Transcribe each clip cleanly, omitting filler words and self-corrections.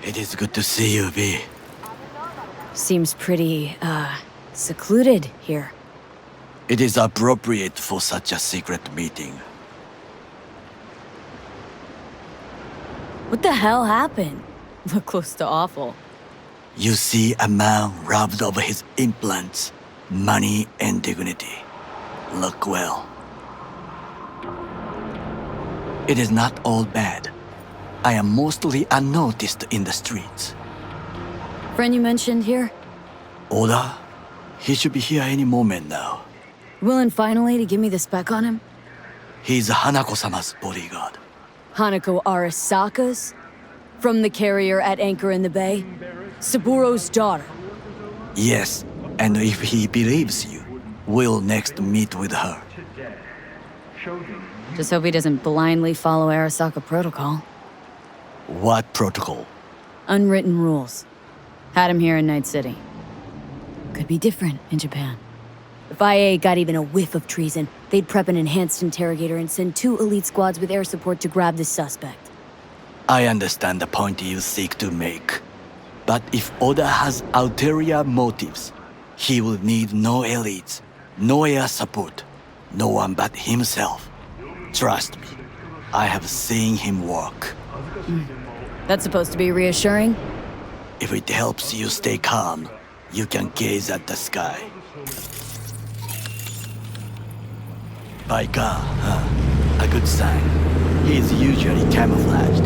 It is good to see you, V. Seems pretty, secluded here. It is appropriate for such a secret meeting. What the hell happened? Look close to awful. You see a man robbed of his implants, money and dignity. Look well. It is not all bad. I am mostly unnoticed in the streets. Friend you mentioned here? Oda? He should be here any moment now. Willing finally to give me the spec on him? He's Hanako-sama's bodyguard. Hanako Arasaka's? From the carrier at anchor in the bay? Saburo's daughter? Yes, and if he believes you, we'll next meet with her. Just hope he doesn't blindly follow Arasaka protocol. What protocol? Unwritten rules. Had him here in Night City. Could be different in Japan. If IA got even a whiff of treason, they'd prep an enhanced interrogator and send 2 elite squads with air support to grab the suspect. I understand the point you seek to make. But if Oda has ulterior motives, he will need no elites, no air support, no one but himself. Trust me, I have seen him work. That's supposed to be reassuring? If it helps you stay calm, you can gaze at the sky. By God, huh? A good sign. He is usually camouflaged.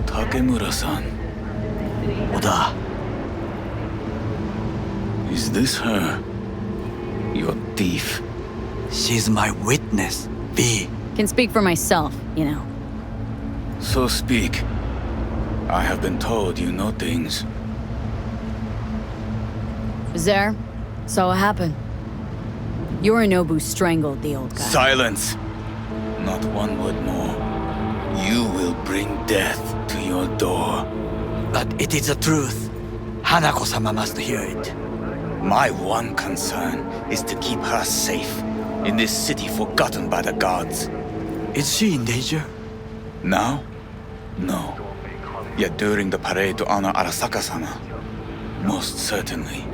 Takemura-san. Oda, Is this her? Your thief? she's my witness, V. Can speak for myself, you know. So speak. I have been told you know things. Was there? Saw what happened. Yorinobu strangled the old guy. Silence! Not one word more. You will bring death to your door. But it is the truth. Hanako-sama must hear it. My one concern is to keep her safe in this city forgotten by the gods. Is she in danger? Now? No. Yet during the parade to honor Arasaka-sama, most certainly.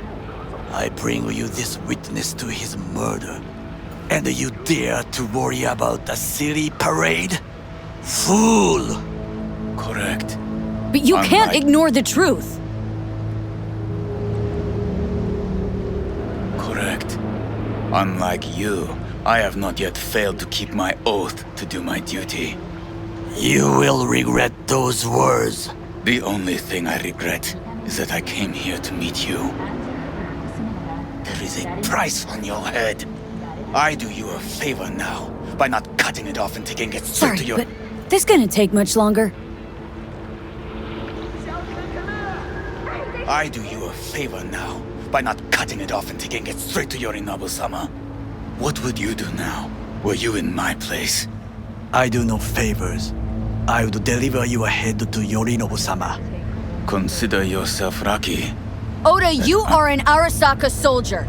I bring you this witness to his murder. And you dare to worry about the silly parade? Fool! Correct. But you can't Unlike- ignore the truth! Correct. Unlike you, I have not yet failed to keep my oath to do my duty. You will regret those words. The only thing I regret is that I came here to meet you. There is a price on your head. I do you a favor now by not cutting it off and taking it straight Sorry, to your... but this gonna take much longer. I do you a favor now by not cutting it off and taking it straight to Yorinobu-sama. What would you do now, were you in my place? I do no favors. I would deliver your head to Yorinobu-sama. Consider yourself lucky. Oda, you are an Arasaka soldier.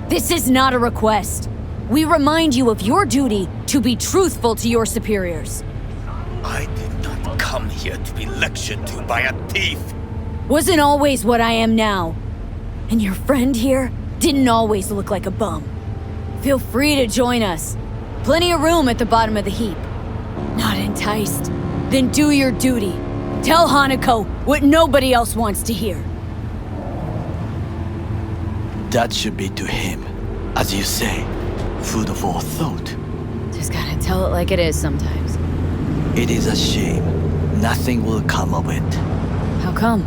This is not a request. We remind you of your duty to be truthful to your superiors. I did not come here to be lectured to by a thief. Wasn't always what I am now. And your friend here didn't always look like a bum. Feel free to join us. Plenty of room at the bottom of the heap. Not enticed? Then do your duty. Tell Hanako what nobody else wants to hear. That should be to him. As you say, food for thought. Just gotta tell it like it is sometimes. It is a shame. Nothing will come of it. How come?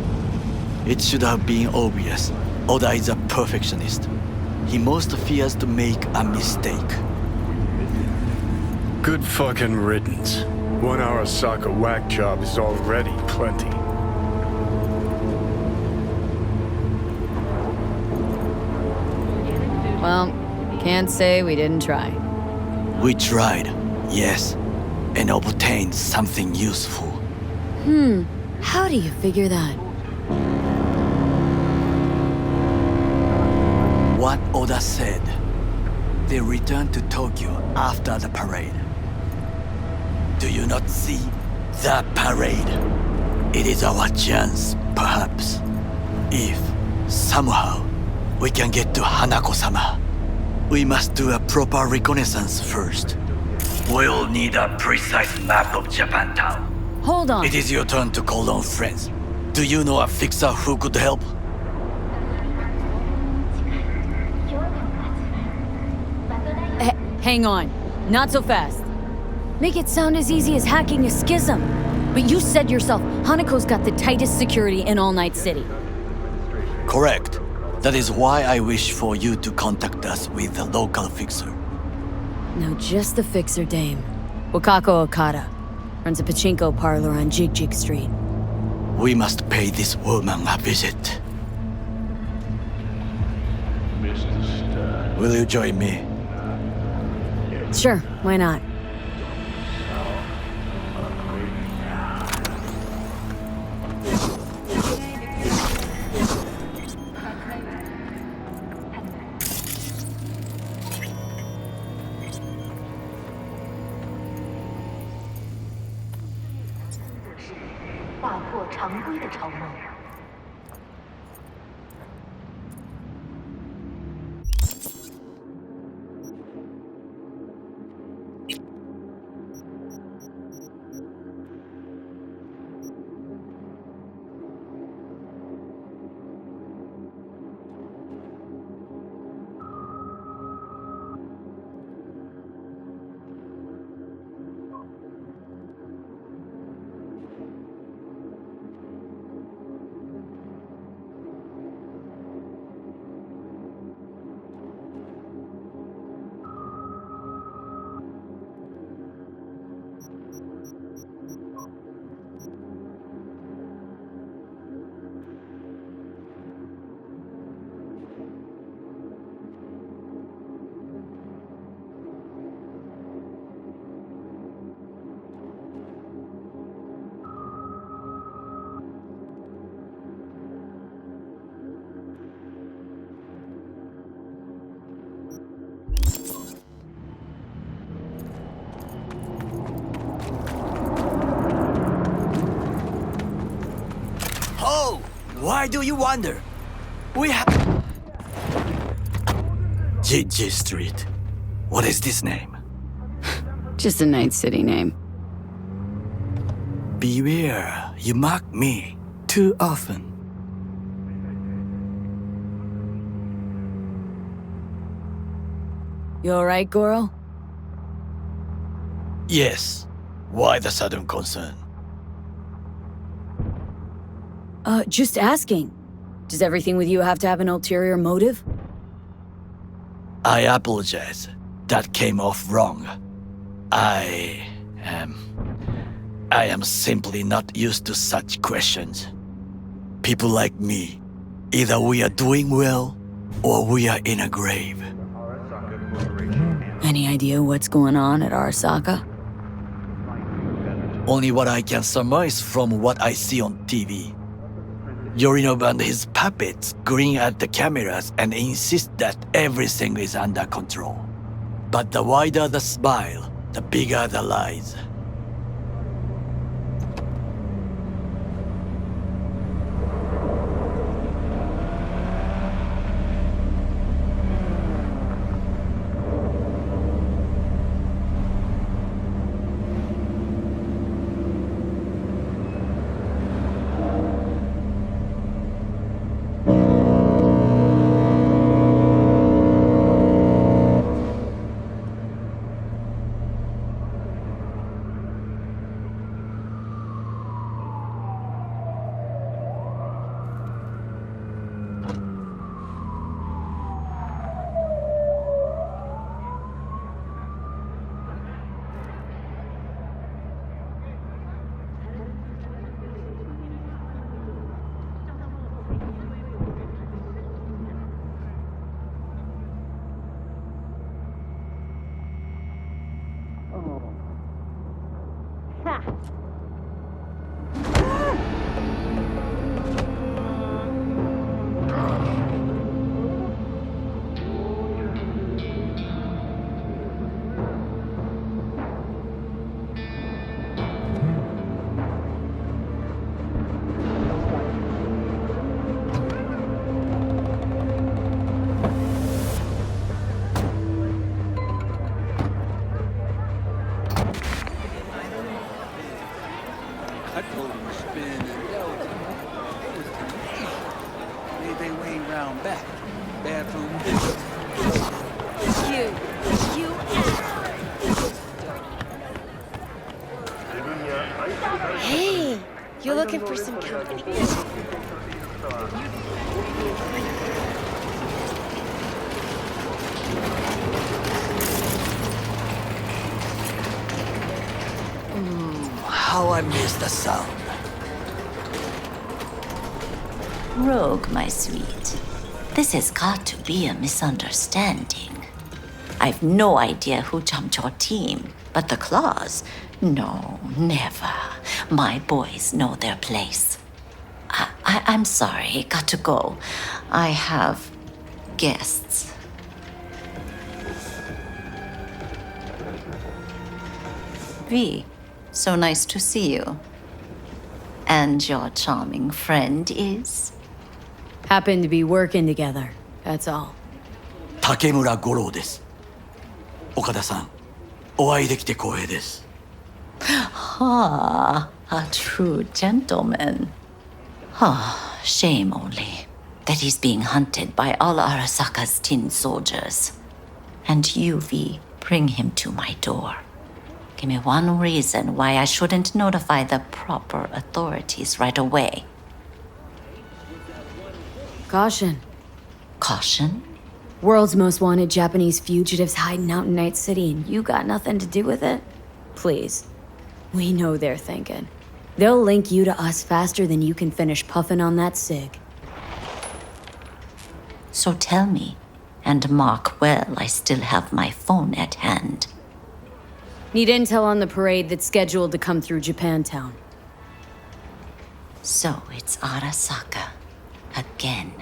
It should have been obvious. Oda is a perfectionist. He most fears to make a mistake. Good fucking riddance. 1 Arasaka whack job is already plenty. Well, can't say we didn't try. We tried, yes, and obtained something useful. How do you figure that? What Oda said. They returned to Tokyo after the parade. Do you not see the parade? It is our chance, perhaps. If, somehow, we can get to Hanako-sama, we must do a proper reconnaissance first. We'll need a precise map of Japantown. Hold on. It is your turn to call on friends. Do you know a fixer who could help? Hang on. Not so fast. Make it sound as easy as hacking a schism. But you said yourself, Hanako's got the tightest security in All Night City. Correct. That is why I wish for you to contact us with the local fixer. No, just the fixer dame. Wakako Okada. Runs a pachinko parlor on Jig Jig Street. We must pay this woman a visit. Will you join me? Sure, why not? Oh! Why do you wonder? We have... Jiji Street. What is this name? Just a Night City name. Beware, you mock me too often. You alright, Goro? Yes. Why the sudden concern? Just asking. Does everything with you have to have an ulterior motive? I apologize. That came off wrong. I am simply not used to such questions. People like me, either we are doing well or we are in a grave. Any idea what's going on at Arasaka? Only what I can surmise from what I see on TV. Yorinobu and his puppets grin at the cameras and insist that everything is under control. But the wider the smile, the bigger the lies. around back. Bathroom. You Hey, you're looking for some company? How I miss the sound. Rogue, my sweet. This has got to be a misunderstanding. I've no idea who jumped your team, but the Claws? No, never. My boys know their place. I'm sorry, got to go. I have guests. V, so nice to see you. And your charming friend is? happen to be working together. That's all. 竹村五郎です。岡田さん、お会いできて光栄です。Ah, a true gentleman. Ah, shame only that he's being hunted by all Arasaka's tin soldiers. And you, V, bring him to my door. Give me one reason why I shouldn't notify the proper authorities right away. Caution. Caution? World's most wanted Japanese fugitives hiding out in Night City, and you got nothing to do with it? Please. We know they're thinking. They'll link you to us faster than you can finish puffing on that cig. So tell me, and mark well I still have my phone at hand. Need intel on the parade that's scheduled to come through Japantown. So it's Arasaka. Again.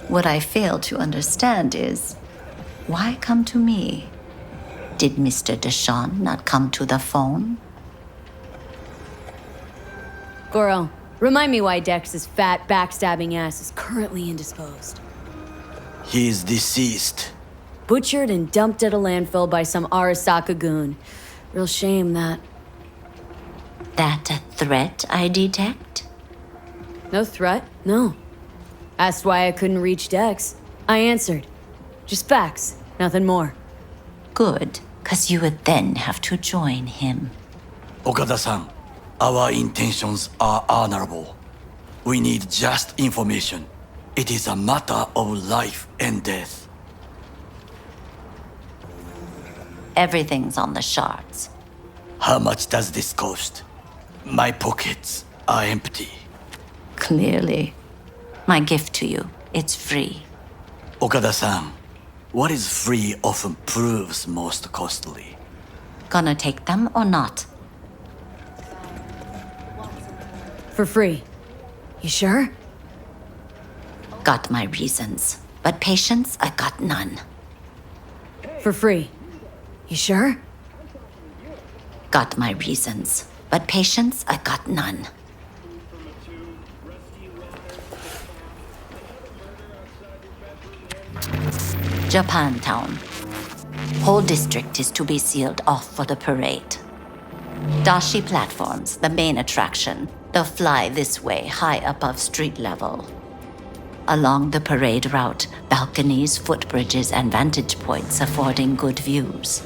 What I fail to understand is, why come to me? Did Mr. Deshawn not come to the phone? Goro, remind me why Dex's fat, backstabbing ass is currently indisposed. He is deceased. Butchered and dumped at a landfill by some Arasaka goon. Real shame that. That a threat I detect? No threat, no. Asked why I couldn't reach Dex. I answered. Just facts, nothing more. Good, 'cause you would then have to join him. Okada-san, our intentions are honorable. We need just information. It is a matter of life and death. Everything's on the shards. How much does this cost? My pockets are empty. Clearly. My gift to you, it's free. Okada-san, what is free often proves most costly. Gonna take them or not? For free. You sure? Got my reasons, but patience, I got none. For free. You sure? Got my reasons, but patience, I got none. Japantown. Whole district is to be sealed off for the parade. Dashi platforms, the main attraction. They'll fly this way, high above street level. Along the parade route, balconies, footbridges, and vantage points affording good views.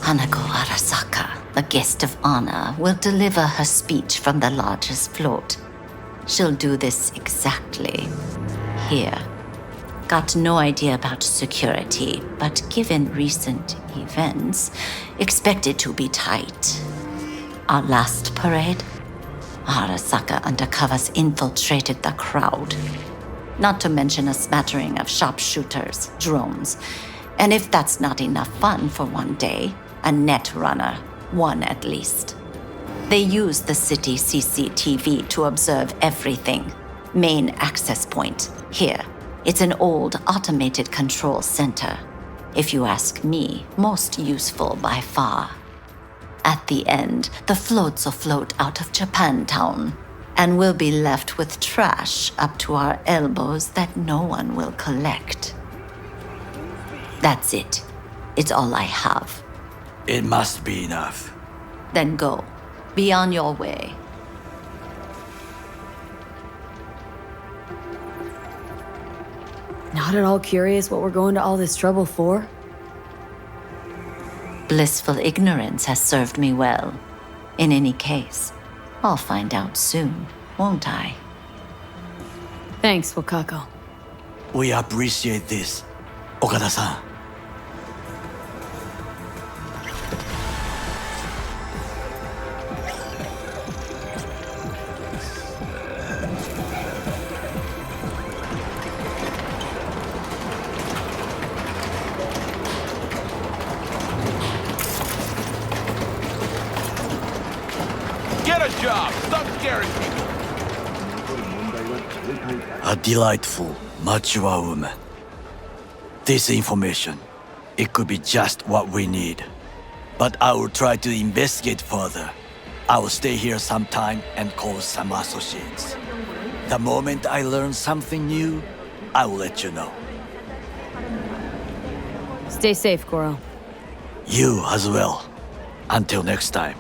Hanako Arasaka, the guest of honor, will deliver her speech from the largest float. She'll do this exactly here. Got no idea about security, but given recent events, expect it to be tight. Our last parade, Arasaka undercovers infiltrated the crowd. Not to mention a smattering of sharpshooters, drones, and if that's not enough fun for one day, a net runner, one at least. They use the city CCTV to observe everything. Main access point, here. It's an old automated control center. If you ask me, most useful by far. At the end, the floats'll float out of Japantown, and we'll be left with trash up to our elbows that no one will collect. That's it. It's all I have. It must be enough. Then go. Be on your way. Not at all curious what we're going to all this trouble for? Blissful ignorance has served me well. In any case, I'll find out soon, won't I? Thanks, Wakako. We appreciate this, Okada-san. Get a job! Stop scaring people! A delightful, mature woman. This information, it could be just what we need. But I will try to investigate further. I will stay here some time and call some associates. The moment I learn something new, I will let you know. Stay safe, Goro. You as well. Until next time.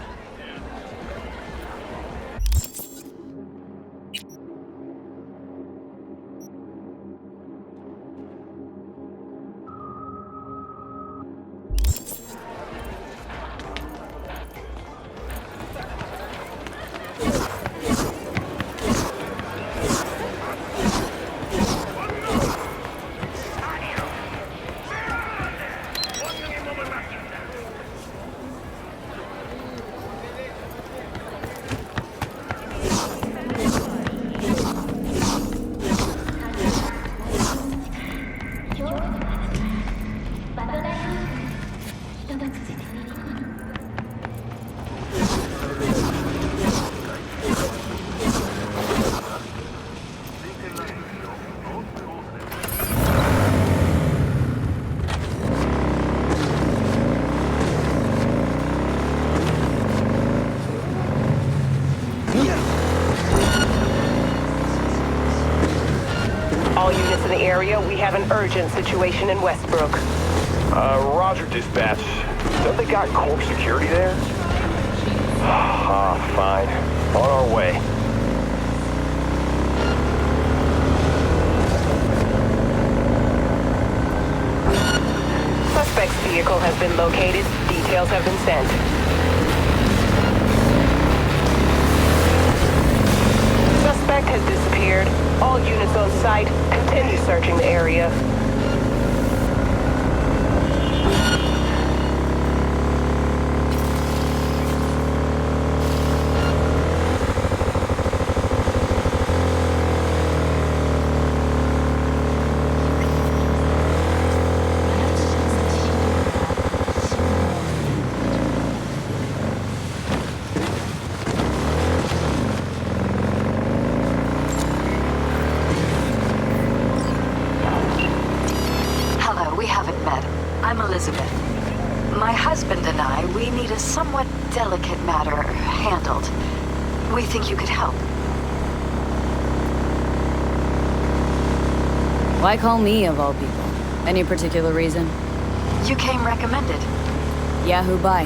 All units in the area, we have an urgent situation in Westbrook. Roger, dispatch. Don't they got corp security there? Fine. On our way. Suspect's vehicle has been located. Details have been sent. Suspect has disappeared. All units on site, continue searching the area. I'm Elizabeth. My husband and I, we need a somewhat delicate matter handled. We think you could help. Why call me, of all people? Any particular reason? You came recommended. Yeah, who by?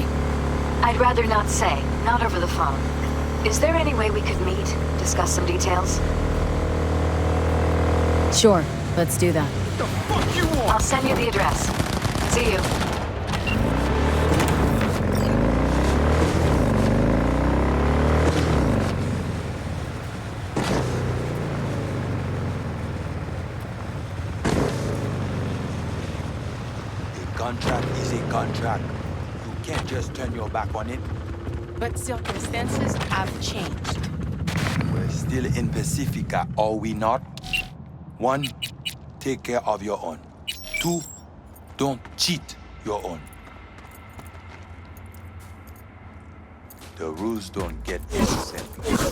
I'd rather not say, not over the phone. Is there any way we could meet, discuss some details? Sure, let's do that. What the fuck you want? I'll send you the address. See you. A contract is a contract. You can't just turn your back on it. But circumstances have changed. We're still in Pacifica, are we not? 1, take care of your own. 2, don't cheat your own. The rules don't get any simpler.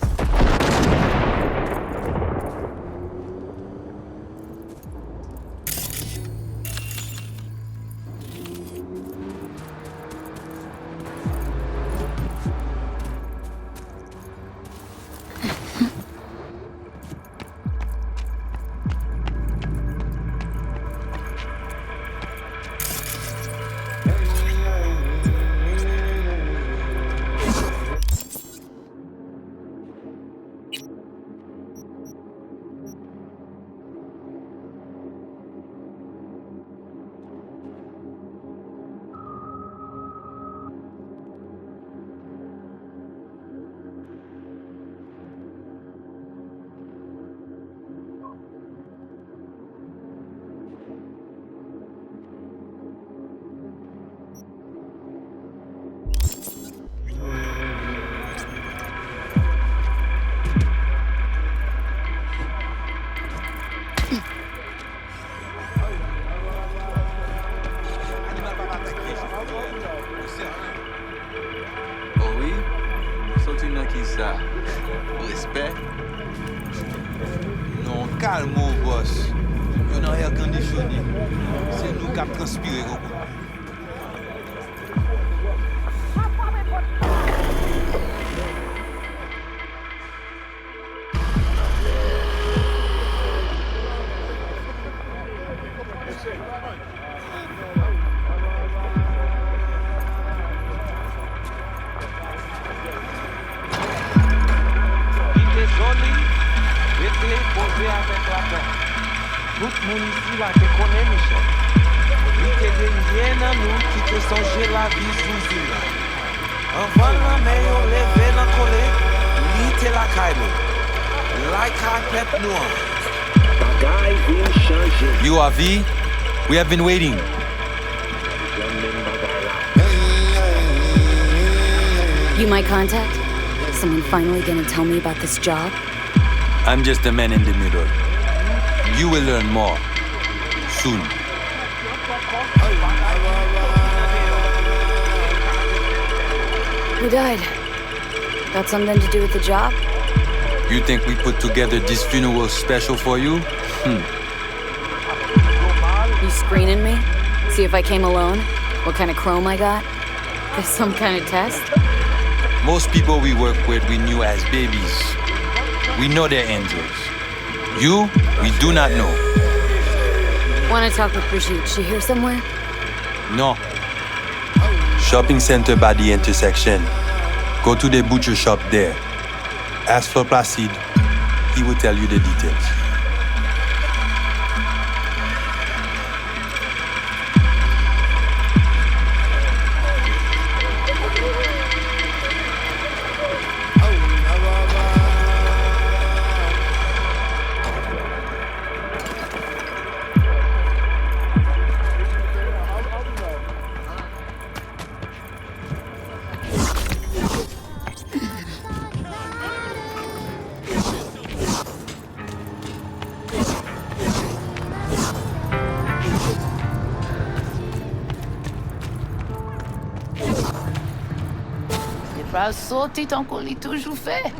ça? Respect? Non, calme, boss. Yo nan air conditionné. C'est nous qui avons transpiré. Tout le monde ici là te connaît, Michel. Il te gagne dans nous qui te songe la vie sous une là. Avant la meilleure levé dans collé, il te la caille. Like carpet noir. Bagay vin changer. You are V. We have been waiting. You my contact? Someone finally gonna tell me about this job? I'm just a man in the middle. You will learn more soon. Who died? Got something to do with the job? You think we put together this funeral special for you? You screening me? See if I came alone? What kind of chrome I got? Is some kind of test? Most people we work with we knew as babies. We know they're angels. You, we do not know. Wanna talk with Brigitte? She here somewhere? No. Shopping center by the intersection. Go to the butcher shop there. Ask for Placide. He will tell you the details. Pas sauter tant qu'on l'a toujours fait.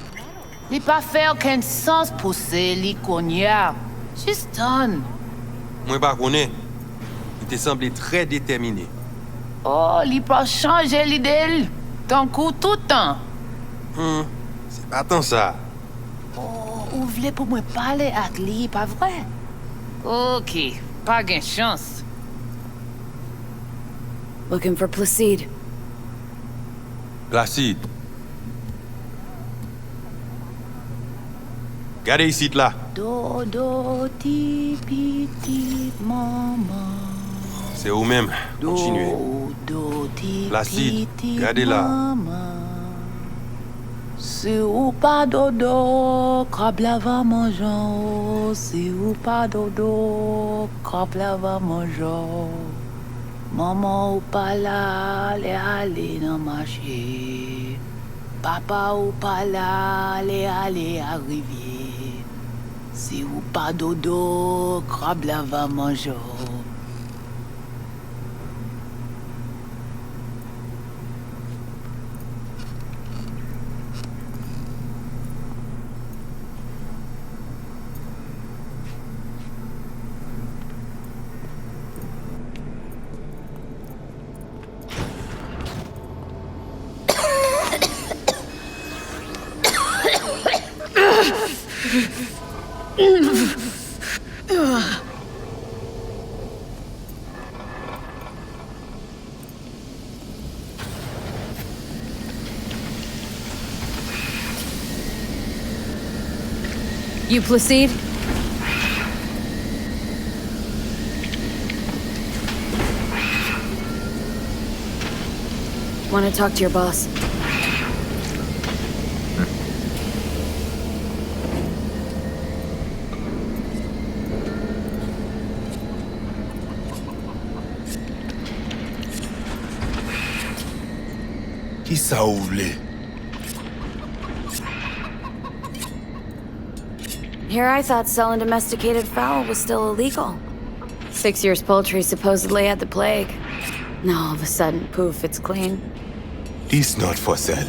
Il pas fait aucun sens pour les cognards. Just done. Moi pas connais. Il te semblait très déterminé. Oh, il pas changer l'idée. Tant coup tout le temps. C'est pas tant ça. Oh, vous voulez pour moi parler avec lui, pas vrai? Ok, pas de chance. Looking for Placide. Placide. Regardez ici là. Dodo, ti, piti, maman. C'est vous-même. Continuez. Dodo, ti, Placide, piti, regardez là. maman. Si ou pas dodo, crabe va manger. Si ou pas dodo, crabe va manger. Maman ou pas là, aller dans marché. Papa ou pas là, aller à rivière. Si ou pas dodo, crabe va manger. You Placide? Want to talk to your boss? Qui ça vous voulez? Here I thought selling domesticated fowl was still illegal. 6 years poultry supposedly had the plague. Now all of a sudden, poof, it's clean. This not for sale.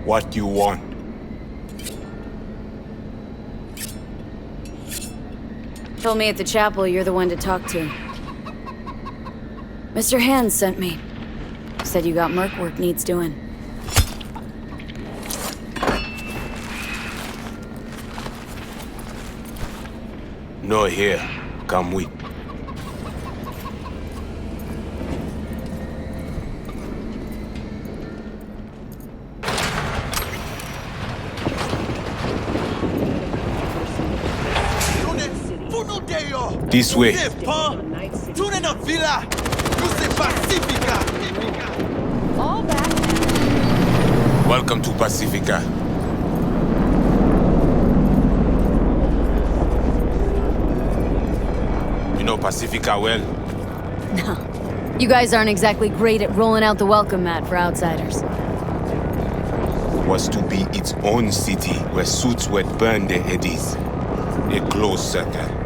What you want? Told me at the chapel you're the one to talk to. Mr. Hands sent me. Said you got merc work needs doing. No here. Come with. This way. Welcome to Pacifica. You know Pacifica well? No. You guys aren't exactly great at rolling out the welcome mat for outsiders. Was to be its own city where suits would burn their eddies. A closed circle.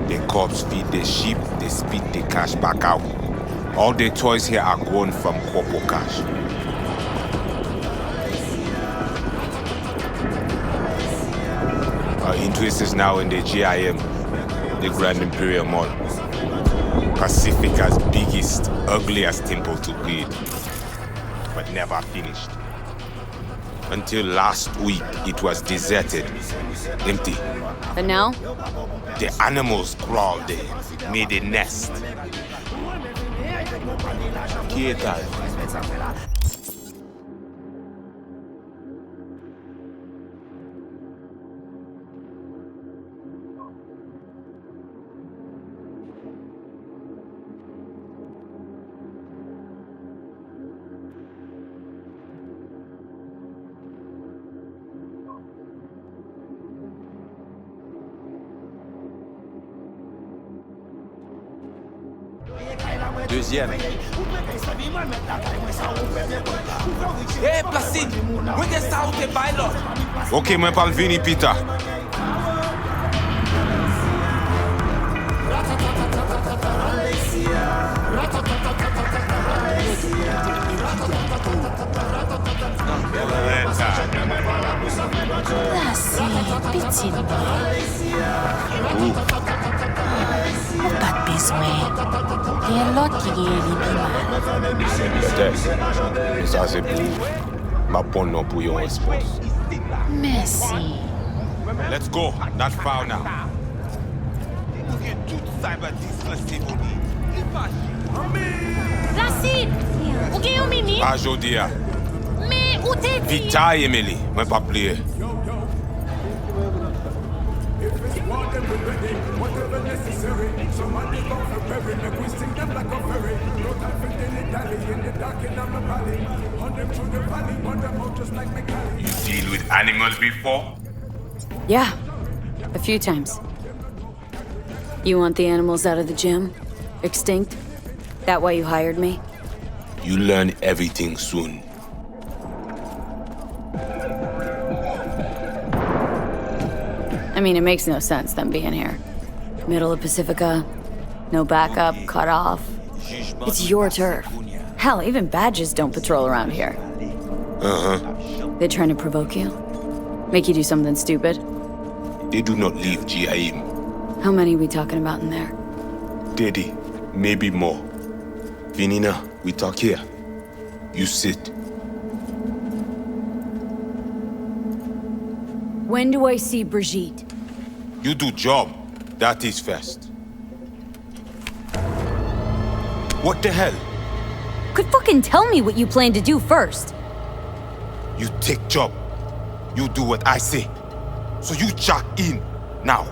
The corpse feed the sheep, they spit the cash back out. All the toys here are grown from Corpo cash. Our interest is now in the GIM, the Grand Imperial Mall. Pacifica's biggest, ugliest temple to build, but never finished. Until last week, it was deserted, empty. But now? The animals crawled there, made a nest. Quieta. Deuxième. Hey, Placide, où est-ce que tu es là? Ok, moi parle vini pita. Placide, petite. Pas de besoin. Il y a l'autre qui gagne Peut-être. Ça c'est pour ma bonne nom pour yon réponse. Merci. Let's go. Not far now. Placide, où est un mini? Pas Jodia. Mais où t'es dit? Vita Emily, moi pas plié. You deal with animals before? Yeah, a few times. You want the animals out of the gym? Extinct? That why you hired me? You learn everything soon. I mean, it makes no sense them being here. Middle of Pacifica, no backup, cut off. It's your turf. Hell, even badges don't patrol around here. Uh-huh. They trying to provoke you? Make you do something stupid? They do not leave GIM. How many we talking about in there? 30, maybe more. Vinina, we talk here. You sit. When do I see Brigitte? You do job. That is first. What the hell? Could fucking tell me what you plan to do first. You take job. You do what I say. So you check in now.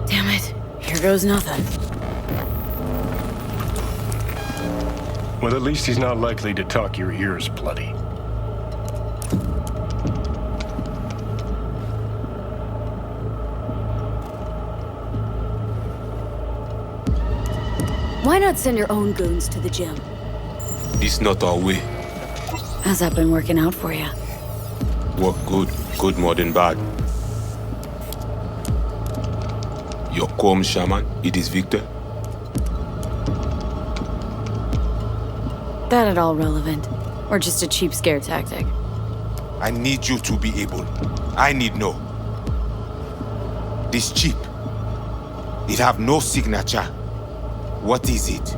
Damn it. Here goes nothing. Well, at least he's not likely to talk your ears bloody. Why not send your own goons to the gym? This not our way. How's that been working out for you? Work good. Good more than bad. Your calm shaman, it is Victor? That at all relevant? Or just a cheap scare tactic? I need you to be able. I need know. This chip. It have no signature. What is it?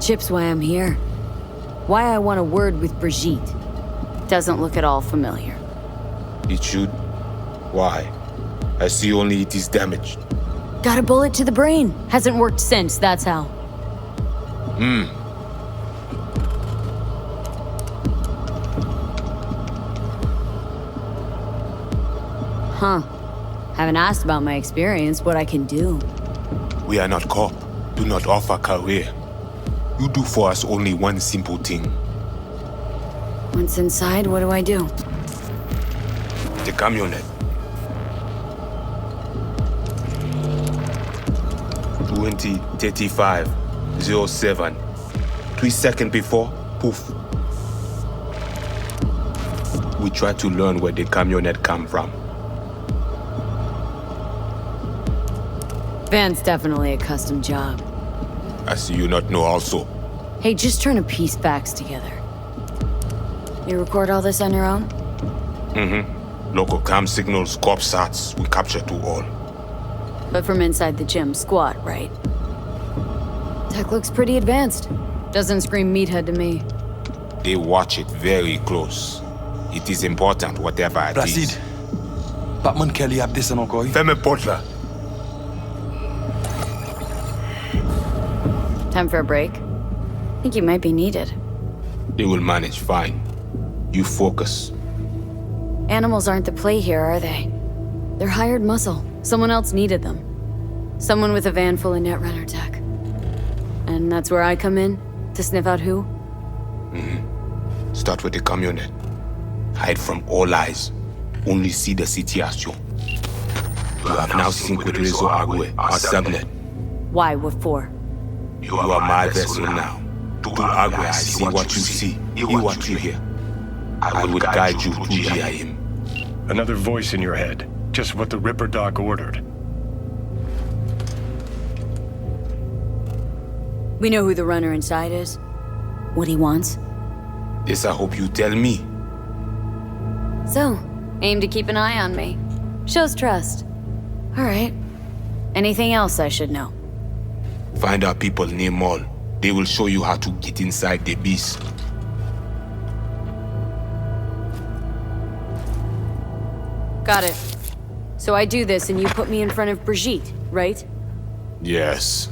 Chip's why I'm here. Why I want a word with Brigitte. Doesn't look at all familiar. It should. Why? I see only it is damaged. Got a bullet to the brain. Hasn't worked since, that's how. Huh. Haven't asked about my experience, what I can do. We are not cop. Do not offer career. You do for us only one simple thing. Once inside, what do I do? The camionette. 20:35:07. 3 seconds before, poof. We try to learn where the camionette come from. Van's definitely a custom job. I see you not know also. Hey, just trying to piece facts together. You record all this on your own? Local cam signals, corp sats, we capture to all. But from inside the gym, squat, right? Tech looks pretty advanced. Doesn't scream meathead to me. They watch it very close. It is important, whatever it Placide. is. Batman Kelly ap desen ankoy. Fais-moi porte là. Time for a break? Think you might be needed. They will manage fine. You focus. Animals aren't the play here, are they? They're hired muscle. Someone else needed them. Someone with a van full of Netrunner tech. And that's where I come in? To sniff out who? Start with the camionette. Hide from all eyes. Only see the situation. You have now synced with Rezo Agwe, our subnet. Why? What for? You are my vessel now. To Agwe, I see what you see. Hear what you hear. I will guide you to GIM. Another voice in your head. Just what the Ripper Doc ordered. We know who the runner inside is. What he wants. This I hope you tell me. So, aim to keep an eye on me. Shows trust. All right. Anything else I should know? Find our people near Mall. They will show you how to get inside the beast. Got it. So I do this and you put me in front of Brigitte, right? Yes.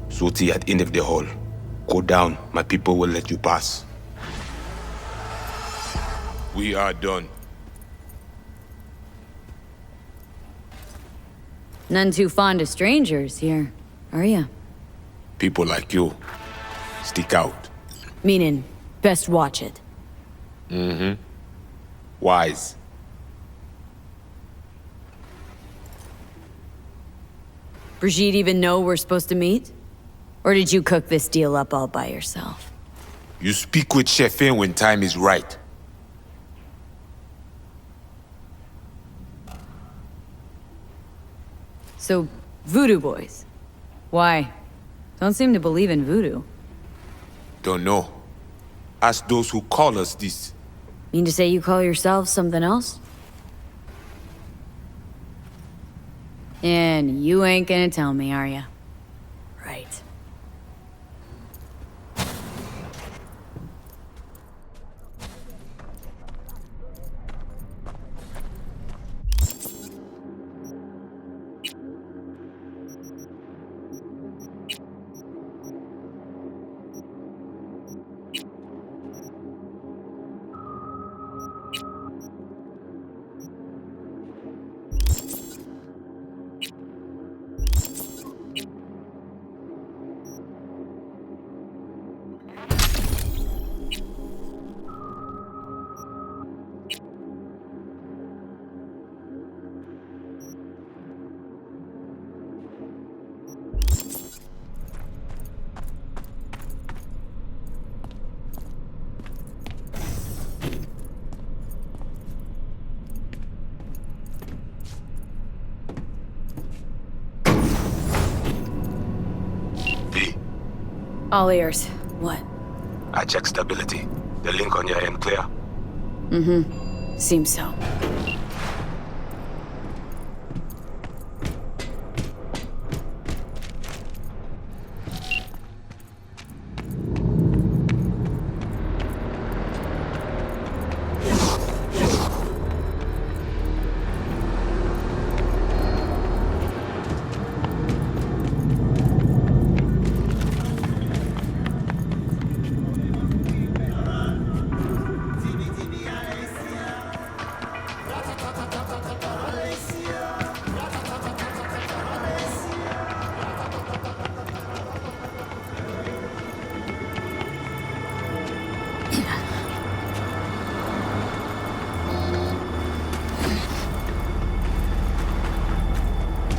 Soti at end of the hall. Go down. My people will let you pass. We are done. None too fond of strangers here, are ya? People like you. Stick out. Meaning, best watch it. Wise. Brigitte even know we're supposed to meet? Or did you cook this deal up all by yourself? You speak with Chefin when time is right. So, voodoo boys. Why? Don't seem to believe in voodoo. Don't know. Ask those who call us this. Mean to say you call yourselves something else? And you ain't gonna tell me, are ya? Right. All ears. What? I check stability. The link on your end clear? Seems so.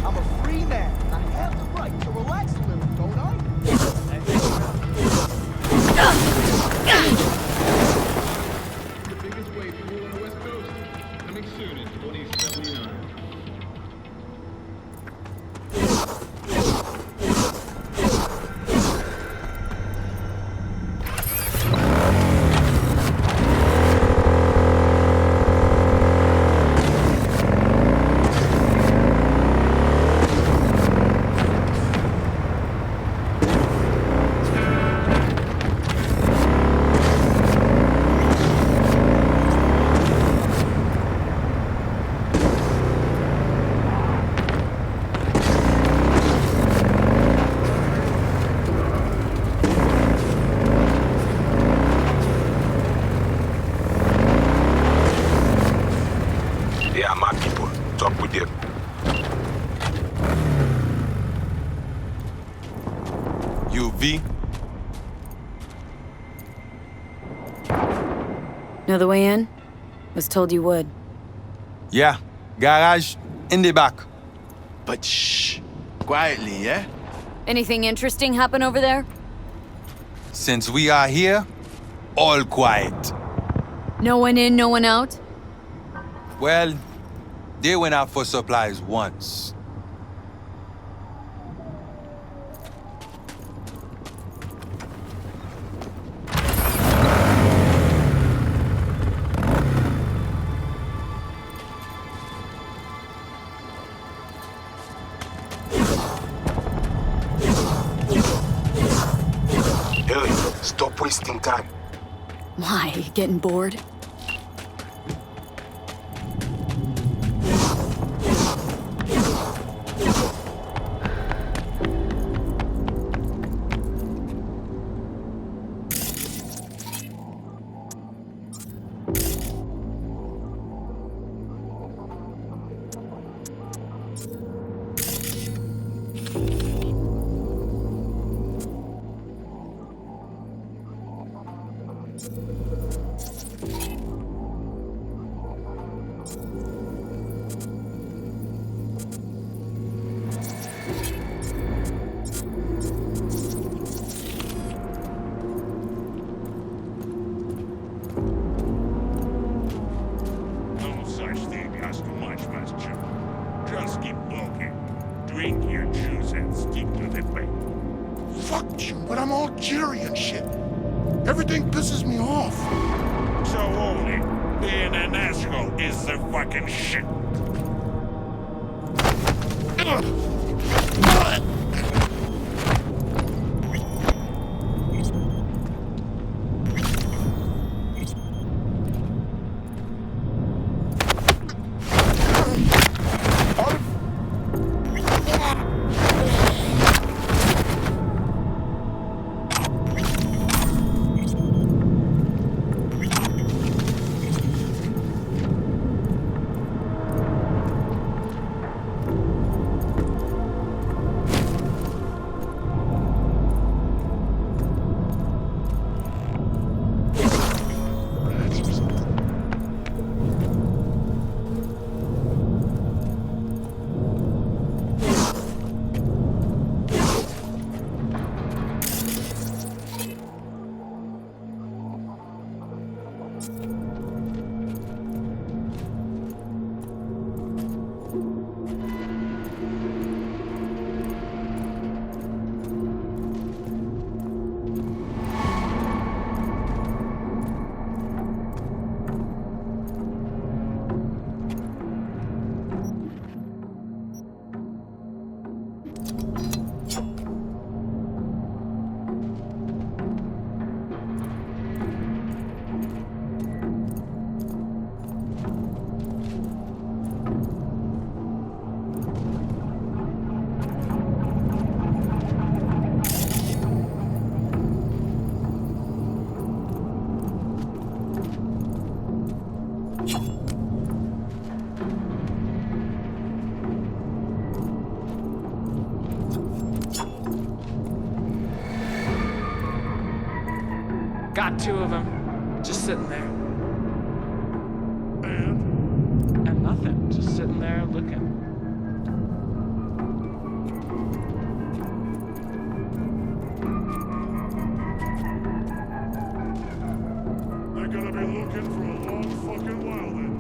I'm a free man. I have the right to relax a little, don't I? The biggest wave pool on the West Coast. Coming soon in 2079. They are my people. Talk with them. You, V? Know the way in? Was told you would. Yeah. Garage in the back. But shh. Quietly, yeah? Anything interesting happen over there? Since we are here, all quiet. No one in, no one out? Well, they went out for supplies once. Hey, stop wasting time. Why, getting bored? No such thing as too much, Master. Just keep walking. Drink your juice and stick to the plate. Fuck you, but I'm Algerian shit. Everything pisses me off. So only being an asshole is the fucking shit. got 2 of them, just sitting there. And nothing, just sitting there looking. They're gonna be looking for a long fucking while then.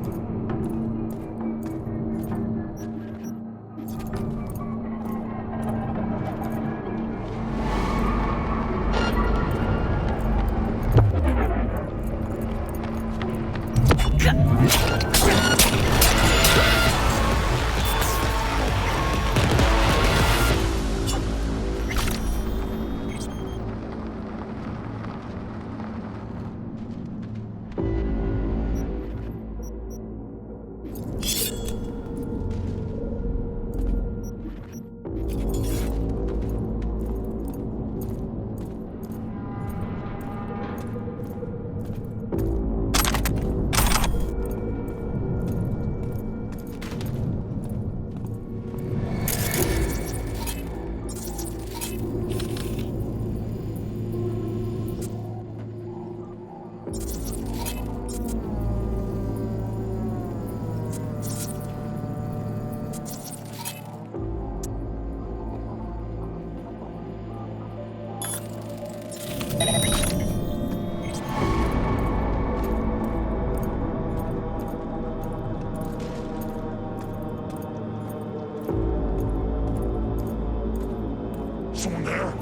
Someone there?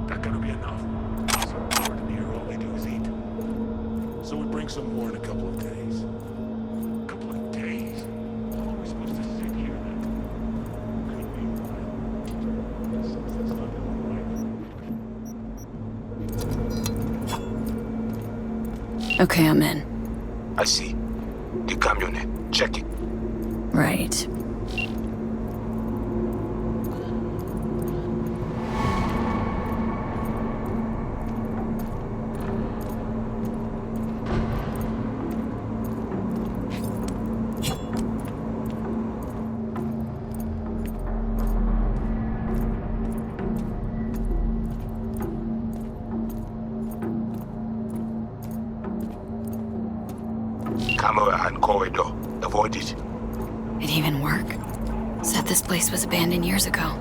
Not gonna be enough. So bored in here, all they do is eat. So we bring some more in a couple of days. A couple of days? How long are we supposed to sit here then? Could be a while. Something's not going right. Okay, I'm in. I see. The camionette. Check it. Right. Camera and corridor. Avoid it. It even work? Said this place was abandoned years ago.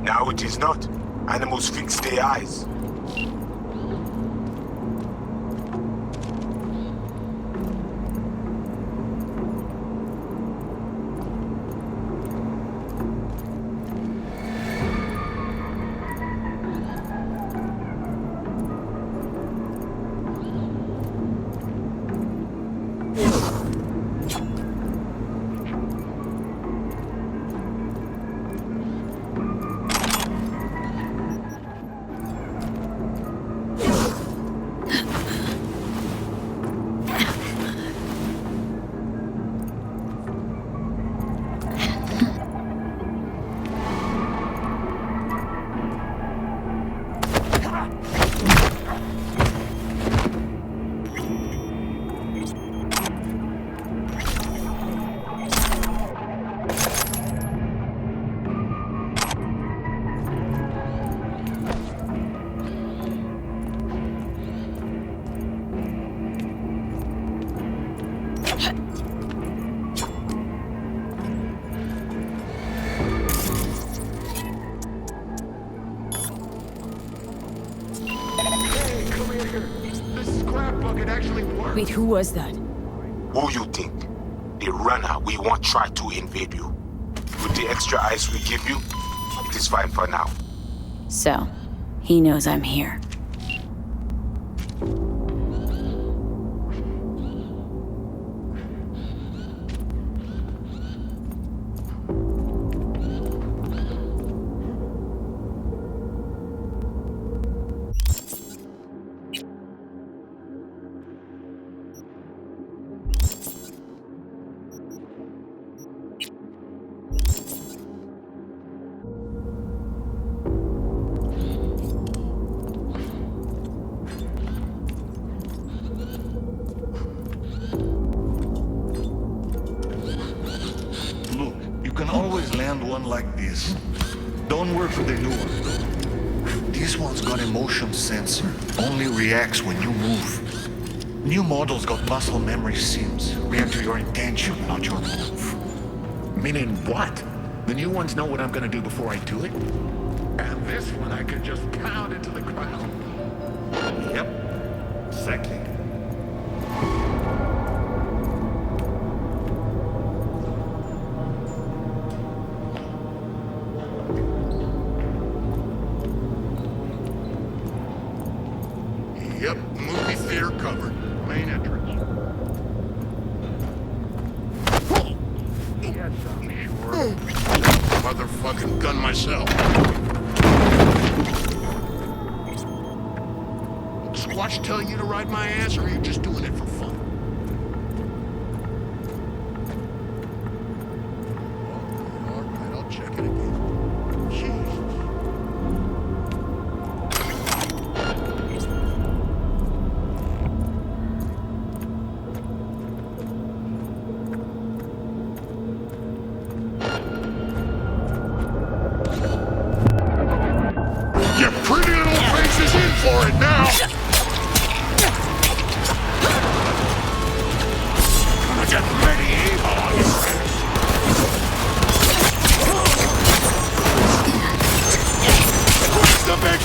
Now it is not. Animals fix their eyes. Wait, who was that? Who you think? The runner we won't try to invade you. With the extra ice we give you, it is fine for now. So, he knows I'm here. found one like this. Don't work for the new one. This one's got a motion sensor. Only reacts when you move. New models got muscle memory sims. React to your intention, not your move. Meaning what? The new ones know what I'm gonna do before I do it? And this one I can just pound into the ground. Yep. Exactly. Yep, movie theater covered. Main entrance. Yes, I'm sure. Motherfucking gun myself. Squatch tell you to ride my ass, or are you just doing it for fun? Alright, I'll check it again. Jesus. Your pretty little face is in for it now! Gonna get medieval on you! Where's the big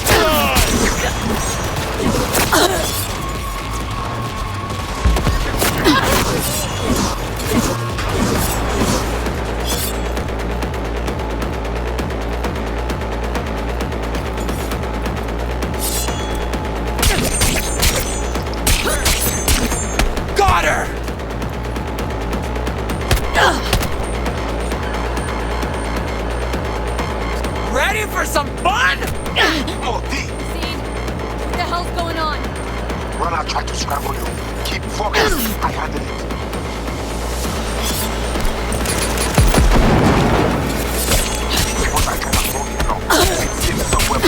Got her! Ready for some fun? Oh, Seed, what the hell's going on? Runner tried to scramble you. Keep focused. I handle it. What I cannot hold you now. It seems somewhere.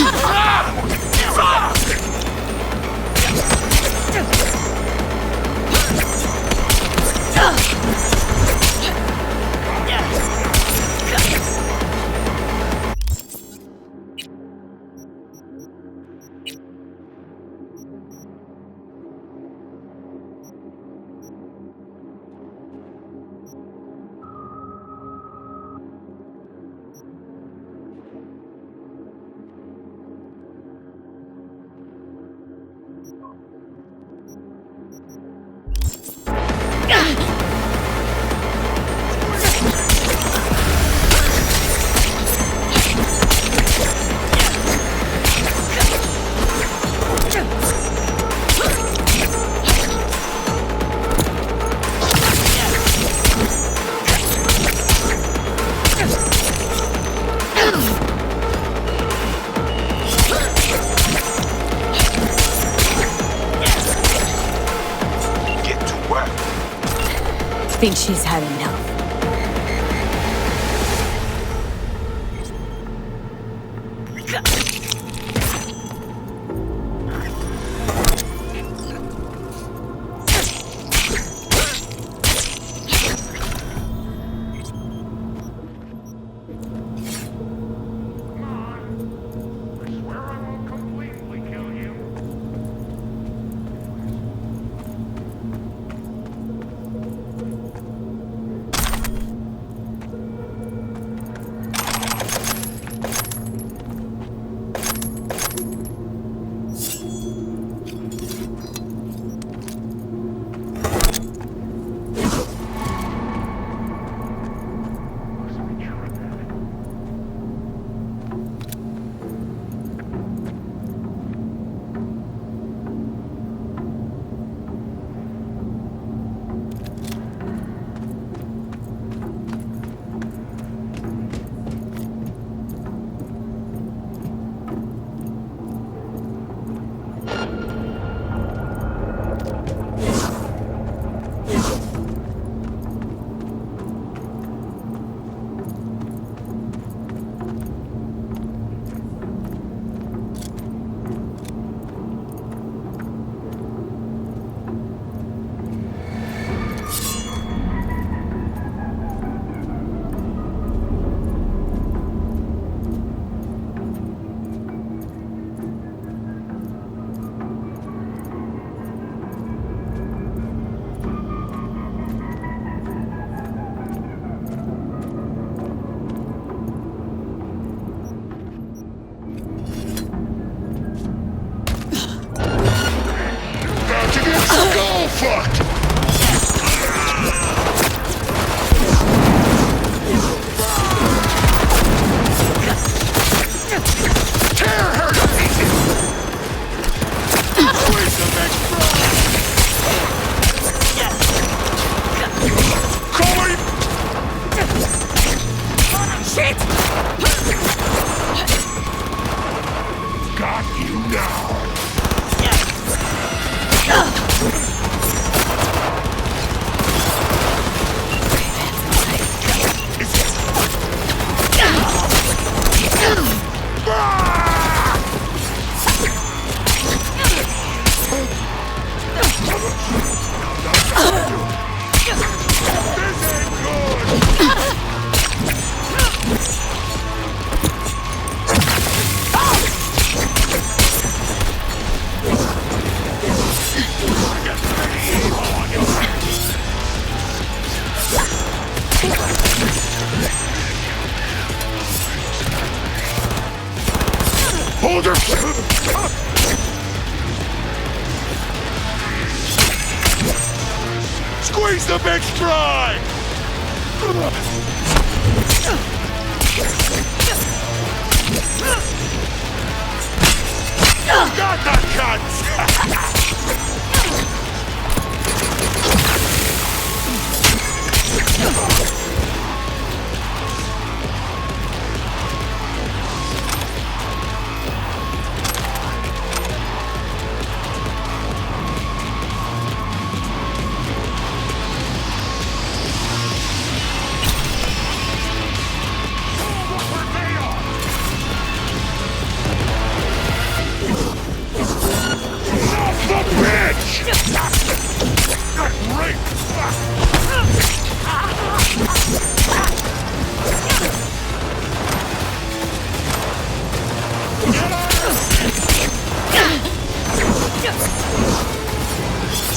I think she's had enough. fucked! Tear her to pieces! Squeeze the next Going! Shit! Got you now! Hold her! Squeeze the bitch dry! Got the cuts!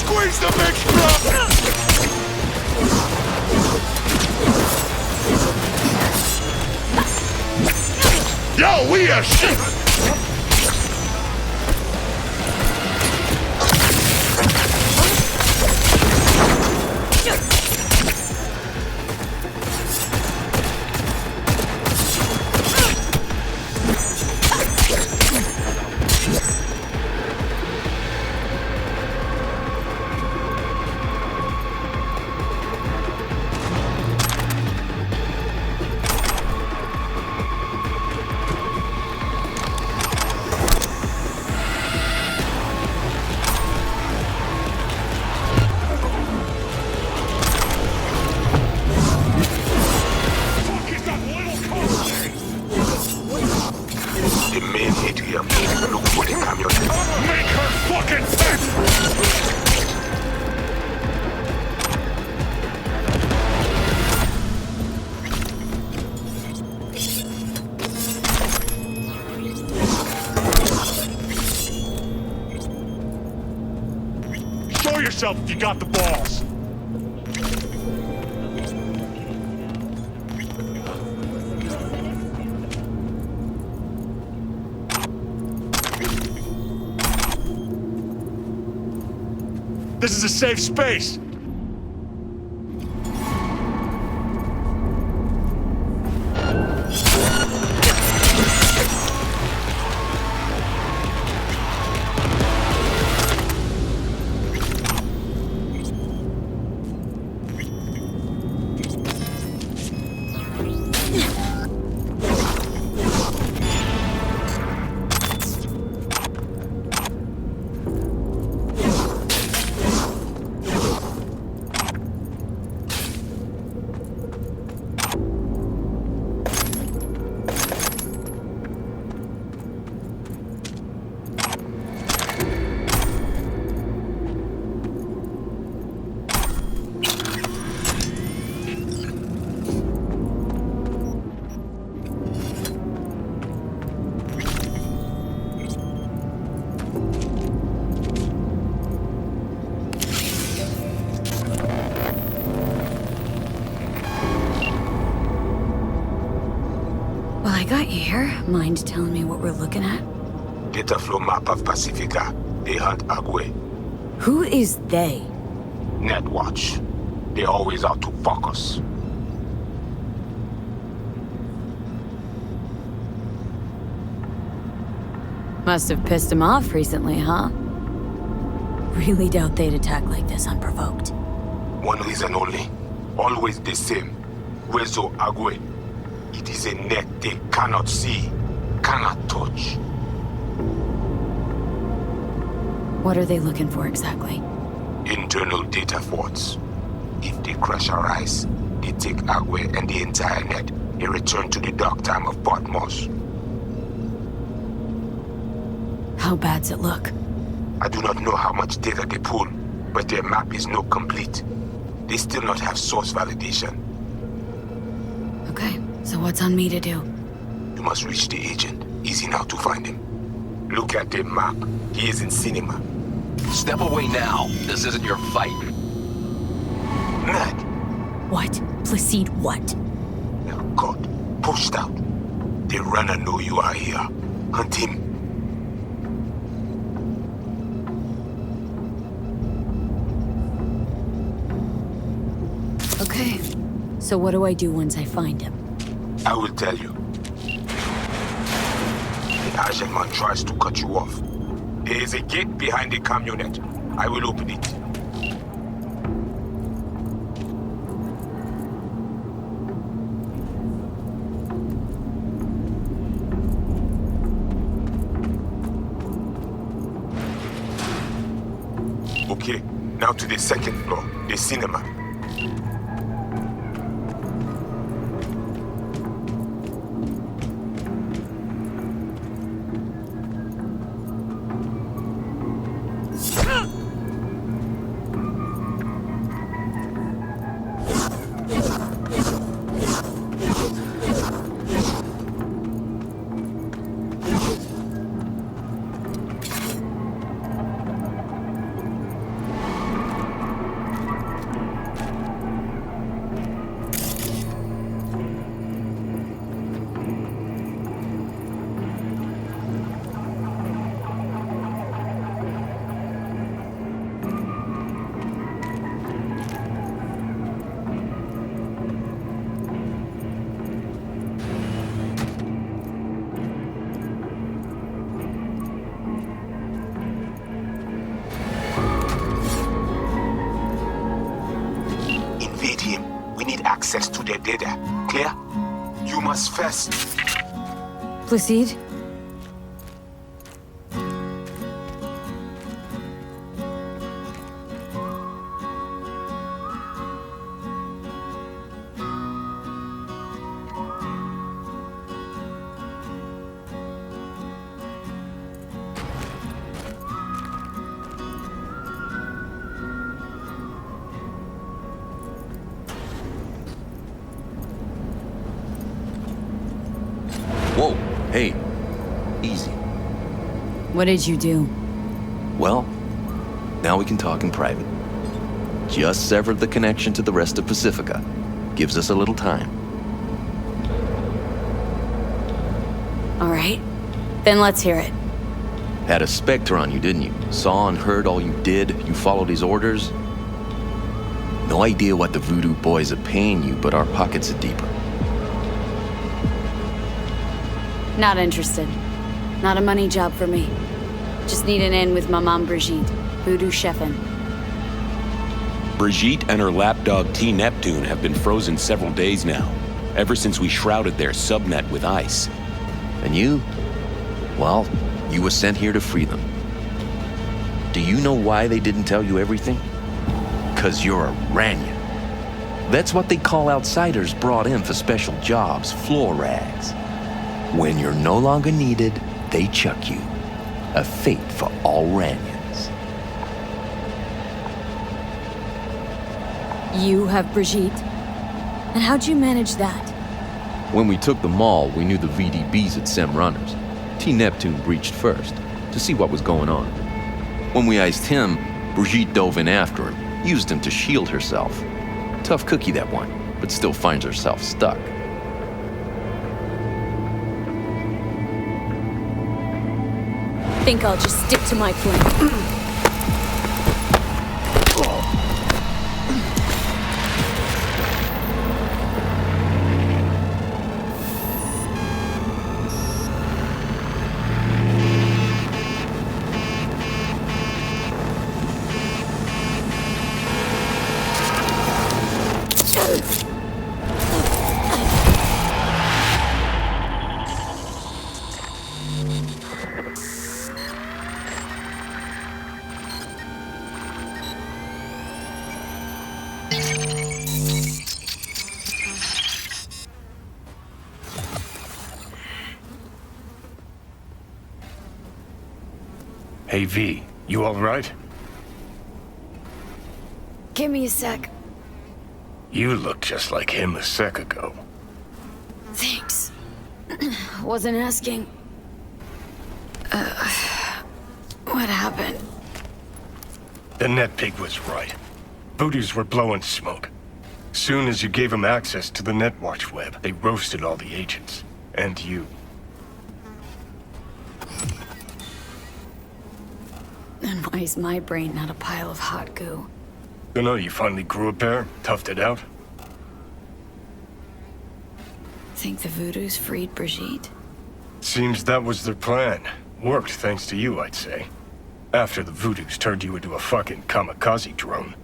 Squeeze the big drop! Yo, we are shit! The main atrium. Look for the camion. Make her fucking sick! Show yourself if you got the balls! This is a safe space! Well, I got you here. Mind telling me what we're looking at? Data flow map of Pacifica. They hunt Agwe. Who is they? Netwatch. They always out to fuck us. Must have pissed him off recently, huh? Really doubt they'd attack like this unprovoked. One reason only. Always the same. Rezo Agwe. It is a net they cannot see, cannot touch. What are they looking for exactly? Internal data forts. If they crush our eyes, they take Agwe and the entire net and return to the dark time of Patmos. How bad's it look? I do not know how much data they pull, but their map is not complete. They still not have source validation. Okay, so what's on me to do? You must reach the agent. Easy now to find him. Look at the map. He is in cinema. Step away now. This isn't your fight. Nat! What? Placide what? Oh God. Pushed out. The runner know you are here. Hunt him. Okay. So what do I do once I find him? I will tell you. The Agent man tries to cut you off. There is a gate behind the camionette. I will open it. Okay, now to the second floor, the cinema. Access to their data. Clear? You must first... Placide? Whoa, hey, easy. What did you do? Well, now we can talk in private. Just severed the connection to the rest of Pacifica. Gives us a little time. All right, then let's hear it. Had a Spectre on you, didn't you? Saw and heard all you did, you followed his orders. No idea what the Voodoo boys are paying you, but our pockets are deeper. Not interested. Not a money job for me. Just need an in with my mom Brigitte, Voodoo chefin'. Brigitte and her lapdog T. Neptune have been frozen several days now, ever since we shrouded their subnet with ice. And you? Well, you were sent here to free them. Do you know why they didn't tell you everything? 'Cause you're a Ranyan. That's what they call outsiders brought in for special jobs, floor rags. When you're no longer needed, they chuck you. A fate for all Ranyans. You have Brigitte? And how'd you manage that? When we took the mall, we knew the VDBs had SEM runners. T. Neptune breached first, to see what was going on. When we iced him, Brigitte dove in after him, used him to shield herself. Tough cookie, that one, but still finds herself stuck. Think I'll just stick to my plan. Hey V, you alright? Give me a sec. You look just like him a sec ago. Thanks. Wasn't asking. What happened? The net pig was right. Voodoos were blowing smoke. Soon as you gave them access to the Netwatch web, they roasted all the agents. And you. And why is my brain not a pile of hot goo? Dunno, you finally grew a pair, toughed it out? Think the Voodoos freed Brigitte? Seems that was their plan. Worked thanks to you, I'd say. After the Voodoos turned you into a fucking kamikaze drone.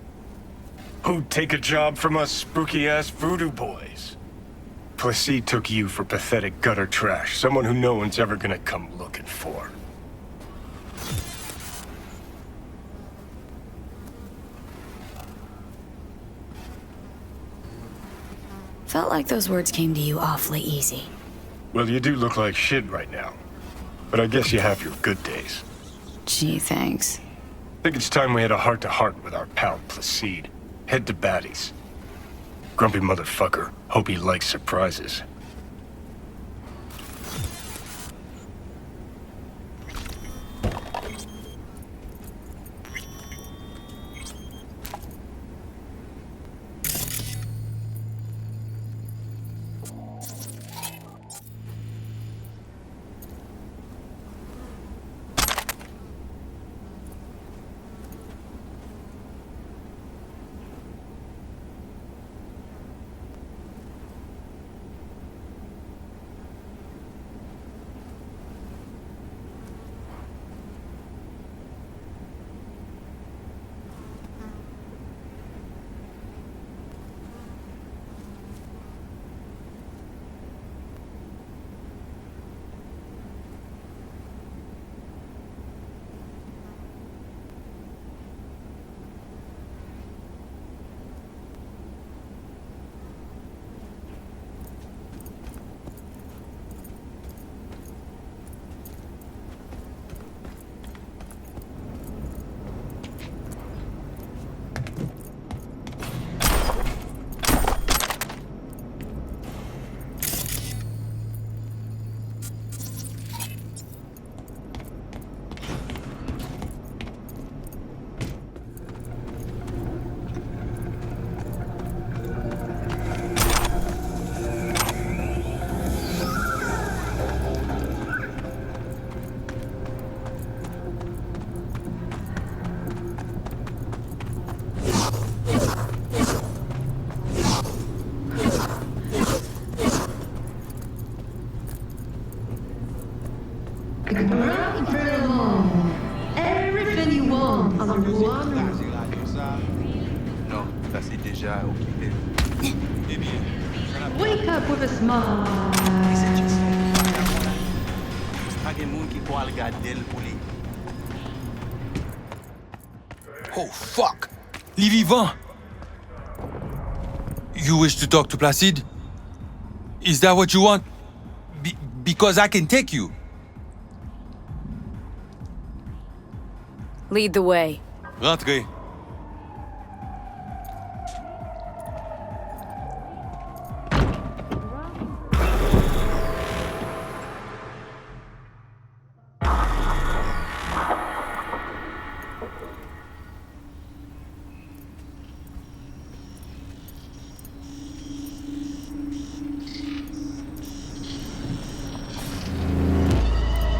Who'd take a job from us spooky-ass voodoo boys? Placide took you for pathetic gutter trash, someone who no one's ever gonna come looking for. Felt like those words came to you awfully easy. Well, you do look like shit right now. But I guess you have your good days. Gee, thanks. Think it's time we had a heart-to-heart with our pal Placide. Head to Batty's. Grumpy motherfucker. Hope he likes surprises. Everything you want on the one. Non, ça c'est déjà occupé. Eh bien, Wake up with a smile. Oh, fuck! Les vivants! You wish to talk to Placide? Is that what you want? Because I can take you. Lead the way. Rentrez.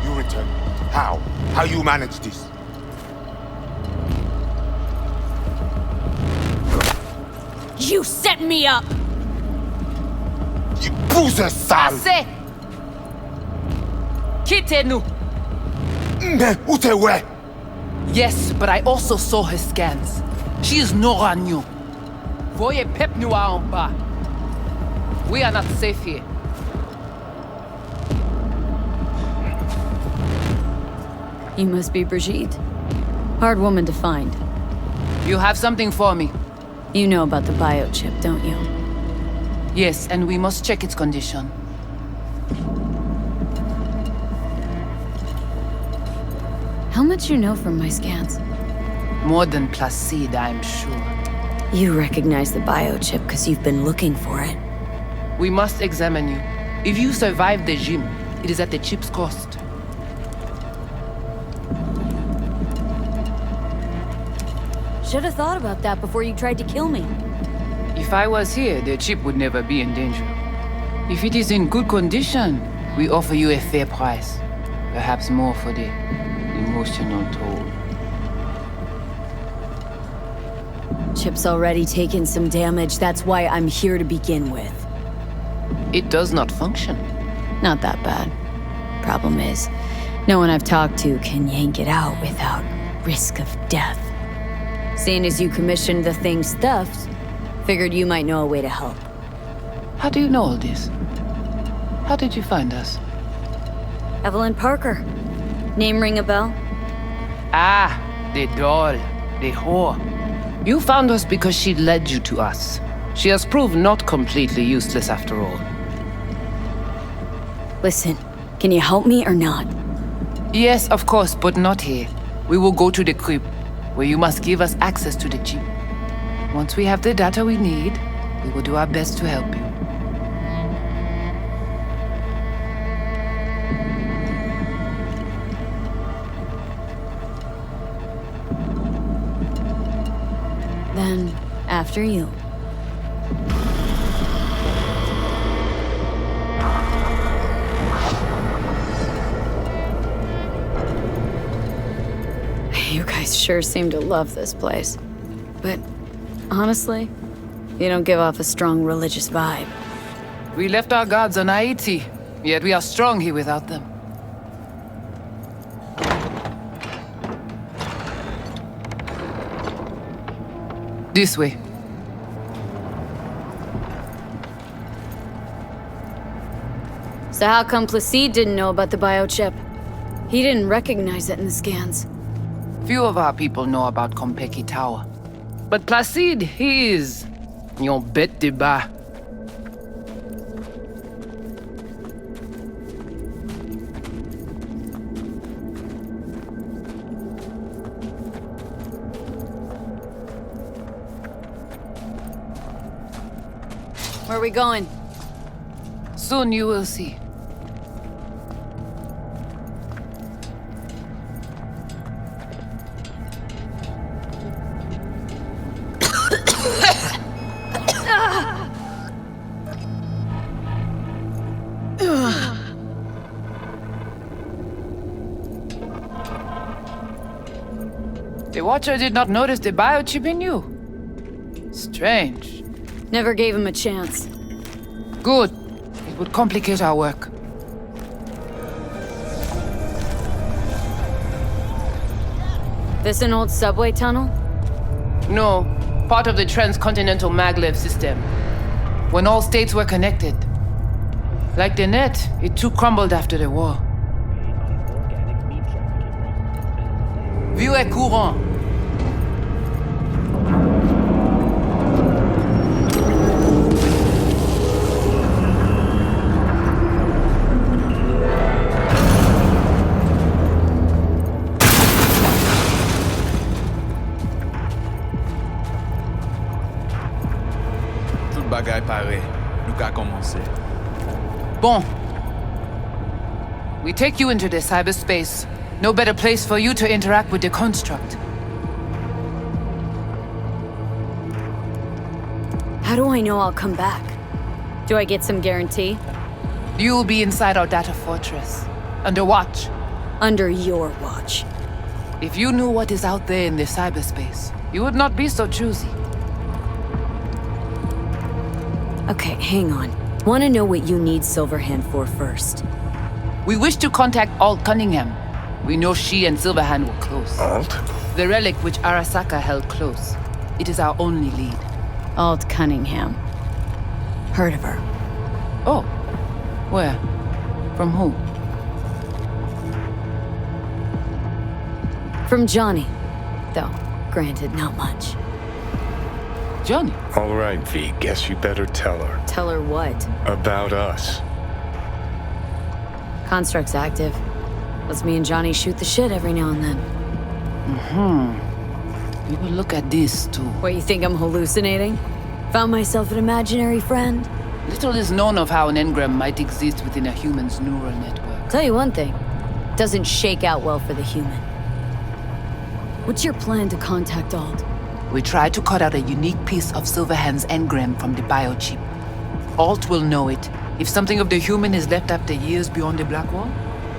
You return. How? How you manage this? You set me up! You boozer, sale! Assez! Quittez-nous! Où t'es ouais? Yes, but I also saw her scans. She is Noranyo. Voyez Pep Noir en bas. We are not safe here. You must be Brigitte. Hard woman to find. You have something for me. You know about the biochip, don't you? Yes, and we must check its condition. How much you know from my scans? More than Placide, I'm sure. You recognize the biochip because you've been looking for it. We must examine you. If you survive the gym, it is at the chip's cost. Should have thought about that before you tried to kill me. If I was here, the chip would never be in danger. If it is in good condition, we offer you a fair price. Perhaps more for the emotional toll. Chip's already taken some damage, that's why I'm here to begin with. It does not function. Not that bad. Problem is, no one I've talked to can yank it out without risk of death. Seeing as you commissioned the thing's theft, figured you might know a way to help. How do you know all this? How did you find us? Evelyn Parker. Name ring a bell? Ah, the doll. The whore. You found us because she led you to us. She has proved not completely useless after all. Listen, can you help me or not? Yes, of course, but not here. We will go to the crypt, where you must give us access to the chip. Once we have the data we need, we will do our best to help you. Then, after you. You guys sure seem to love this place. But honestly, you don't give off a strong religious vibe. We left our gods on Haiti, yet we are strong here without them. This way. So how come Placide didn't know about the biochip? He didn't recognize it in the scans. Few of our people know about Konpeki Tower. But Placide, he is your bête de bas. Where are we going? Soon you will see. The Watcher did not notice the biochip in you. Strange. Never gave him a chance. Good. It would complicate our work. This an old subway tunnel? No, part of the transcontinental maglev system. When all states were connected. Like the net, it too crumbled after the war. Vieux et courant. Bagay pare, nou ka komanse. Bon. We take you into the cyberspace. No better place for you to interact with the construct. How do I know I'll come back? Do I get some guarantee? You'll be inside our data fortress. Under watch. Under your watch. If you knew what is out there in the cyberspace, you would not be so choosy. Okay, hang on. Want to know what you need Silverhand for first. We wish to contact Alt Cunningham. We know she and Silverhand were close. Alt? The relic which Arasaka held close. It is our only lead. Alt Cunningham. Heard of her. Oh. Where? From who? From Johnny. Though, granted, not much. Johnny? All right, V, guess you better tell her. Tell her what? About us. Construct's active. Lets me and Johnny shoot the shit every now and then. We will look at this, too. What, you think I'm hallucinating? Found myself an imaginary friend? Little is known of how an engram might exist within a human's neural network. Tell you one thing. Doesn't shake out well for the human. What's your plan to contact Alt? We try to cut out a unique piece of Silverhand's engram from the biochip. Alt will know it. If something of the human is left after years beyond the Black Wall,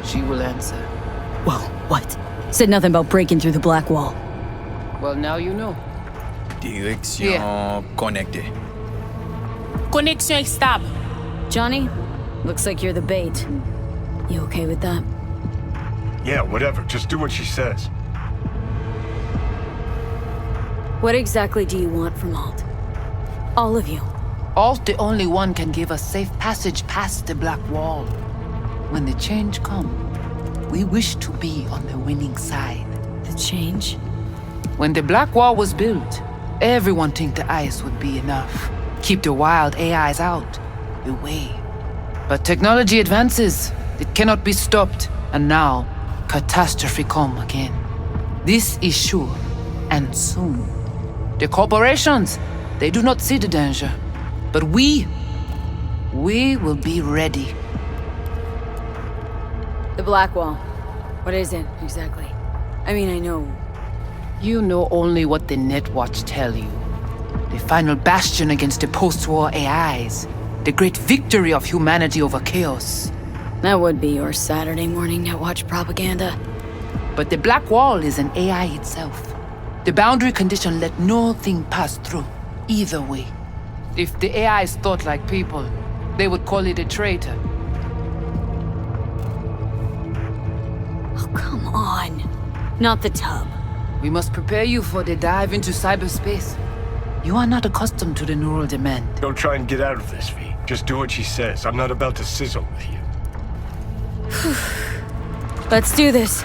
she will answer. Whoa, what? Said nothing about breaking through the Black Wall. Well, now you know. Direction connectée. Connexion stable. Johnny, looks like you're the bait. You okay with that? Yeah, whatever. Just do what she says. What exactly do you want from Alt? All of you. Alt, the only one, can give us safe passage past the Black Wall. When the change comes, we wish to be on the winning side. The change? When the Black Wall was built, everyone think the ice would be enough. Keep the wild AIs out, away. But technology advances. It cannot be stopped. And now, catastrophe come again. This is sure, and soon. The corporations, they do not see the danger. But we will be ready. The Black Wall. What is it, exactly? I mean, I know. You know only what the Netwatch tell you. The final bastion against the post-war AIs. The great victory of humanity over chaos. That would be your Saturday morning Netwatch propaganda. But the Black Wall is an AI itself. The boundary condition let nothing pass through, either way. If the AIs thought like people, they would call it a traitor. Oh, come on. Not the tub. We must prepare you for the dive into cyberspace. You are not accustomed to the neural demand. Don't try and get out of this, V. Just do what she says. I'm not about to sizzle with you. Let's do this.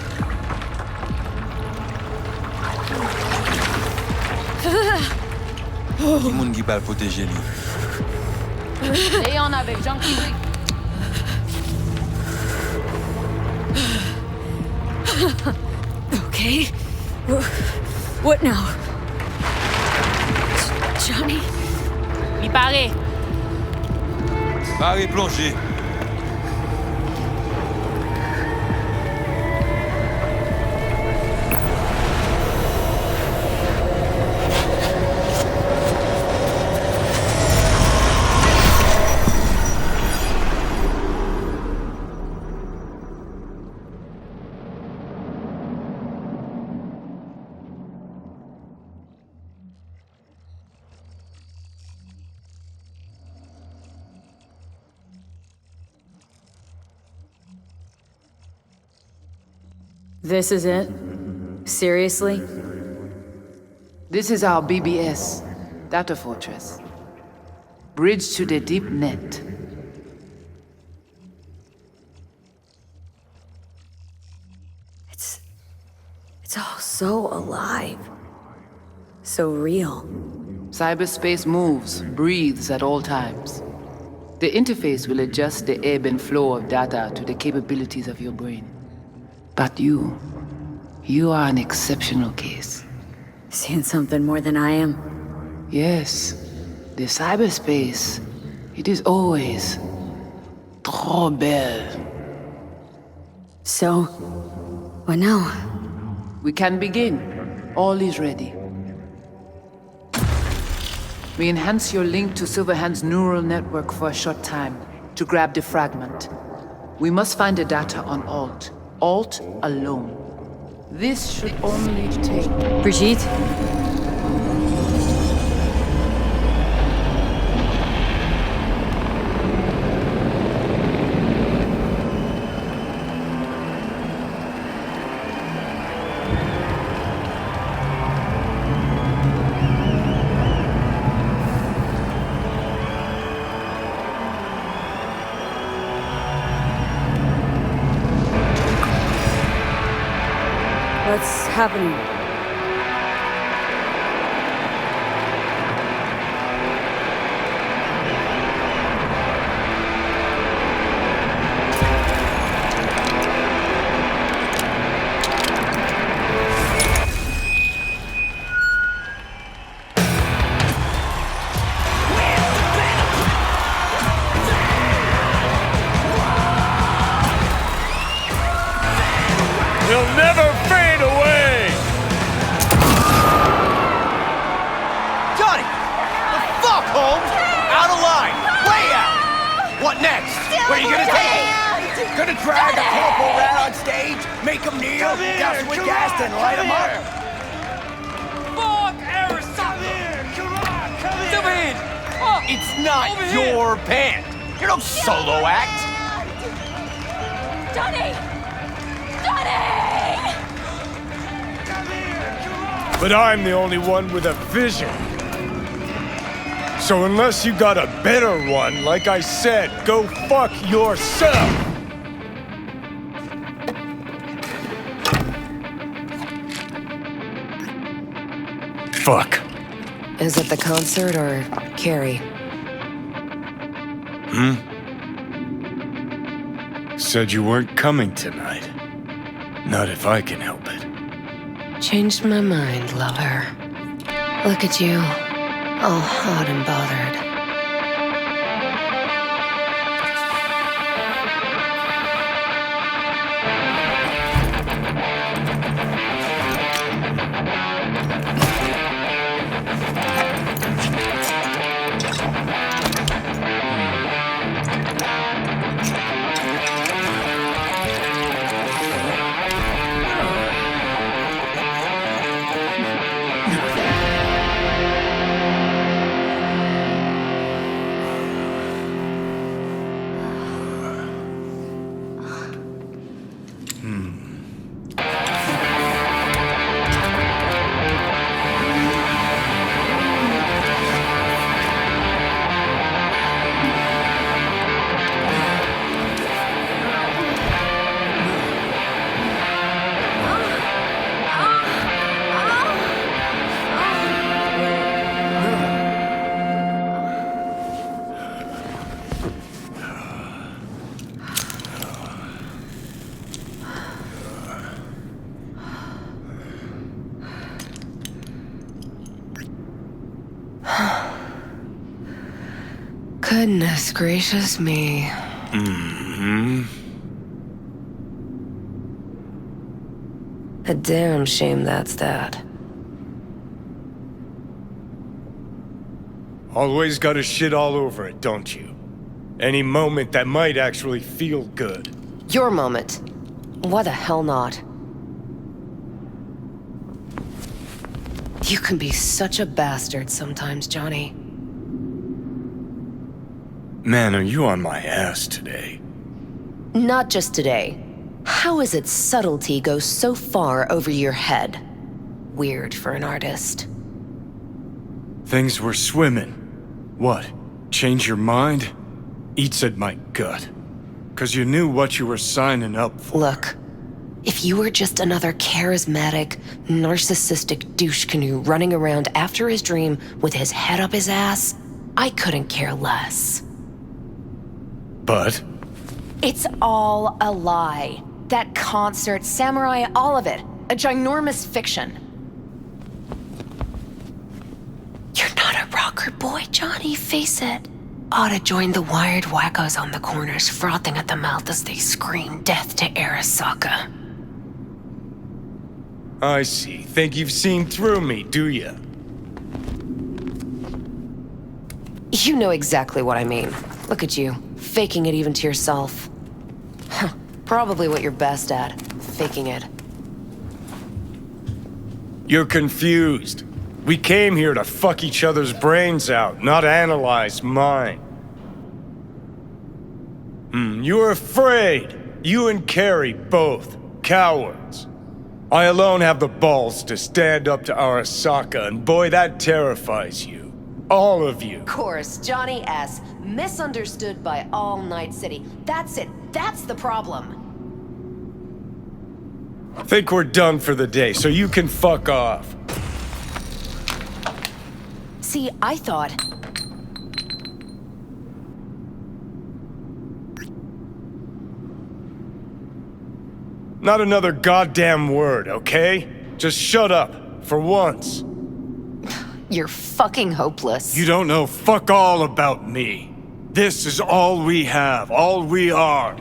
Qui moun qui parle protéger lui. Léon avec Jean Kibrick. Okay. What now? Johnny? Il paraît. Barré plongé. This is it? Seriously? This is our BBS, Data Fortress. Bridge to the deep net. It's all so alive. So real. Cyberspace moves, breathes at all times. The interface will adjust the ebb and flow of data to the capabilities of your brain. But you are an exceptional case. Seeing something more than I am? Yes. The cyberspace, it is always trop belle. So, what now? We can begin. All is ready. We enhance your link to Silverhand's neural network for a short time to grab the fragment. We must find the data on Alt. Alt alone. This should only take... Brigitte? What's happening? Gonna drag a corporal rat on stage, make him kneel, douse him with gas, and light him up? Fuck Arasaka! Come in! It's not your band. You're no solo act. Johnny! Johnny! But I'm the only one with a vision. So unless you got a better one, like I said, go fuck yourself! Fuck. Is it the concert or Carrie? Said you weren't coming tonight. Not if I can help it. Changed my mind, lover. Look at you, all hot and bothered. Goodness gracious me. A damn shame that's that. Always gotta shit all over it, don't you? Any moment that might actually feel good. Your moment. Why the hell not? You can be such a bastard sometimes, Johnny. Man, are you on my ass today? Not just today. How is it subtlety goes so far over your head? Weird for an artist. Things were swimming. What? Change your mind? Eats at my gut. 'Cause you knew what you were signing up for. Look, if you were just another charismatic, narcissistic douche canoe running around after his dream with his head up his ass, I couldn't care less. But? It's all a lie. That concert, Samurai, all of it. A ginormous fiction. You're not a rocker boy, Johnny, face it. Oughta join the wired wackos on the corners, frothing at the mouth as they scream death to Arasaka. I see. Think you've seen through me, do ya? You know exactly what I mean. Look at you, faking it even to yourself. Probably what you're best at, faking it. You're confused. We came here to fuck each other's brains out, not analyze mine. You're afraid. You and Carrie both. Cowards. I alone have the balls to stand up to Arasaka, and boy, that terrifies you. All of you. Of course, Johnny S. Misunderstood by all Night City. That's it. That's the problem. Think we're done for the day, so you can fuck off. See, I thought... Not another goddamn word, okay? Just shut up, for once. You're fucking hopeless. You don't know fuck all about me. This is all we have, all we are.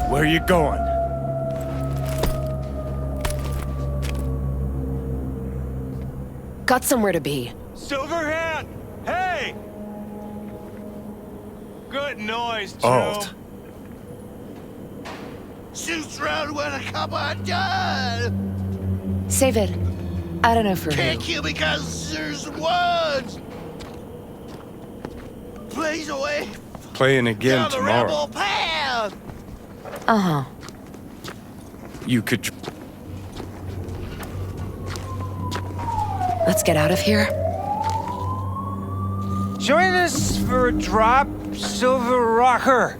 Where you going? Got somewhere to be. Silverhand! Hey! Good noise, Joe. Alt. Shoots round when a couple of done. Save it. I don't know for Can't who. kill because there's words. Please away. Playing again Down the tomorrow. rebel path. Uh-huh. You could... Let's get out of here. Join us for a drop, Silver Rocker.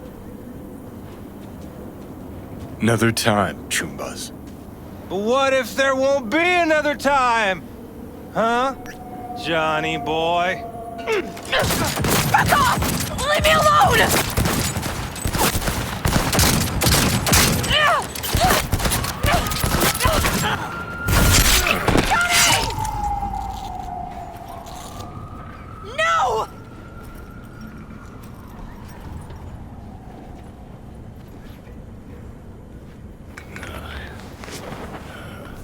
Another time, Chumbas. But what if there won't be another time? Huh? Johnny boy? Fuck off! Leave me alone! Johnny! No!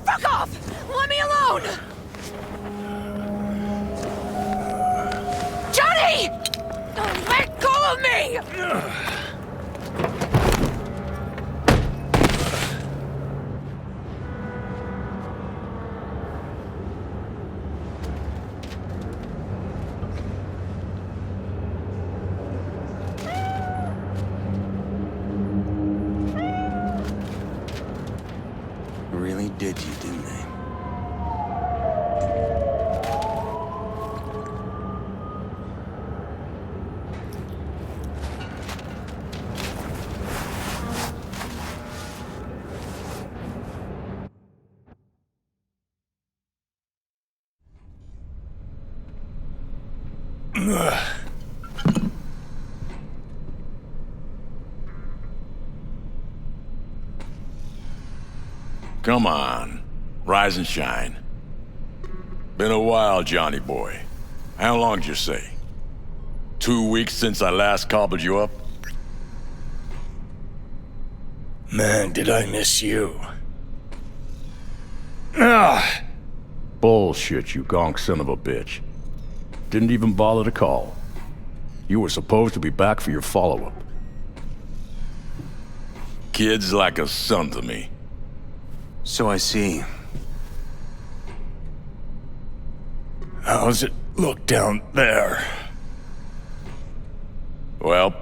Fuck off! Let me alone! Johnny! Let go of me! Really did you, didn't they? Come on, rise and shine. Been a while, Johnny boy. How long did you say? 2 weeks since I last cobbled you up? Man, did I miss you. Ah! Bullshit, you gonk son of a bitch. Didn't even bother to call. You were supposed to be back for your follow-up. Kid's like a son to me. So I see. How's it look down there? Well,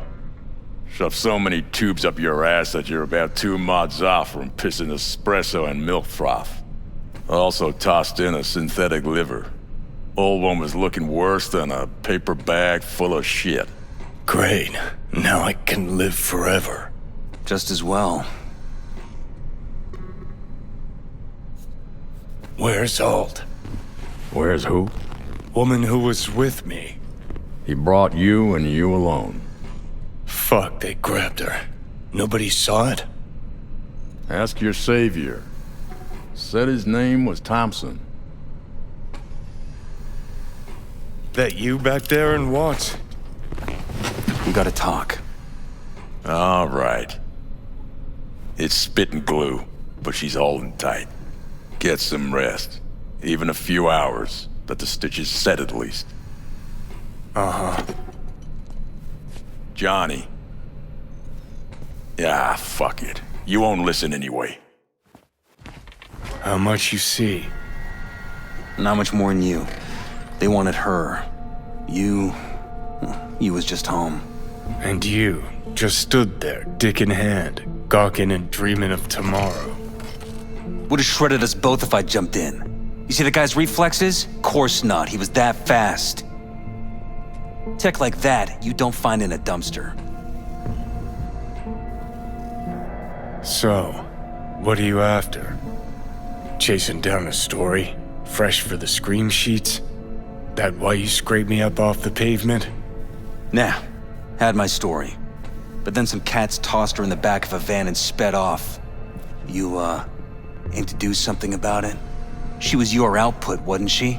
shoved so many tubes up your ass that you're about 2 mods off from pissing espresso and milk froth. Also tossed in a synthetic liver. Old one was looking worse than a paper bag full of shit. Great. Now I can live forever. Just as well. Where's Alt? Where's who? Woman who was with me. He brought you and you alone. Fuck, they grabbed her. Nobody saw it? Ask your savior. Said his name was Thompson. That you back there in Watts? We gotta talk. All right. It's spit and glue, but she's holding tight. Get some rest. Even a few hours, let the stitches set at least. Uh-huh. Johnny. Yeah, fuck it. You won't listen anyway. How much you see? Not much more than you. They wanted her. You was just home. And you just stood there, dick in hand, gawking and dreaming of tomorrow. Would have shredded us both if I jumped in. You see the guy's reflexes? Course not, he was that fast. Tech like that, you don't find in a dumpster. So, what are you after? Chasing down a story? Fresh for the scream sheets? That why you scraped me up off the pavement? Nah, had my story. But then some cats tossed her in the back of a van and sped off. You, aim to do something about it? She was your output, wasn't she?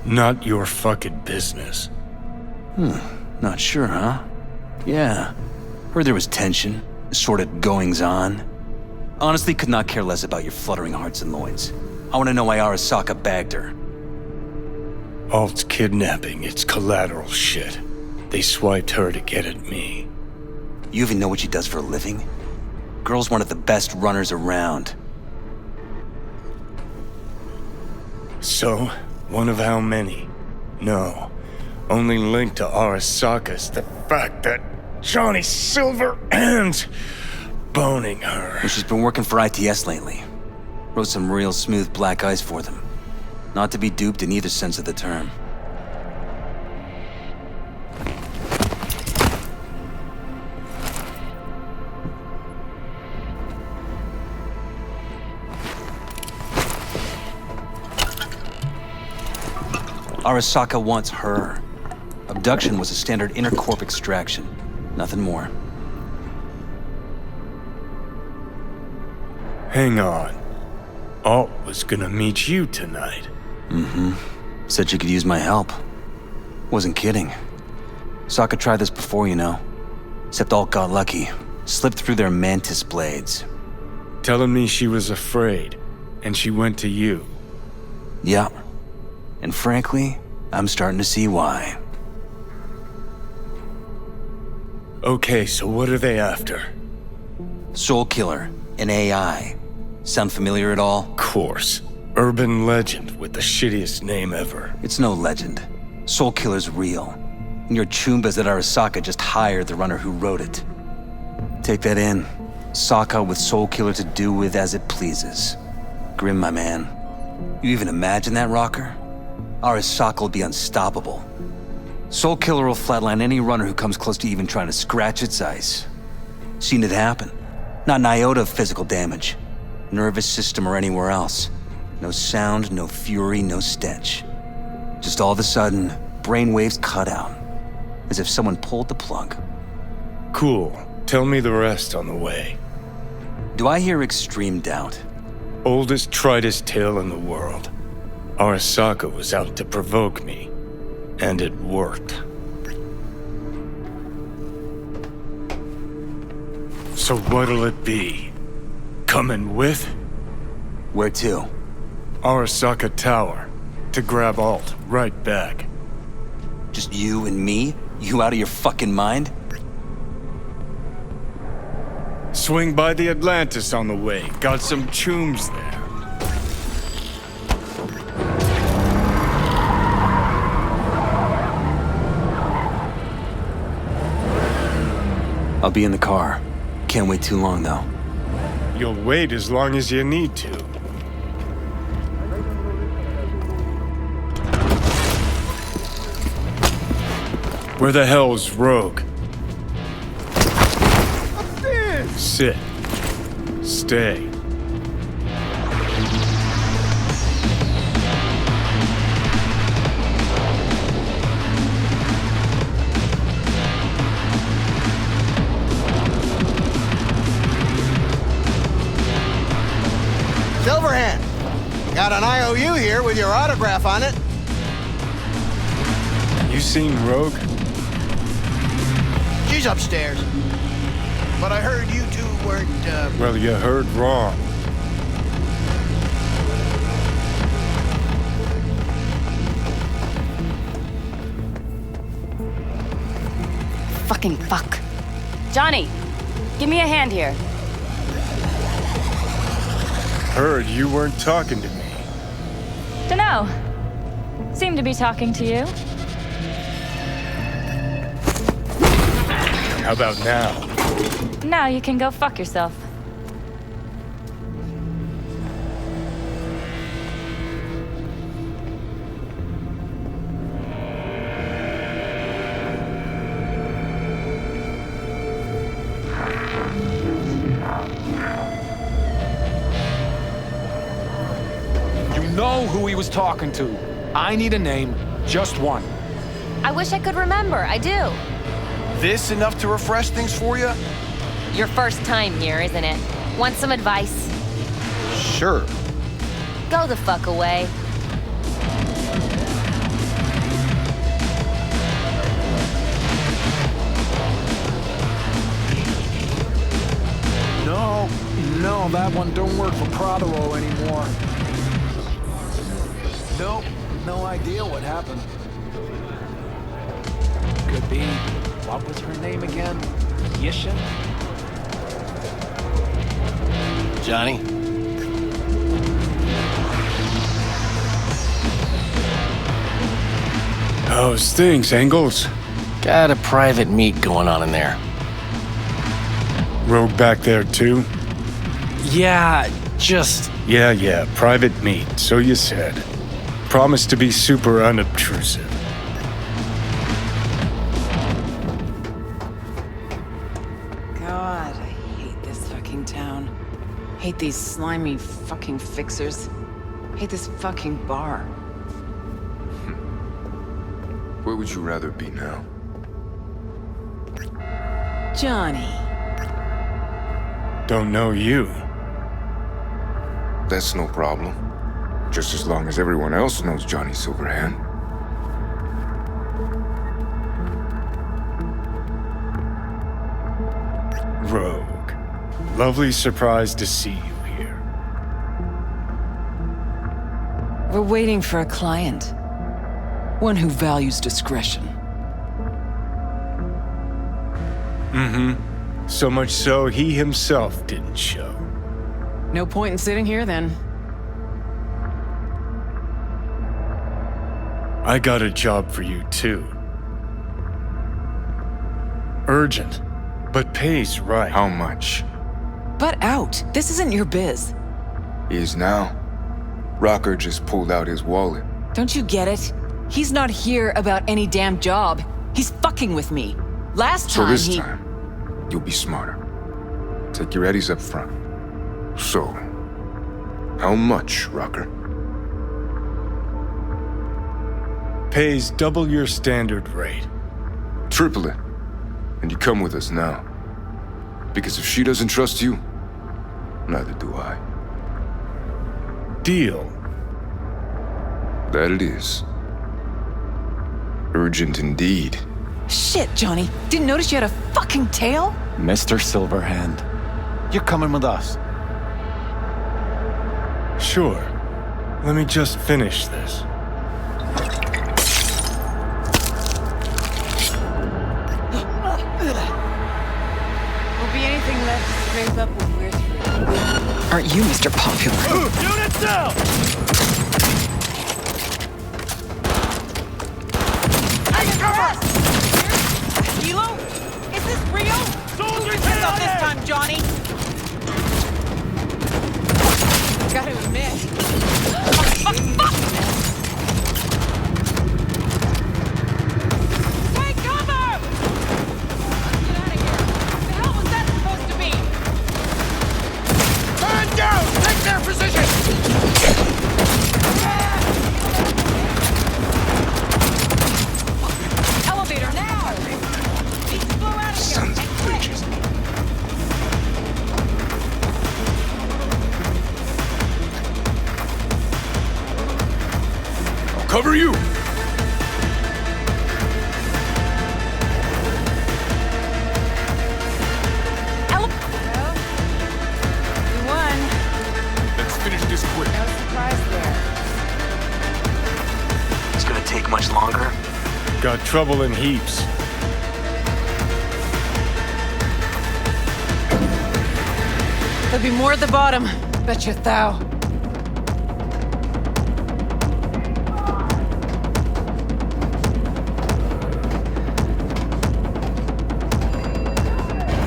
Not your fucking business. Not sure, huh? Yeah. Heard there was tension, sort of goings-on. Honestly, could not care less about your fluttering hearts and loins. I want to know why Arasaka bagged her. Alt's kidnapping, it's collateral shit. They swiped her to get at me. You even know what she does for a living? Girl's one of the best runners around. So, one of how many? No. Only linked to Arasaka's the fact that Johnny Silverhand's boning her. Well, she's been working for ITS lately. Wrote some real smooth black eyes for them. Not to be duped in either sense of the term. Arasaka wants her. Abduction was a standard intercorp extraction. Nothing more. Hang on. Alt was gonna meet you tonight. Mm-hmm. Said she could use my help. Wasn't kidding. Sokka tried this before, you know. Except Alt got lucky. Slipped through their mantis blades. Telling me she was afraid, and she went to you. Yeah. And frankly, I'm starting to see why. Okay, so what are they after? Soul Killer, an AI. Sound familiar at all? Course. Urban legend with the shittiest name ever. It's no legend. Soul Killer's real. And your Chumbas at Arasaka just hired the runner who wrote it. Take that in. Sokka with Soul Killer to do with as it pleases. Grim, my man. You even imagine that, Rocker? Arasaka will be unstoppable. Soul Killer will flatline any runner who comes close to even trying to scratch its ice. Seen it happen. Not an iota of physical damage. Nervous system or anywhere else. No sound, no fury, no stench. Just all of a sudden, brainwaves cut out. As if someone pulled the plug. Cool. Tell me the rest on the way. Do I hear extreme doubt? Oldest, tritest tale in the world. Arasaka was out to provoke me. And it worked. So what'll it be? Coming with? Where to? Arasaka Tower. To grab Alt right back. Just you and me? You out of your fucking mind? Swing by the Atlantis on the way. Got some chooms there. I'll be in the car. Can't wait too long, though. You'll wait as long as you need to. Where the hell's Rogue? Sit. Stay. Silverhand, got an IOU here with your autograph on it. You seen Rogue? She's upstairs. But I heard you two weren't, Well, you heard wrong. Fucking fuck. Johnny, give me a hand here. Heard you weren't talking to me. Dunno. Seem to be talking to you. How about now? Now you can go fuck yourself. You know who he was talking to. I need a name, just one. I wish I could remember, I do. this enough to refresh things for you? Your first time here, isn't it? Want some advice? Sure. Go the fuck away. No, that one don't work for Prodero anymore. Nope, no idea what happened. Could be, what was her name again? Yishin? Johnny? How's things, Engels? Got a private meet going on in there. Rogue back there too? Yeah, just... Yeah, private meet, so you said. Promised to be super unobtrusive. God, I hate this fucking town. Hate these slimy fucking fixers. Hate this fucking bar. Where would you rather be now? Johnny. Don't know you. That's no problem. Just as long as everyone else knows Johnny Silverhand. Rogue. Lovely surprise to see you here. We're waiting for a client. One who values discretion. Mm-hmm. So much so, he himself didn't show. No point in sitting here, then. I got a job for you, too. Urgent, but pays right. How much? Butt out. This isn't your biz. Is now. Rocker just pulled out his wallet. Don't you get it? He's not here about any damn job. He's fucking with me. Last time So this time, you'll be smarter. Take your eddies up front. So, how much, Rocker? Pays double your standard rate. Triple it. And you come with us now. Because if she doesn't trust you, neither do I. Deal. That it is. Urgent indeed. Shit, Johnny. Didn't notice you had a fucking tail? Mr. Silverhand, you're coming with us. Sure. Let me just finish this. Won't be anything left to scrape up when we're through. Aren't you Mr. Popular? Units down! Kilo? Is this real? Soldiers Who up this time, Johnny? Gotta admit. Fuck! Take cover! Get out of here. The hell was that supposed to be? Turn down! Take their position! Elevator now! Need to blow out of here. Sons of bitches. I'll cover you! You won. Let's finish this quick. No surprise there. It's gonna take much longer. Got trouble in heaps. There'll be more at the bottom. Betcha thou.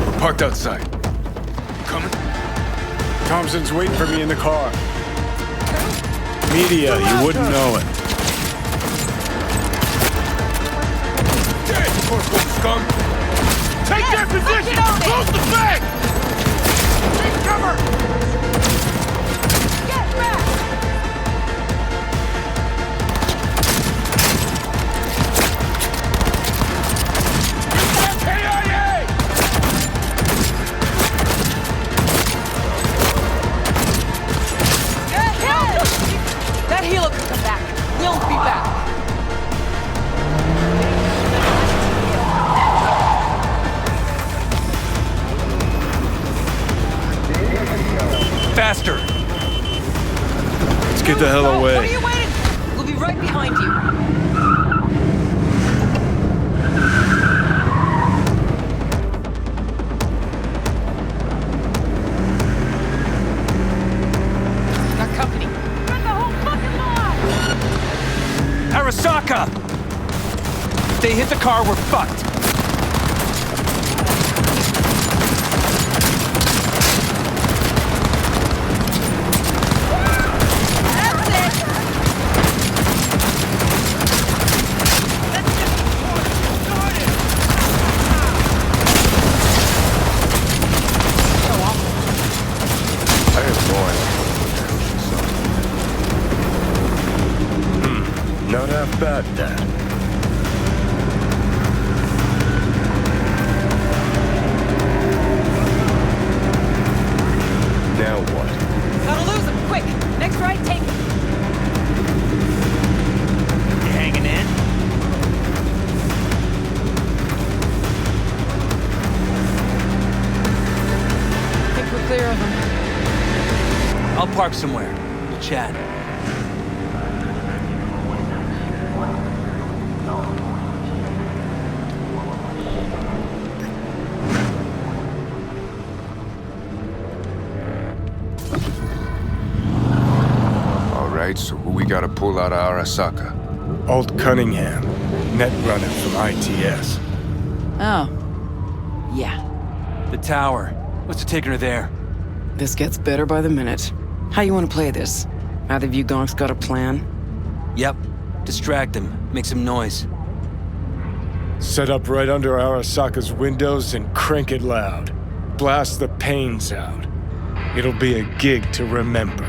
We're parked outside. Coming? Thompson's waiting for me in the car. Media, you wouldn't know it. Scum! Take their position! Close the flag! Take cover! Get back! KIA! That helo can come back. We'll be back. Faster! Let's get the hell away. What are you waiting? We'll be right behind you. Got company. Run the whole fucking lot! Arasaka! If they hit the car, we're fucked. I have no idea what the hell she saw. Not half bad, Dad. Now what? Gotta lose him, quick! Next right, take it! You hanging in? I think we're clear of him. I'll park somewhere. We'll chat. All right, so who we gotta pull out of Arasaka? Alt Cunningham, net runner from ITS. Oh. Yeah. The tower. What's it taking her there? This gets better by the minute. How you want to play this? Either of you gonks got a plan? Yep. Distract him. Make some noise. Set up right under Arasaka's windows and crank it loud. Blast the pains out. It'll be a gig to remember.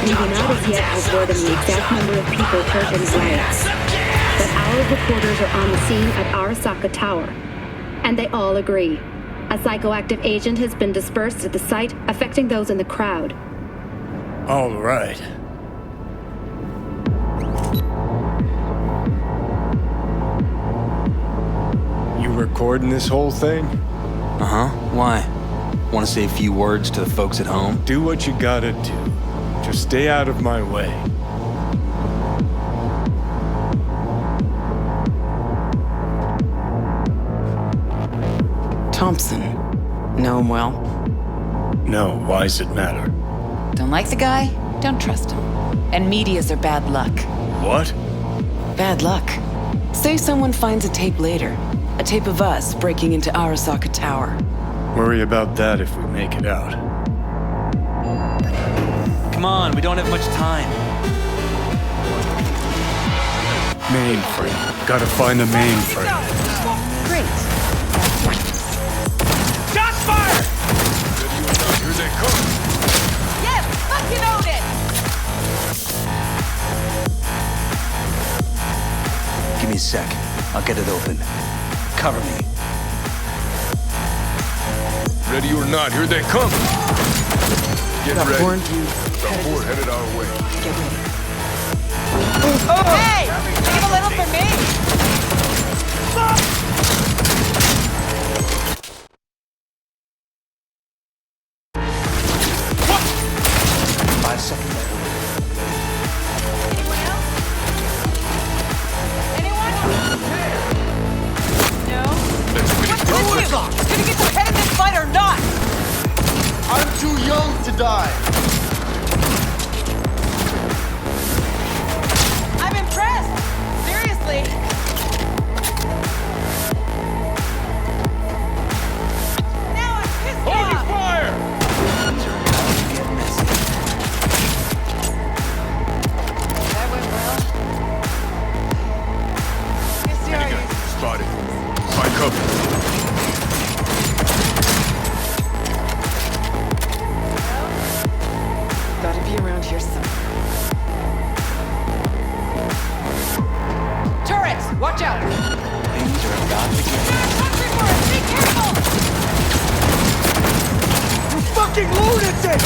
We do not as yet have more than the exact number of people hurt in the riots. But our reporters are on the scene at Arasaka Tower. And they all agree. A psychoactive agent has been dispersed at the site, affecting those in the crowd. All right. You recording this whole thing? Uh-huh. Why? Want to say a few words to the folks at home? Do what you gotta do. Just stay out of my way. Thompson. Know him well? No, why's it matter? Don't like the guy? Don't trust him. And medias are bad luck. What? Bad luck. Say someone finds a tape later. A tape of us breaking into Arasaka Tower. Worry about that if we make it out. Come on, we don't have much time. Mainframe. Gotta find the mainframe. Great. Shots fired! Here they come. Yes, fucking own it! Give me a sec. I'll get it open. Cover me. Ready or not, here they come. Get Got ready. warned you. The horde headed our way. Get ready. Hey! Leave a little for me! 5 seconds. Anyone else? Anyone? No? Let's finish What's with you? Gonna get your head in this fight or not? I'm too young to die. I'm impressed! Seriously! Now I'm pissed off! fire! That went well. Yes, you are. Spotted. Find cover. Gotta be around here somewhere. Turrets! Watch out! Things are about to get... Country for us! Be careful! You fucking lunatic!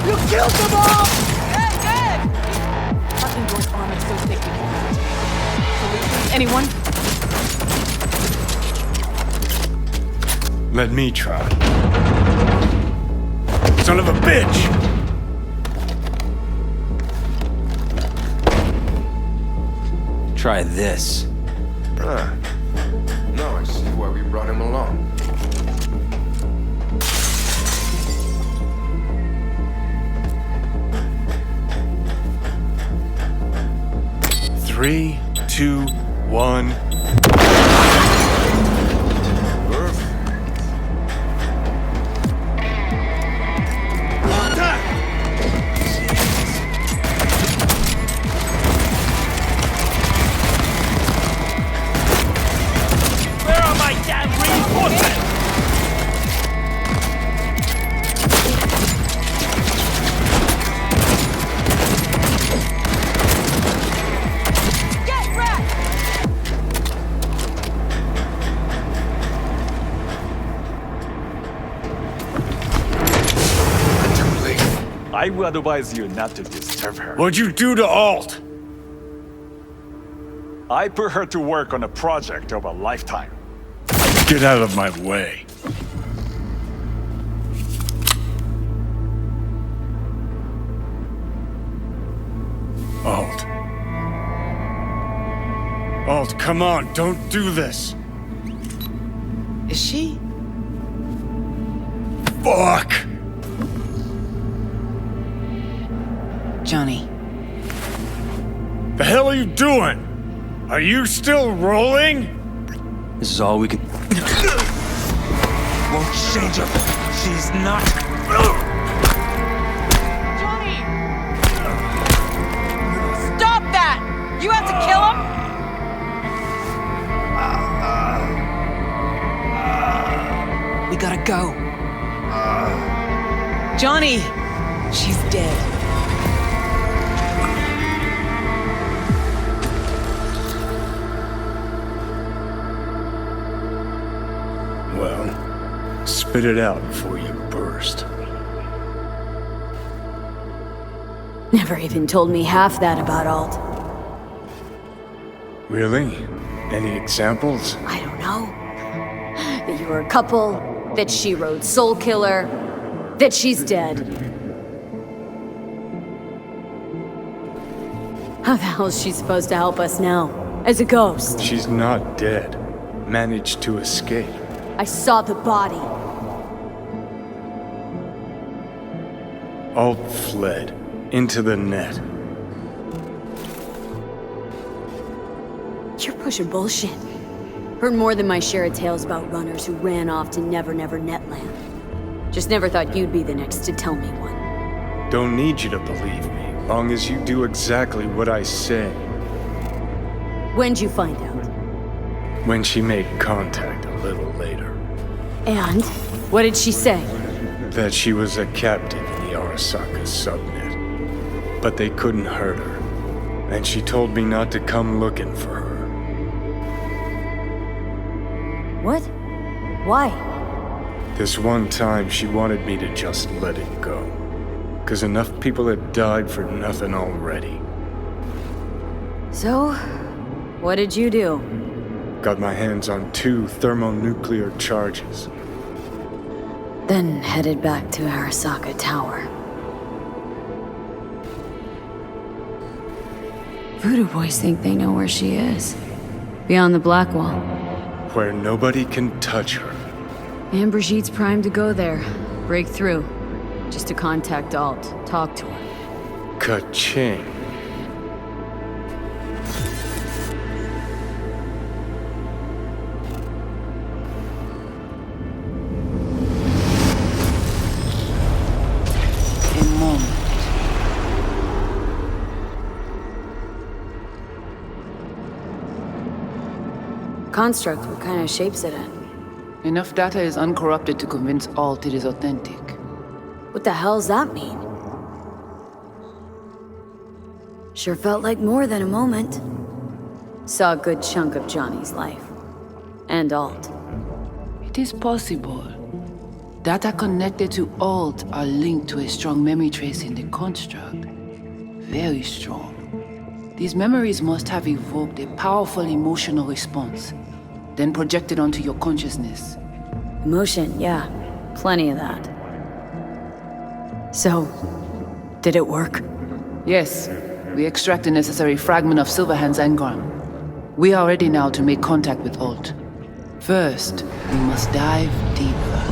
You killed them all! Good, good! Fucking Gore's arm is so thick we can Anyone? Let me try. Son of a bitch! Try this. Ah. Now I see why we brought him along. Three, 2, 1. Where are my damn reinforcements? Get wrecked! I would advise you not to disturb her. What'd you do to Alt? I put her to work on a project of a lifetime. Get out of my way. Alt. Alt, come on, don't do this. Is she? Fuck! Johnny. The hell are you doing? Are you still rolling? This is all we can. Won't change her. She's not. Johnny! Stop that! You have to kill him? We gotta go. Johnny! She's dead. Well, spit it out before you burst. Never even told me half that about Alt. Really? Any examples? I don't know. That you were a couple, that she rode Soul Killer, that she's dead. How the hell is she supposed to help us now? As a ghost? She's not dead. Managed to escape. I saw the body. Alt fled. Into the net. You're pushing bullshit. Heard more than my share of tales about runners who ran off to Never Never Netland. Just never thought you'd be the next to tell me one. Don't need you to believe me, long as you do exactly what I say. When'd you find out? When she made contact a little later. And? What did she say? That she was a captive in the Arasaka subnet. But they couldn't hurt her. And she told me not to come looking for her. What? Why? This one time she wanted me to just let it go. 'Cause enough people had died for nothing already. So, what did you do? Got my hands on 2 thermonuclear charges. Then headed back to Arasaka Tower. Voodoo boys think they know where she is. Beyond the Black Wall. Where nobody can touch her. And Brigitte's primed to go there. Break through. Just to contact Alt. Talk to her. Ka-ching. A moment. Construct, what kind of shape's it in? Enough data is uncorrupted to convince Alt it is authentic. What the hell's that mean? Sure felt like more than a moment. Saw a good chunk of Johnny's life. And Alt. It is possible. Data connected to Alt are linked to a strong memory trace in the construct. Very strong. These memories must have evoked a powerful emotional response, then projected onto your consciousness. Emotion, yeah. Plenty of that. So, did it work? Yes. We extract the necessary fragment of Silverhand's engram. We are ready now to make contact with Alt. First, we must dive deeper.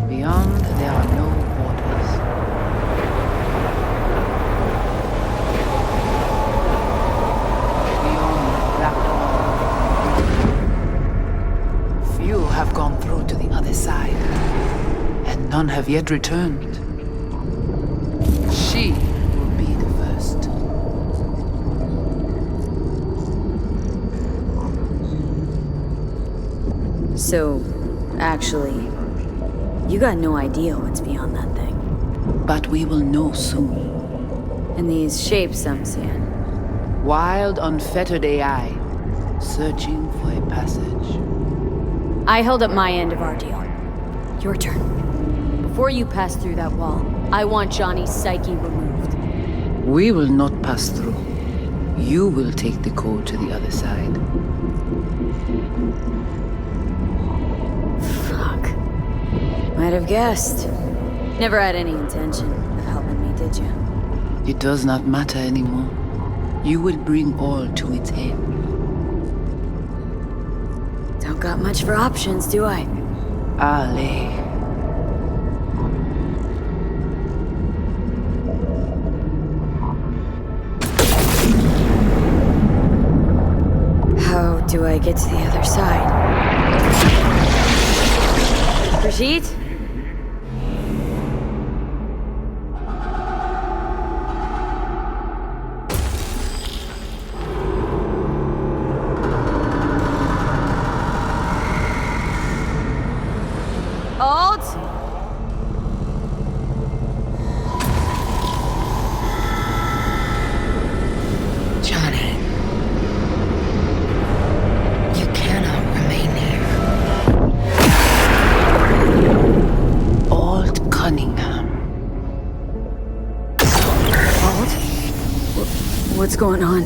Beyond, there are no borders. Beyond Black Dawn. Few have gone through to the other side, and none have yet returned. She will be the first. So, actually, you got no idea what's beyond that thing. But we will know soon. And these shapes I'm seeing. Wild, unfettered AI, searching for a passage. I held up my end of our deal. Your turn. Before you pass through that wall, I want Johnny's psyche removed. We will not pass through. You will take the code to the other side. Fuck. Might have guessed. Never had any intention of helping me, did you? It does not matter anymore. You will bring all to its end. Don't got much for options, do I? Ale. How do I get to the other side? Brigitte? Alt? Johnny, you cannot remain here. Alt Cunningham. Alt? What's going on?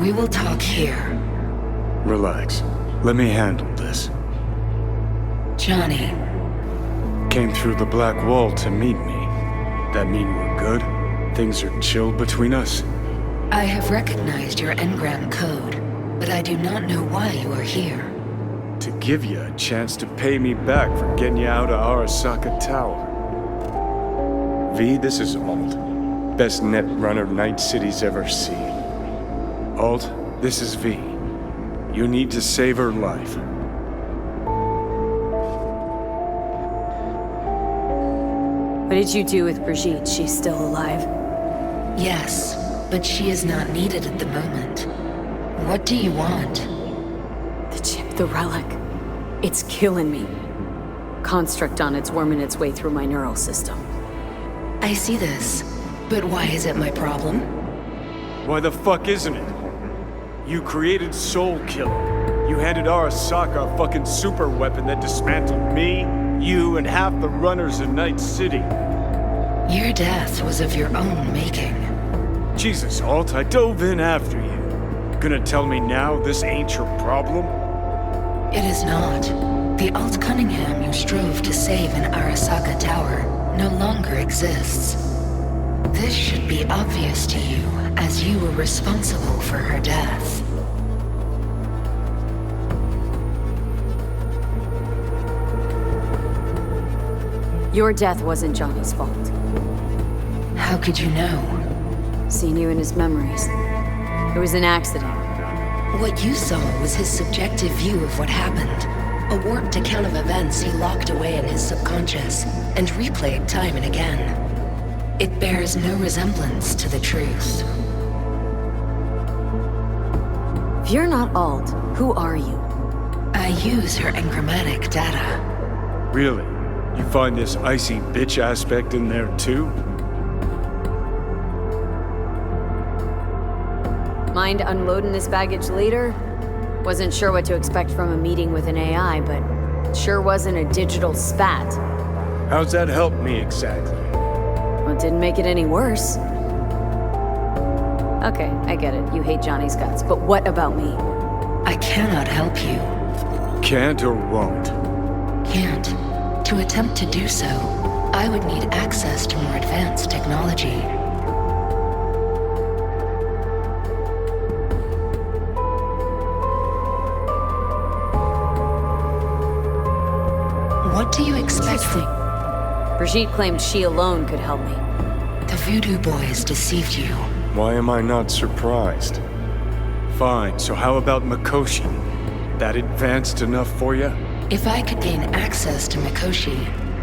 We will talk here. Relax. Let me handle this. Johnny, Came through the Black Wall to meet me. That mean we're good? Things are chill between us? I have recognized your engram code, but I do not know why you are here. To give you a chance to pay me back for getting you out of Arasaka Tower. V, this is Alt. Best net runner Night City's ever seen. Alt, this is V. You need to save her life. What did you do with Brigitte? She's still alive? Yes, but she is not needed at the moment. What do you want? The chip, the relic. It's killing me. Construct on it's worming its way through my neural system. I see this, but why is it my problem? Why the fuck isn't it? You created Soul Killer. You handed Arasaka a fucking super weapon that dismantled me, you, and half the runners in Night City. Your death was of your own making. Jesus, Alt, I dove in after you. Gonna tell me now this ain't your problem? It is not. The Alt Cunningham you strove to save in Arasaka Tower no longer exists. This should be obvious to you, as you were responsible for her death. Your death wasn't Johnny's fault. How could you know? Seen you in his memories. It was an accident. What you saw was his subjective view of what happened. A warped account of events he locked away in his subconscious and replayed time and again. It bears no resemblance to the truth. If you're not Alt, who are you? I use her engrammatic data. Really? You find this icy bitch aspect in there too? Mind unloading this baggage later? Wasn't sure what to expect from a meeting with an AI, but sure wasn't a digital spat. How's that help me exactly? Well, it didn't make it any worse. Okay, I get it. You hate Johnny's guts, but what about me? I cannot help you. Can't or won't? Can't. To attempt to do so, I would need access to more advanced technology. What do you expect from... Brigitte claimed she alone could help me. The Voodoo Boys deceived you. Why am I not surprised? Fine, so how about Mikoshi? That advanced enough for you? If I could gain access to Mikoshi,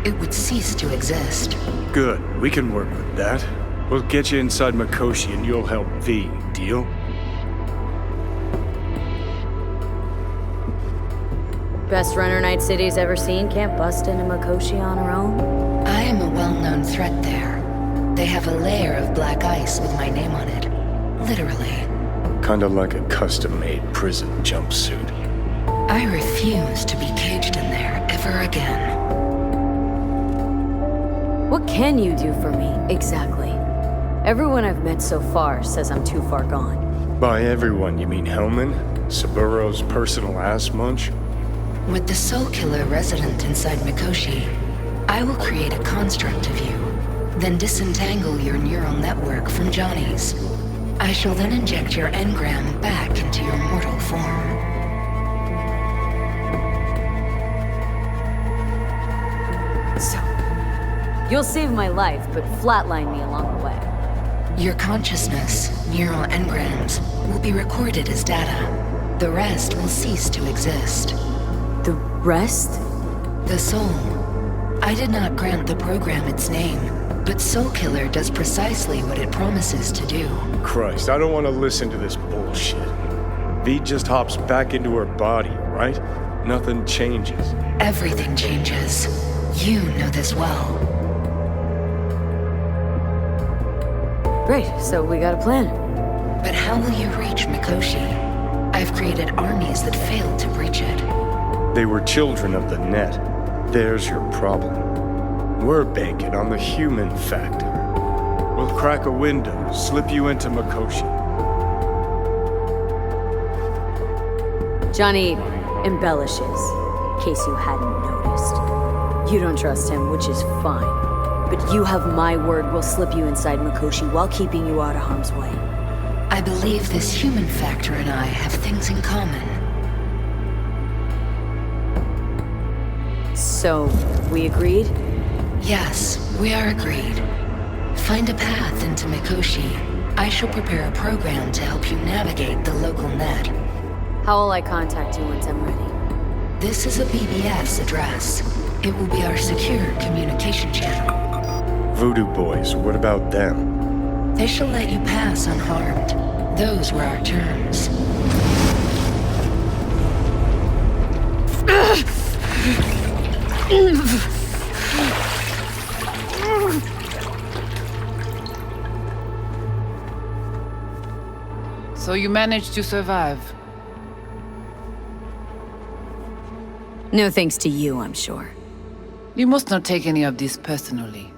it would cease to exist. Good, we can work with that. We'll get you inside Mikoshi and you'll help V, deal? Best runner Night City's ever seen can't bust into Mikoshi on her own. I am a well-known threat there. They have a layer of black ice with my name on it. Literally. Kinda like a custom-made prison jumpsuit. I refuse to be caged in there ever again. What can you do for me, exactly? Everyone I've met so far says I'm too far gone. By everyone, you mean Hellman? Saburo's personal ass munch? With the Soul Killer resident inside Mikoshi, I will create a construct of you, then disentangle your neural network from Johnny's. I shall then inject your engram back into your mortal form. So, you'll save my life, but flatline me along the way. Your consciousness, neural engrams, will be recorded as data. The rest will cease to exist. The rest? The soul. I did not grant the program its name, but Soul Killer does precisely what it promises to do. Christ, I don't want to listen to this bullshit. V just hops back into her body, right? Nothing changes. Everything changes. You know this well. Great, so we got a plan. But how will you reach Mikoshi? I've created armies that failed to breach it. They were children of the net. There's your problem. We're banking on the human factor. We'll crack a window, slip you into Mikoshi. Johnny embellishes, in case you hadn't noticed. You don't trust him, which is fine. But you have my word we'll slip you inside Mikoshi while keeping you out of harm's way. I believe this human factor and I have things in common. So, we agreed? Yes, we are agreed. Find a path into Mikoshi. I shall prepare a program to help you navigate the local net. How will I contact you once I'm ready? This is a BBS address. It will be our secure communication channel. Voodoo Boys, what about them? They shall let you pass unharmed. Those were our terms. So you managed to survive? No thanks to you, I'm sure. You must not take any of this personally.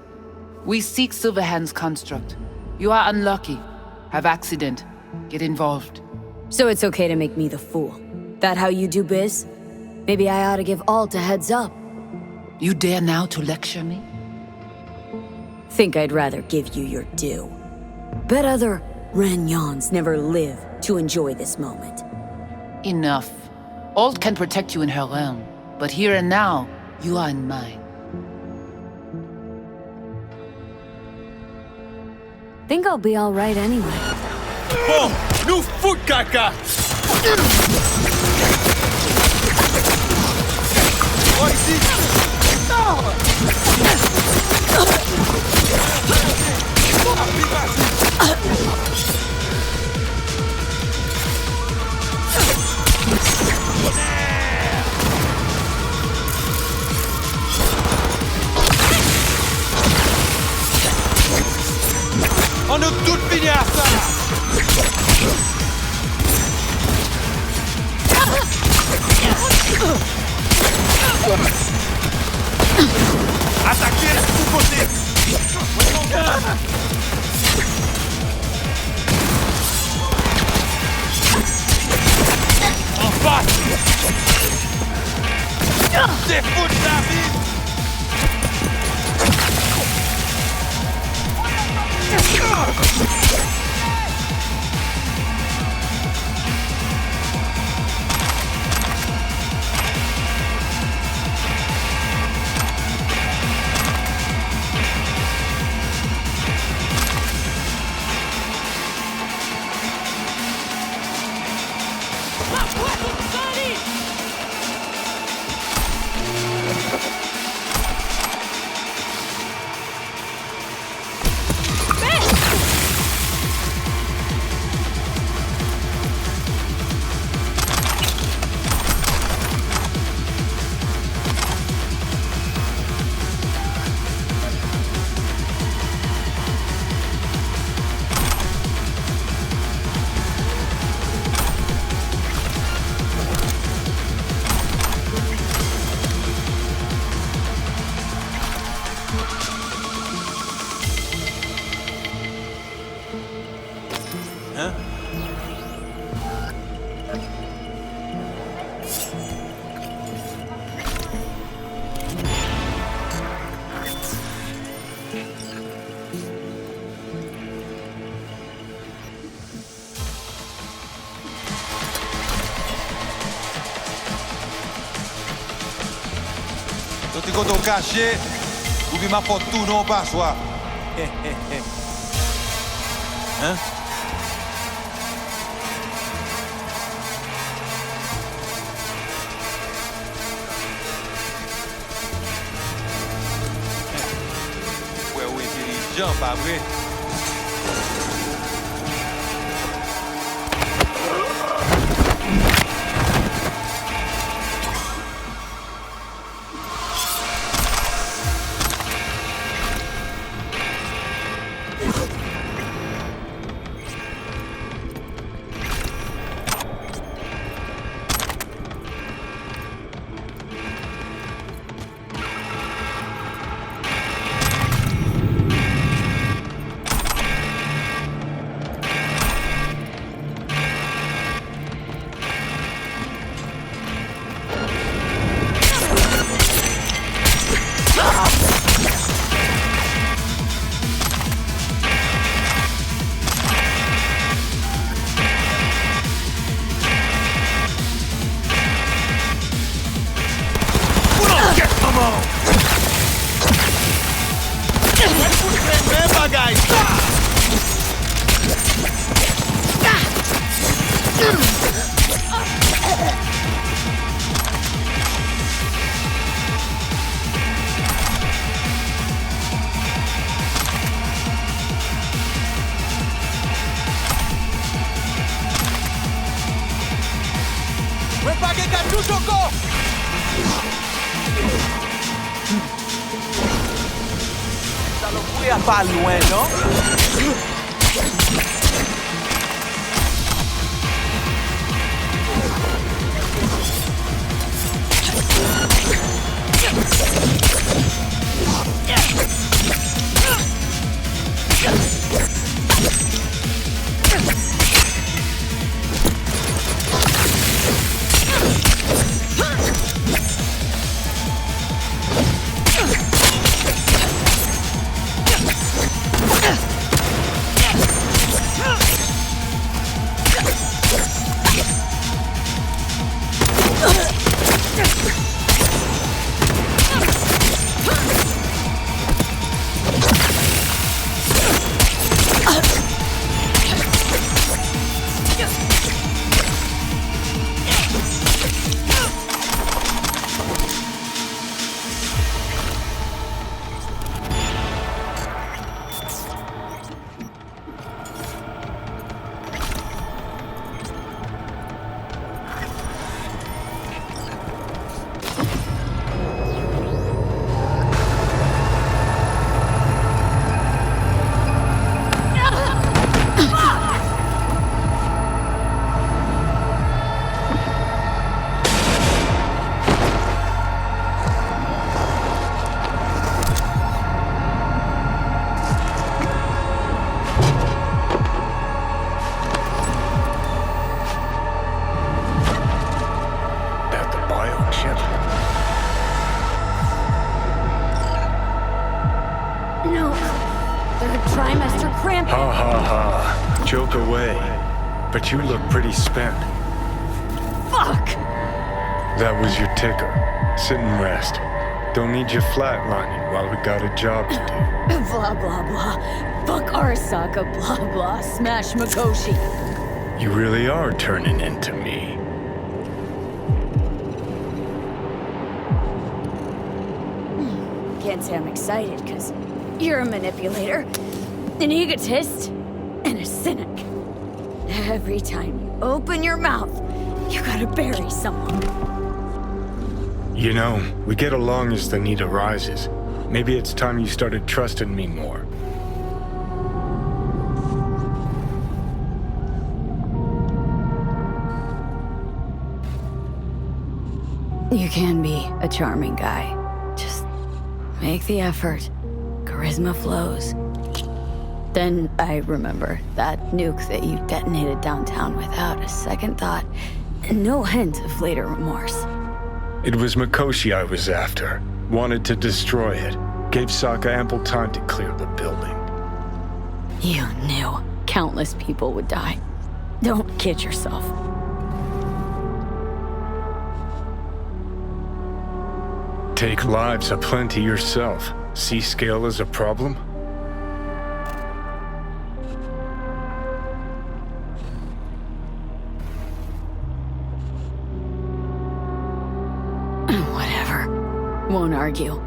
We seek Silverhand's construct. You are unlucky. Have accident. Get involved. So it's okay to make me the fool. That how you do biz? Maybe I ought to give Alt a heads up. You dare now to lecture me? Think I'd rather give you your due. Bet other Renyons never live to enjoy this moment. Enough. Alt can protect you in her realm, but here and now, you are in mine. Think I'll be alright anyway. Boom! New food caca! What is it? C'est fou de la vie! Yo te koto kache, ou bi ma pot tou non pa swa. Hein? Ouais, oui, c'est les gens, pas vrai? Pas loin, non? cramping. Ha ha ha. Joke away. But you look pretty spent. Fuck! That was your ticker. Sit and rest. Don't need you flatlining while we got a job to do. Blah, blah, blah. Fuck Arasaka, blah, blah. Smash Mikoshi. You really are turning into me. Can't say I'm excited, because you're a manipulator, an egotist, and a cynic. Every time you open your mouth, you gotta bury someone. You know, we get along as the need arises. Maybe it's time you started trusting me more. You can be a charming guy. Just make the effort. Charisma flows. Then I remember that nuke that you detonated downtown without a second thought, and no hint of later remorse. It was Mikoshi I was after. Wanted to destroy it. Gave Sokka ample time to clear the building. You knew countless people would die. Don't kid yourself. Take lives aplenty yourself. See scale as a problem? Whatever. Won't argue.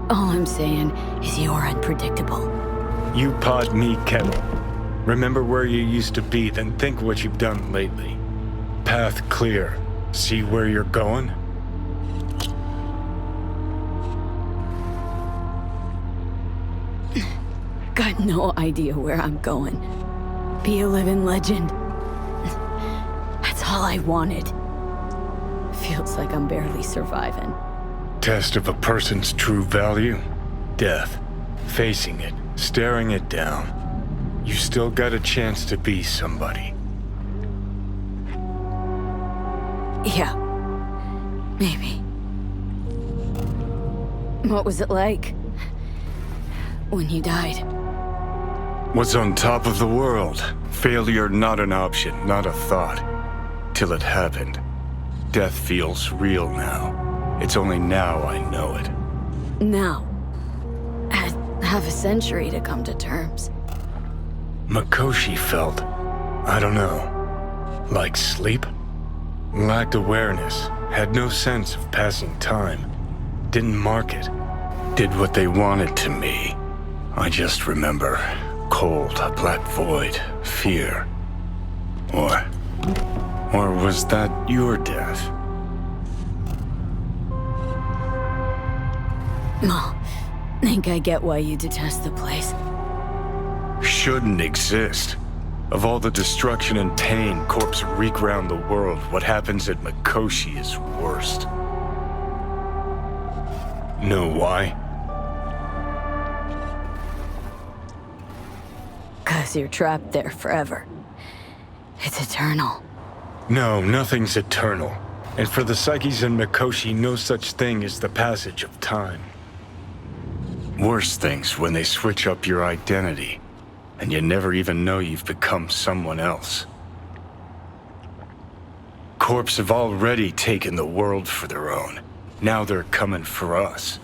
All I'm saying is you're unpredictable. You pod me, Kettle. Remember where you used to be, then think what you've done lately. Path clear. See where you're going? Got no idea where I'm going. Be a living legend. That's all I wanted. Feels like I'm barely surviving. Test of a person's true value? Death. Facing it, staring it down. You still got a chance to be somebody. Yeah. Maybe. What was it like when you died? Was on top of the world. Failure not an option, not a thought. Till it happened. Death feels real now. It's only now I know it. Now. Had half a century to come to terms. Mikoshi felt, I don't know, like sleep? Lacked awareness, had no sense of passing time. Didn't mark it. Did what they wanted to me. I just remember cold, a black void, fear. Or was that your death? No. Think I get why you detest the place. Shouldn't exist. Of all the destruction and pain corpse wreak round the world, what happens at Mikoshi is worst. Know why? 'Cause you're trapped there forever. It's eternal. No, nothing's eternal. And for the psyches in Mikoshi, no such thing as the passage of time. Worse things when they switch up your identity, and you never even know you've become someone else. Corps have already taken the world for their own. Now they're coming for us.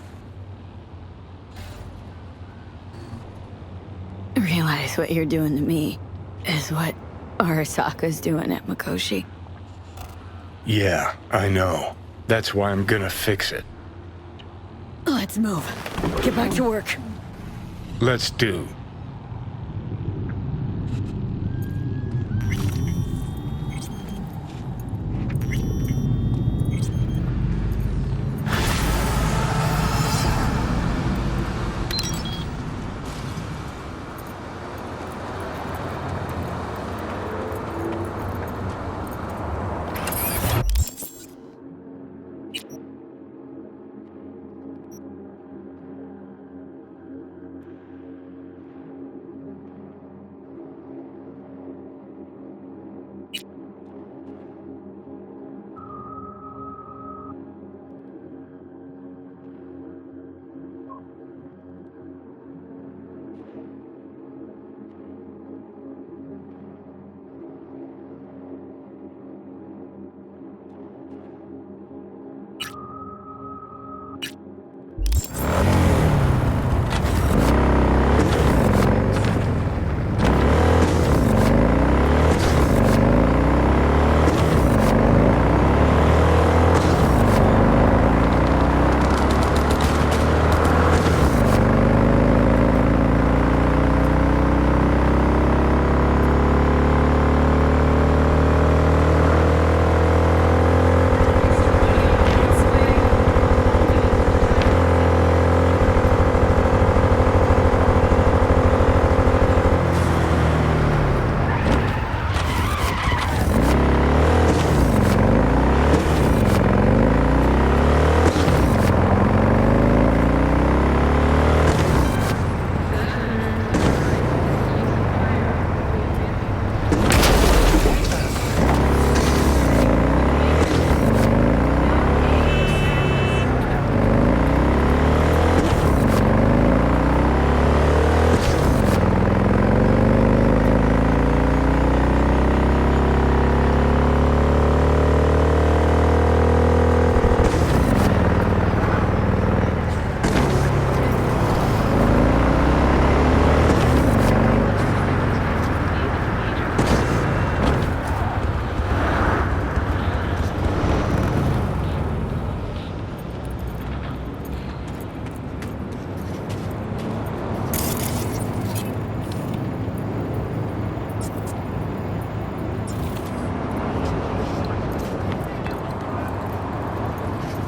Realize what you're doing to me is what Arasaka's doing at Mikoshi. Yeah, I know. That's why I'm gonna fix it. Let's move. Get back to work. Let's do.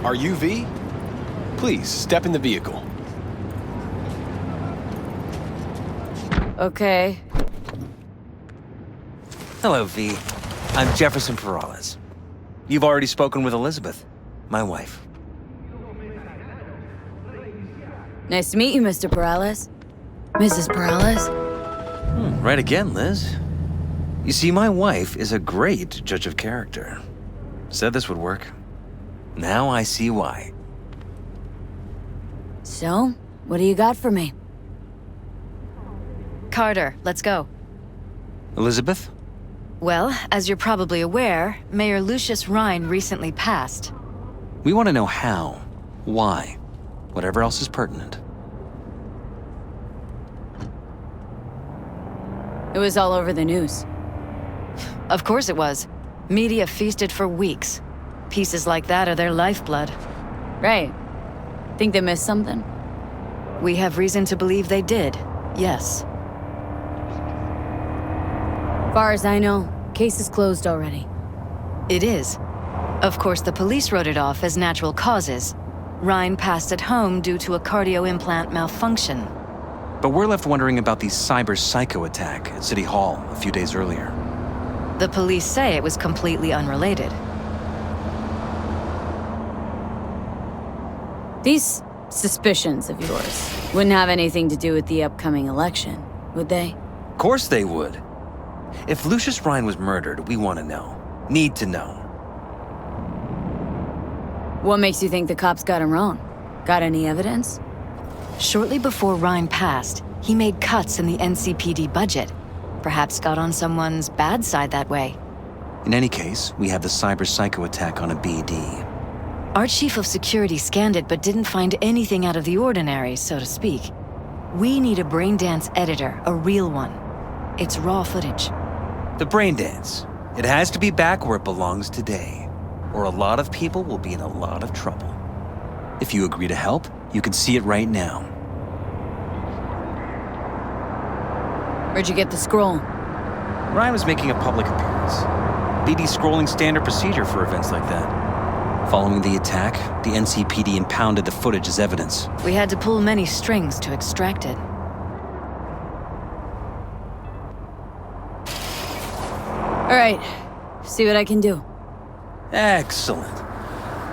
Are you V? Please, step in the vehicle. Okay. Hello, V. I'm Jefferson Peralez. You've already spoken with Elizabeth, my wife. Nice to meet you, Mr. Peralez. Mrs. Peralez? Right again, Liz. You see, my wife is a great judge of character. Said this would work. Now I see why. So, what do you got for me? Carter, let's go. Elizabeth? Well, as you're probably aware, Mayor Lucius Rhine recently passed. We want to know how, why, whatever else is pertinent. It was all over the news. Of course it was. Media feasted for weeks. Pieces like that are their lifeblood. Right. Think they missed something? We have reason to believe they did, yes. Far as I know, case is closed already. It is. Of course, the police wrote it off as natural causes. Rhine passed at home due to a cardio implant malfunction. But we're left wondering about the cyber psycho attack at City Hall a few days earlier. The police say it was completely unrelated. These suspicions of yours wouldn't have anything to do with the upcoming election, would they? Of course they would. If Lucius Rhine was murdered, we want to know. Need to know. What makes you think the cops got him wrong? Got any evidence? Shortly before Rhine passed, he made cuts in the NCPD budget. Perhaps got on someone's bad side that way. In any case, we have the cyber psycho attack on a BD. Our chief of security scanned it but didn't find anything out of the ordinary, so to speak. We need a Braindance editor, a real one. It's raw footage. The Braindance. It has to be back where it belongs today, or a lot of people will be in a lot of trouble. If you agree to help, you can see it right now. Where'd you get the scroll? Ryan was making a public appearance. BD scrolling standard procedure for events like that. Following the attack, the NCPD impounded the footage as evidence. We had to pull many strings to extract it. All right, see what I can do. Excellent.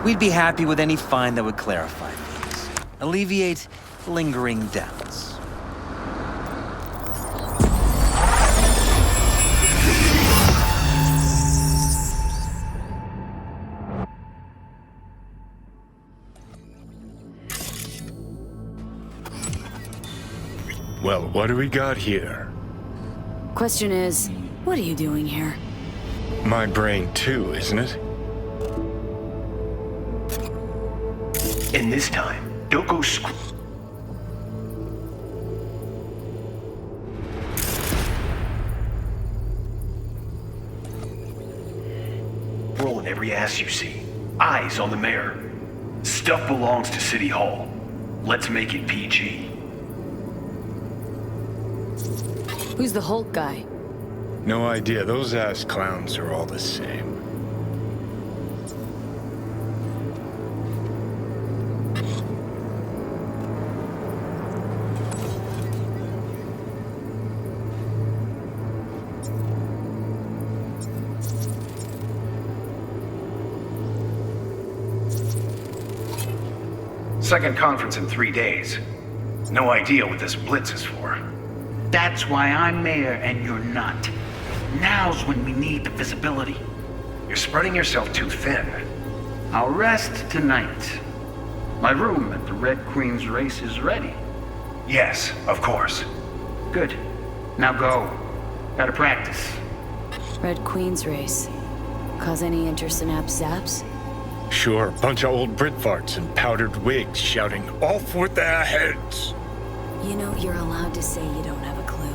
We'd be happy with any find that would clarify things. Alleviate lingering doubts. Well, what do we got here? Question is, what are you doing here? My brain too, isn't it? And this time, don't go rolling every ass you see. Eyes on the mayor. Stuff belongs to City Hall. Let's make it PG. Who's the Hulk guy? No idea. Those ass clowns are all the same. Second conference in 3 days. No idea what this blitz is for. That's why I'm mayor and you're not. Now's when we need the visibility. You're spreading yourself too thin. I'll rest tonight. My room at the Red Queen's race is ready. Yes, of course. Good. Now go. Gotta practice. Red Queen's race. Cause any intersynapse zaps? Sure, bunch of old Brit farts in powdered wigs shouting, "Off with their heads!" You know, you're allowed to say you don't have a clue.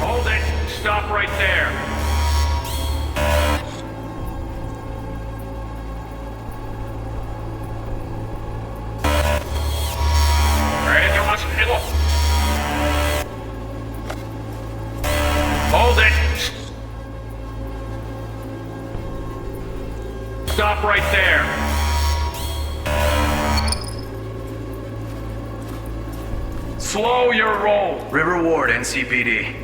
Hold it! Stop right there! right there. Slow your roll. River Ward, NCPD.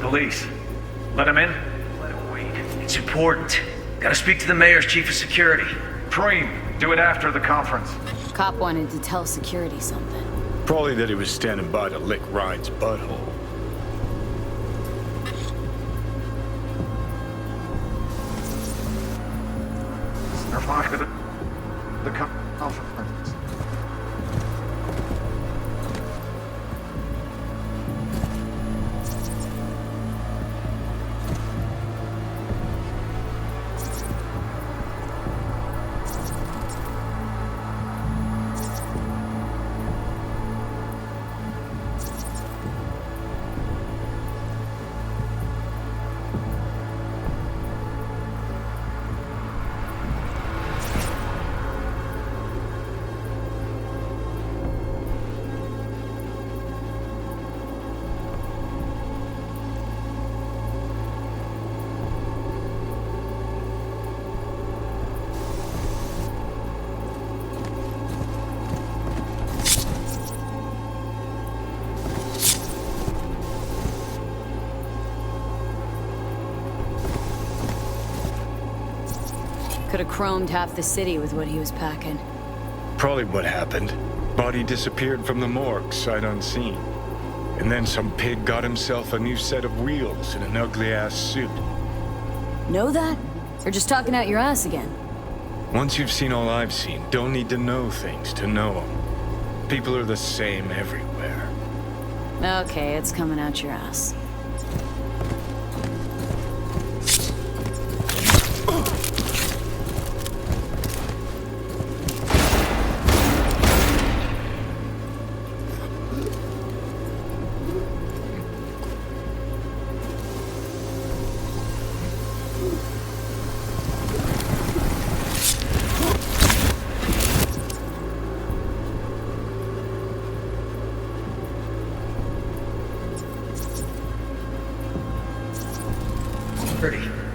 Police. Let him in? Let him wait. It's important. Gotta speak to the mayor's chief of security. Preem, do it after the conference. Cop wanted to tell security something. Probably that he was standing by to lick Ryan's butthole. The conference. Could have chromed half the city with what he was packing. Probably what happened. Body disappeared from the morgue, sight unseen. And then some pig got himself a new set of wheels and an ugly-ass suit. Know that? Or just talking out your ass again? Once you've seen all I've seen, don't need to know things to know them. People are the same everywhere. Okay, it's coming out your ass.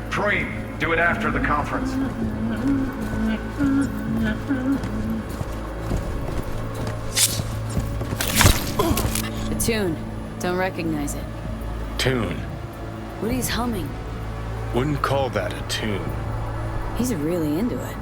Preem, do it after the conference. A tune. Don't recognize it. Tune? What he's humming. Wouldn't call that a tune. He's really into it.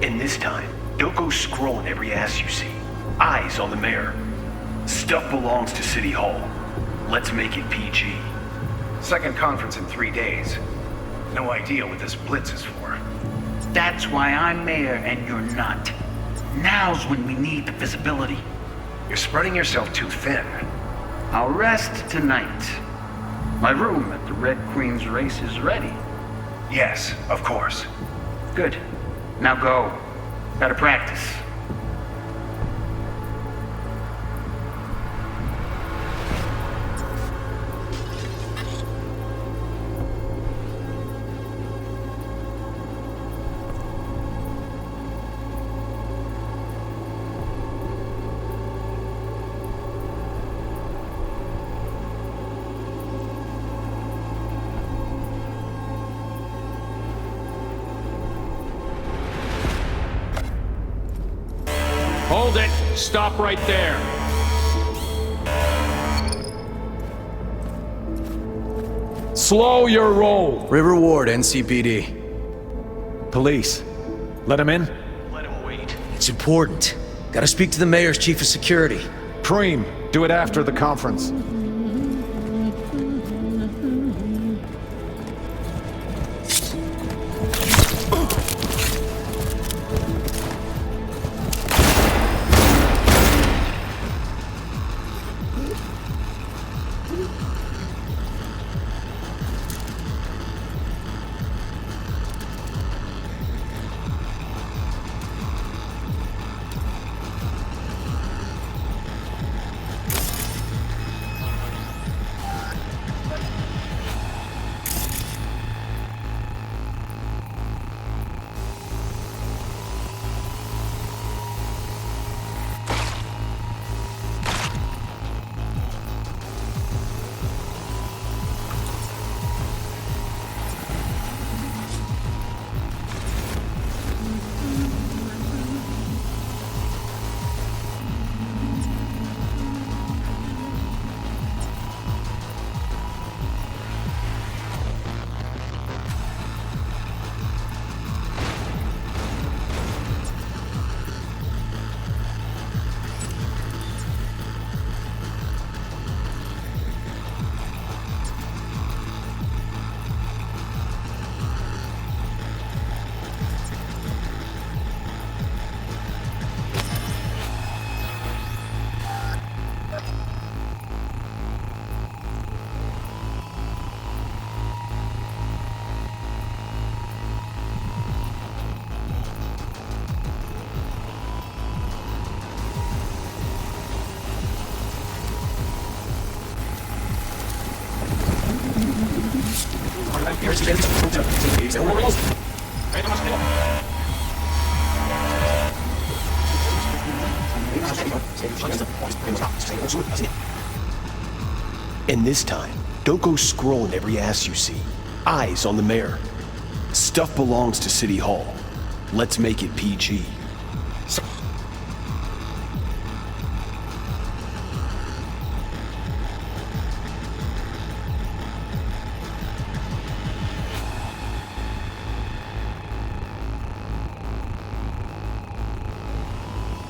And this time, don't go scrolling every ass you see. Eyes on the mayor. Stuff belongs to City Hall. Let's make it PG. Second conference in 3 days. No idea what this blitz is for. That's why I'm mayor and you're not. Now's when we need the visibility. You're spreading yourself too thin. I'll rest tonight. My room at the Red Queen's race is ready. Yes, of course. Good. Now go. Gotta practice. Hold it! Stop right there! Slow your roll! River Ward, NCPD. Police. Let him in? Let him wait. It's important. Gotta speak to the mayor's chief of security. Preem, do it after the conference. And this time, don't go scrolling every ass you see. Eyes on the mayor. Stuff belongs to City Hall. Let's make it PG.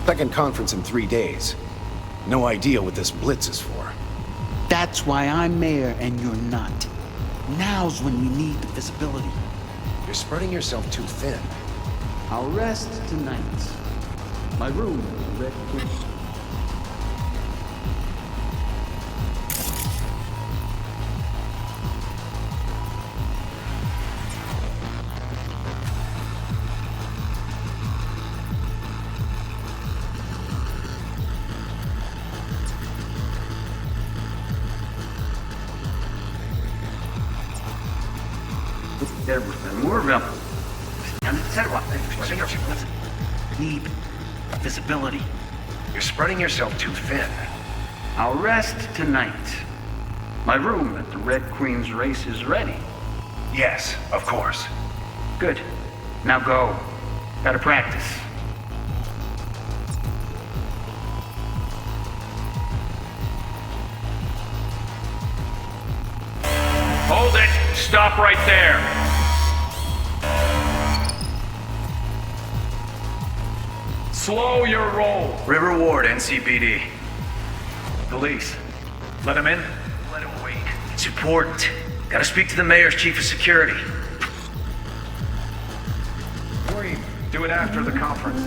Second conference in 3 days. No idea what this blitz is for. That's why I'm mayor and you're not. Now's when we need the visibility. You're spreading yourself too thin. I'll rest tonight. My room, Red Queen. Need visibility. You're spreading yourself too thin. I'll rest tonight. My room at the Red Queen's race is ready. Yes, of course. Good. Now go. Gotta practice. Hold it! Stop right there! Slow your roll! River Ward, NCPD. Police. Let him in? Let him wait. It's important. Gotta speak to the mayor's chief of security. Preem, do it after the conference.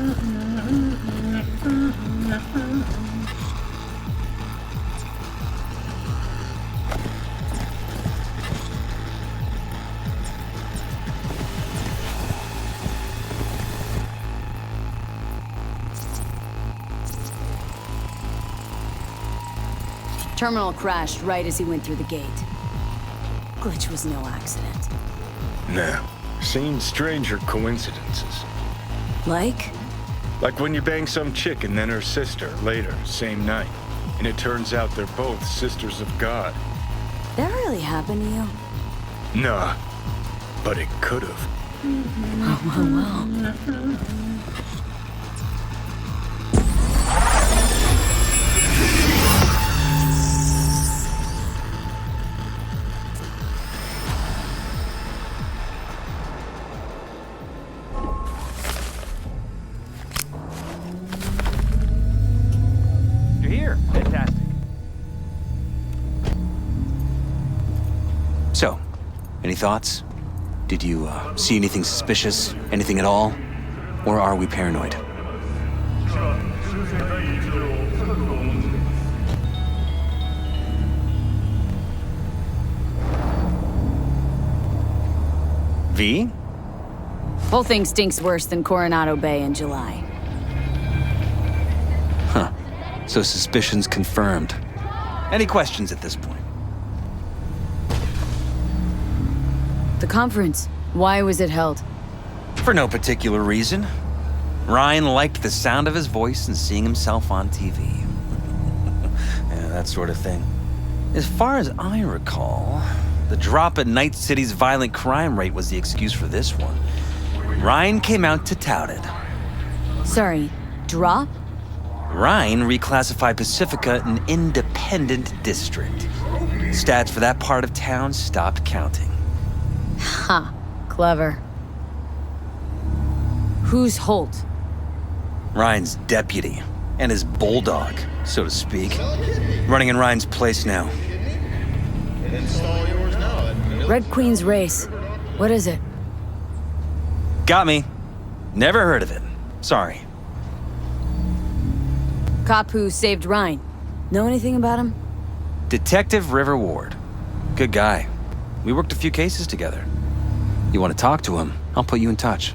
Terminal crashed right as he went through the gate. Glitch was no accident. Nah. Seen stranger coincidences. Like? Like when you bang some chick and then her sister later, same night. And it turns out they're both sisters of God. That really happened to you? Nah. But it could've. Oh, well. Any thoughts? Did you see anything suspicious? Anything at all? Or are we paranoid? V? Whole thing stinks worse than Coronado Bay in July. Huh. So suspicions confirmed. Any questions at this point? The conference, why was it held? For no particular reason. Ryan liked the sound of his voice and seeing himself on TV. Yeah, that sort of thing. As far as I recall, the drop in Night City's violent crime rate was the excuse for this one. Ryan came out to tout it. Sorry, drop? Ryan reclassified Pacifica an independent district. Stats for that part of town stopped counting. Ha, clever. Who's Holt? Ryan's deputy, and his bulldog, so to speak. Running in Ryan's place now. Red Queen's race. What is it? Got me. Never heard of it. Sorry. Cop who saved Ryan. Know anything about him? Detective River Ward. Good guy. We worked a few cases together. You want to talk to him? I'll put you in touch.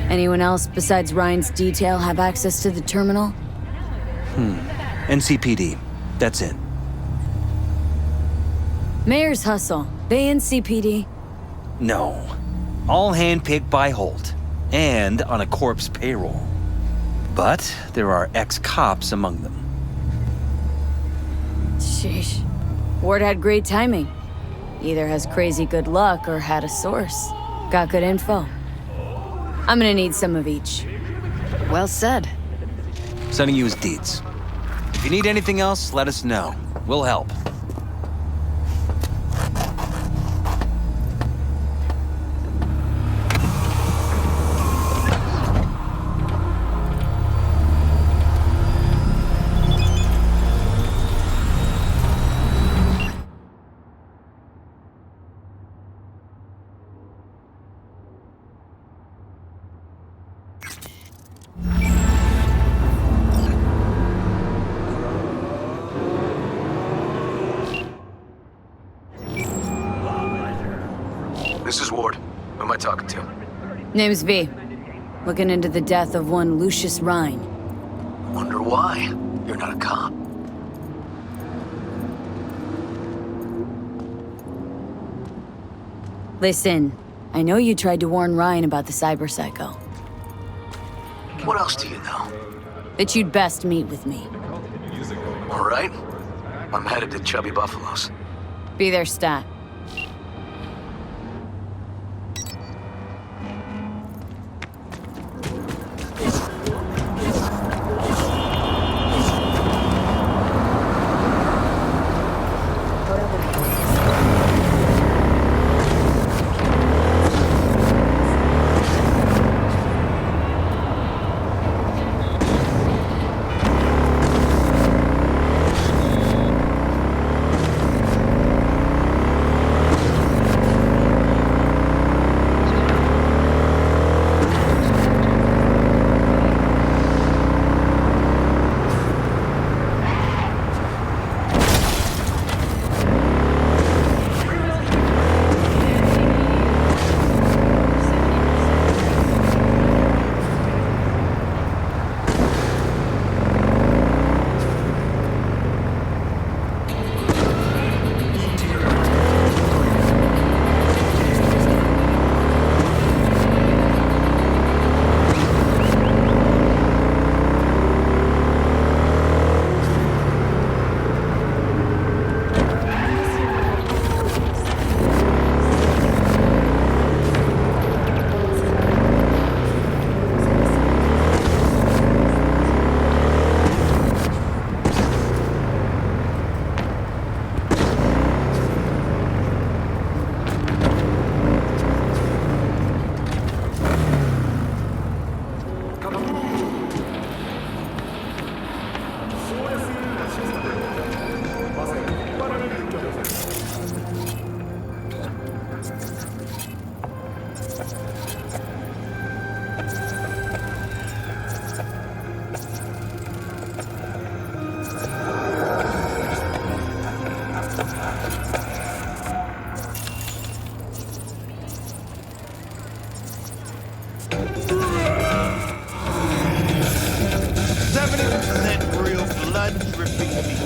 Anyone else besides Ryan's detail have access to the terminal? NCPD. That's it. Mayor's Hustle. They NCPD? No. All handpicked by Holt. And on a corpse payroll. But there are ex-cops among them. Sheesh. Ward had great timing. Either has crazy good luck or had a source. Got good info. I'm gonna need some of each. Well said. Sending you his deeds. If you need anything else, let us know. We'll help. This is Ward. Who am I talking to? Name's V. Looking into the death of one Lucius Rhine. Wonder why. You're not a cop. Listen, I know you tried to warn Ryan about the cyber psycho. What else do you know? That you'd best meet with me. All right. I'm headed to Chubby Buffaloes. Be there, stat. 70% real blood dripping meat.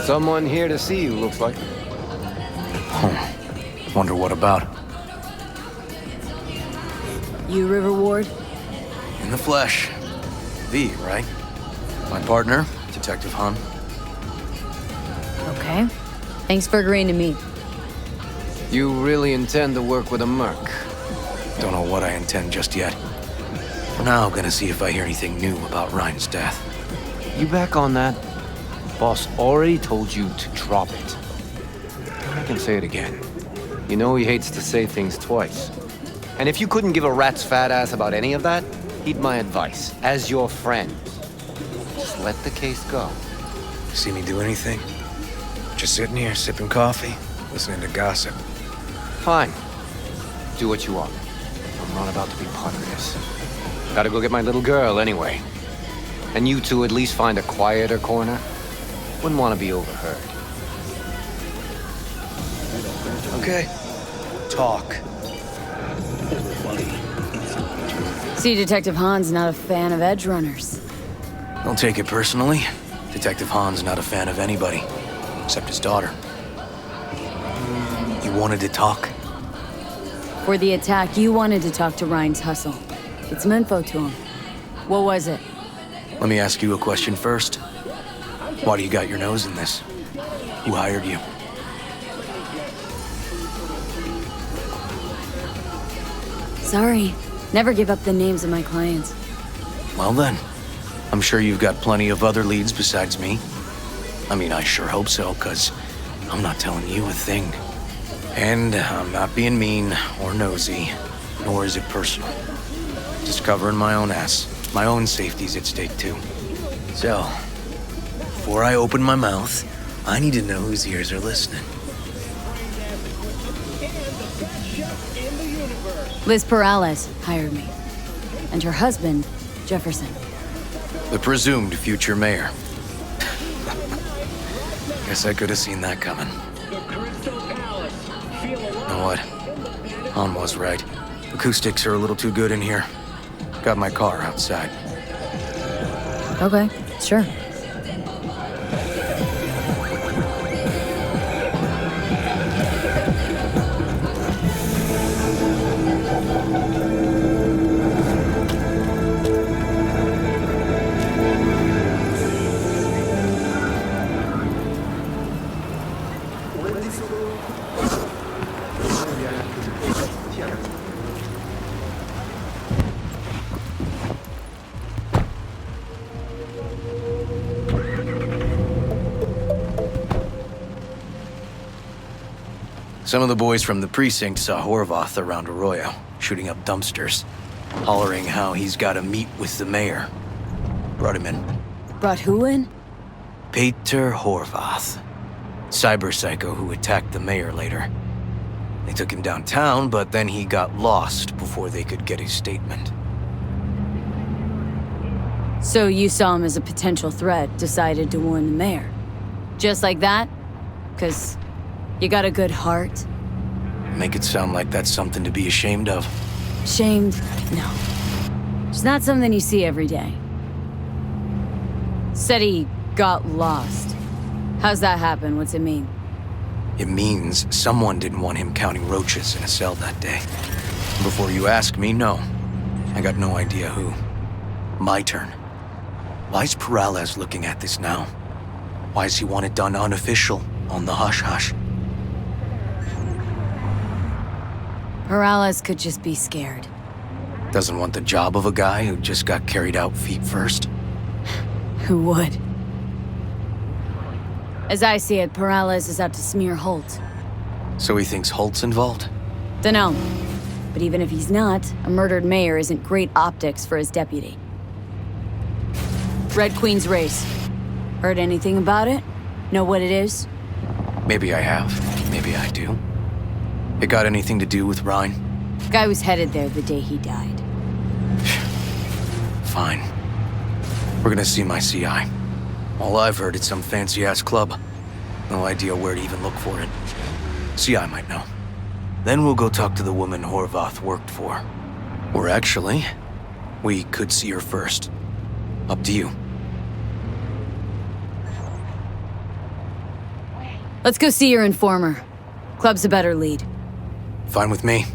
Someone here to see you, looks like. Wonder what about? You River Ward? In the flesh. V, right? My partner, Detective Hun. Okay. Thanks for agreeing to meet. You really intend to work with a merc? Don't know what I intend just yet. For now, gonna see if I hear anything new about Ryan's death. You back on that? Boss already told you to drop it. I can say it again. You know he hates to say things twice. And if you couldn't give a rat's fat ass about any of that, heed my advice, as your friend. Just let the case go. See me do anything? Just sitting here, sipping coffee, listening to gossip. Fine. Do what you want. I'm not about to be part of this. Gotta go get my little girl anyway. And you two at least find a quieter corner. Wouldn't want to be overheard. Okay. Talk. See, Detective Han's not a fan of edge runners. Don't take it personally. Detective Han's not a fan of anybody, except his daughter. You wanted to talk? For the attack, you wanted to talk to Ryan's hustle. Get some info to him. What was it? Let me ask you a question first. Why do you got your nose in this? Who hired you? Sorry. Never give up the names of my clients. Well then, I'm sure you've got plenty of other leads besides me. I mean, I sure hope so, 'cause I'm not telling you a thing. And I'm not being mean or nosy, nor is it personal. Just covering my own ass. My own safety's at stake too. So, before I open my mouth, I need to know whose ears are listening. Liz Perales hired me. And her husband, Jefferson. The presumed future mayor. Guess I could have seen that coming. You know what? Han was right. Acoustics are a little too good in here. Got my car outside. Okay, sure. Some of the boys from the precinct saw Horvath around Arroyo, shooting up dumpsters, hollering how he's got to meet with the mayor. Brought him in. Brought who in? Peter Horvath. Cyber psycho who attacked the mayor later. They took him downtown, but then he got lost before they could get his statement. So you saw him as a potential threat, decided to warn the mayor. Just like that? 'Cause you got a good heart? Make it sound like that's something to be ashamed of. Shamed? No. It's not something you see every day. Said he got lost. How's that happen? What's it mean? It means someone didn't want him counting roaches in a cell that day. Before you ask me, no. I got no idea who. My turn. Why's Perales looking at this now? Why does he want it done unofficial, on the hush-hush? Perales could just be scared. Doesn't want the job of a guy who just got carried out feet first? Who would? As I see it, Perales is out to smear Holt. So he thinks Holt's involved? Dunno. But even if he's not, a murdered mayor isn't great optics for his deputy. Red Queen's race. Heard anything about it? Know what it is? Maybe I have. Maybe I do. It got anything to do with Ryan? Guy was headed there the day he died. Fine. We're gonna see my CI. All I've heard, it's some fancy-ass club. No idea where to even look for it. CI might know. Then we'll go talk to the woman Horvath worked for. Or actually, we could see her first. Up to you. Let's go see your informer. Club's a better lead. Fine with me.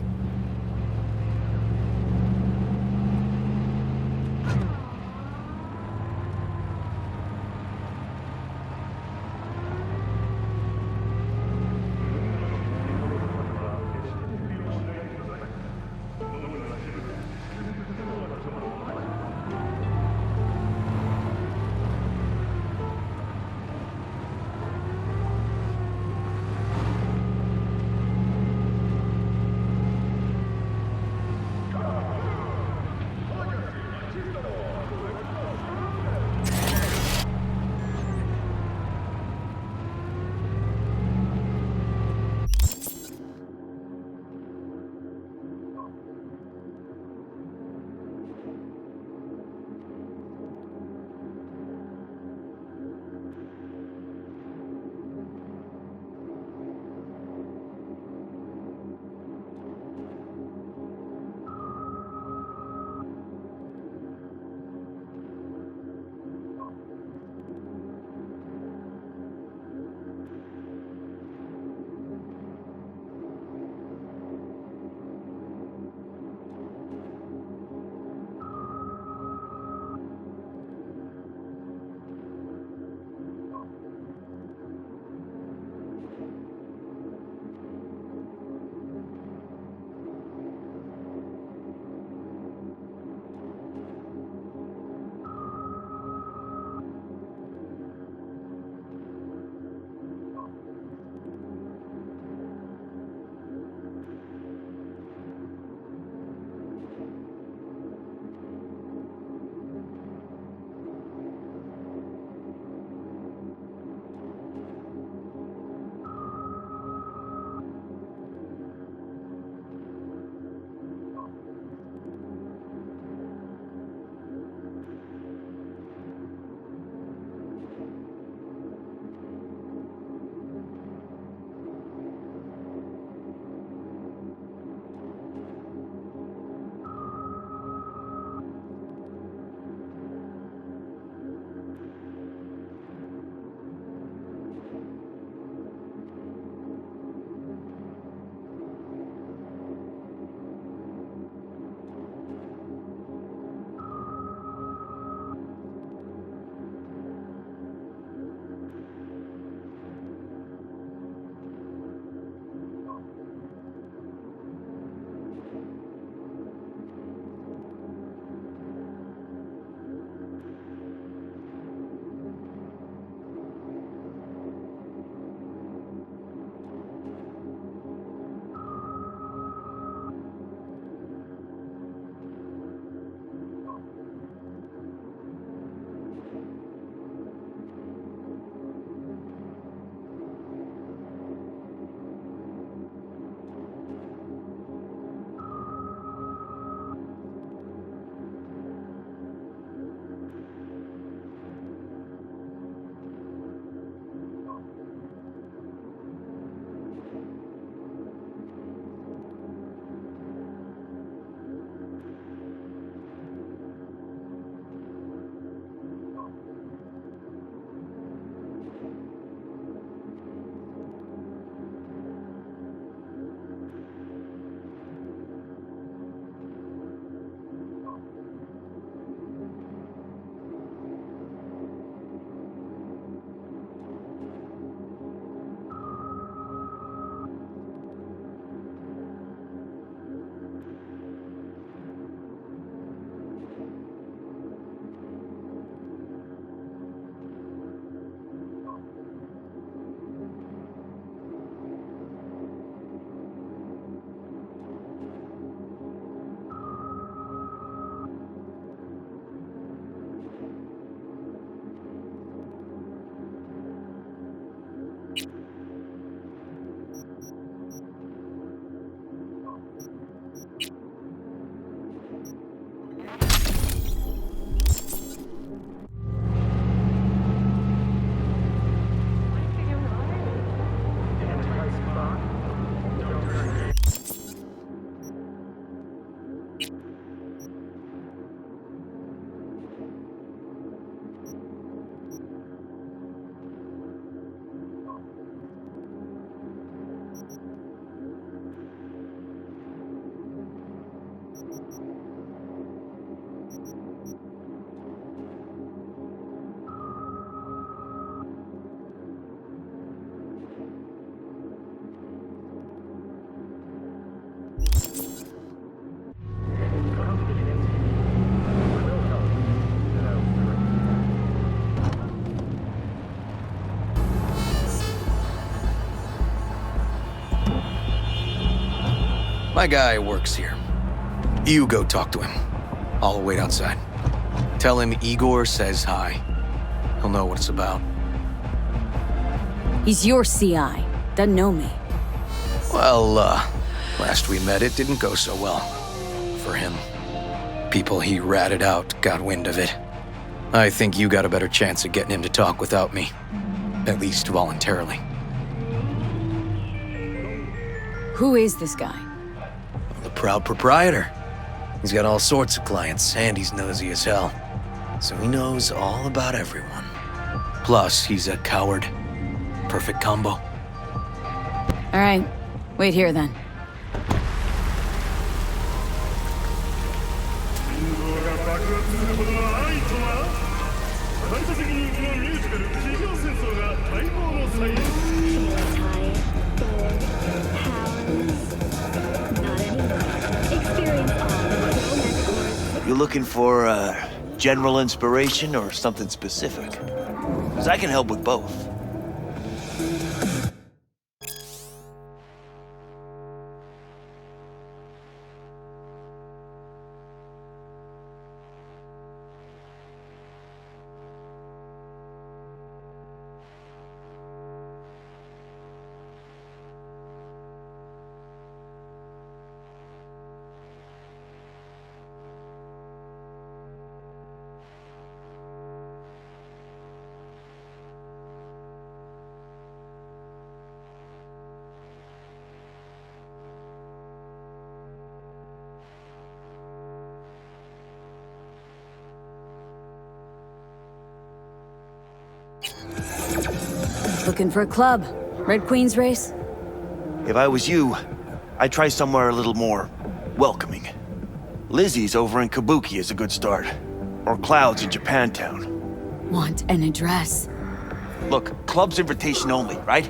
My guy works here. You go talk to him. I'll wait outside. Tell him Igor says hi. He'll know what it's about. He's your CI. Doesn't know me. Well, last we met, it didn't go so well. For him. People he ratted out got wind of it. I think you got a better chance of getting him to talk without me. At least voluntarily. Who is this guy? The proud proprietor. He's got all sorts of clients, and he's nosy as hell. So he knows all about everyone. Plus, he's a coward. Perfect combo. All right. Wait here, then. You looking for general inspiration or something specific? Because I can help with both. Looking for a club. Red Queen's race? If I was you, I'd try somewhere a little more welcoming. Lizzie's over in Kabuki is a good start. Or Cloud's in Japantown. Want an address? Look, club's invitation only, right?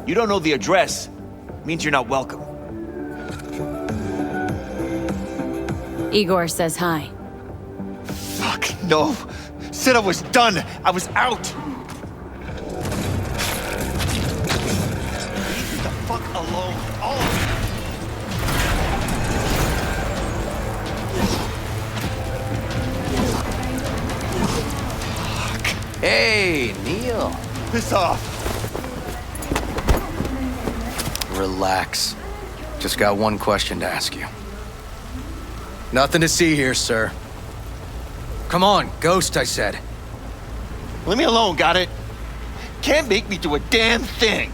You don't know the address, means you're not welcome. Igor says hi. Fuck, no. Said I was done. I was out. Leave the fuck alone, all of you. Hey, Neil. Piss off. Relax. Just got one question to ask you. Nothing to see here, sir. Come on, Ghost, I said. Leave me alone, got it? Can't make me do a damn thing.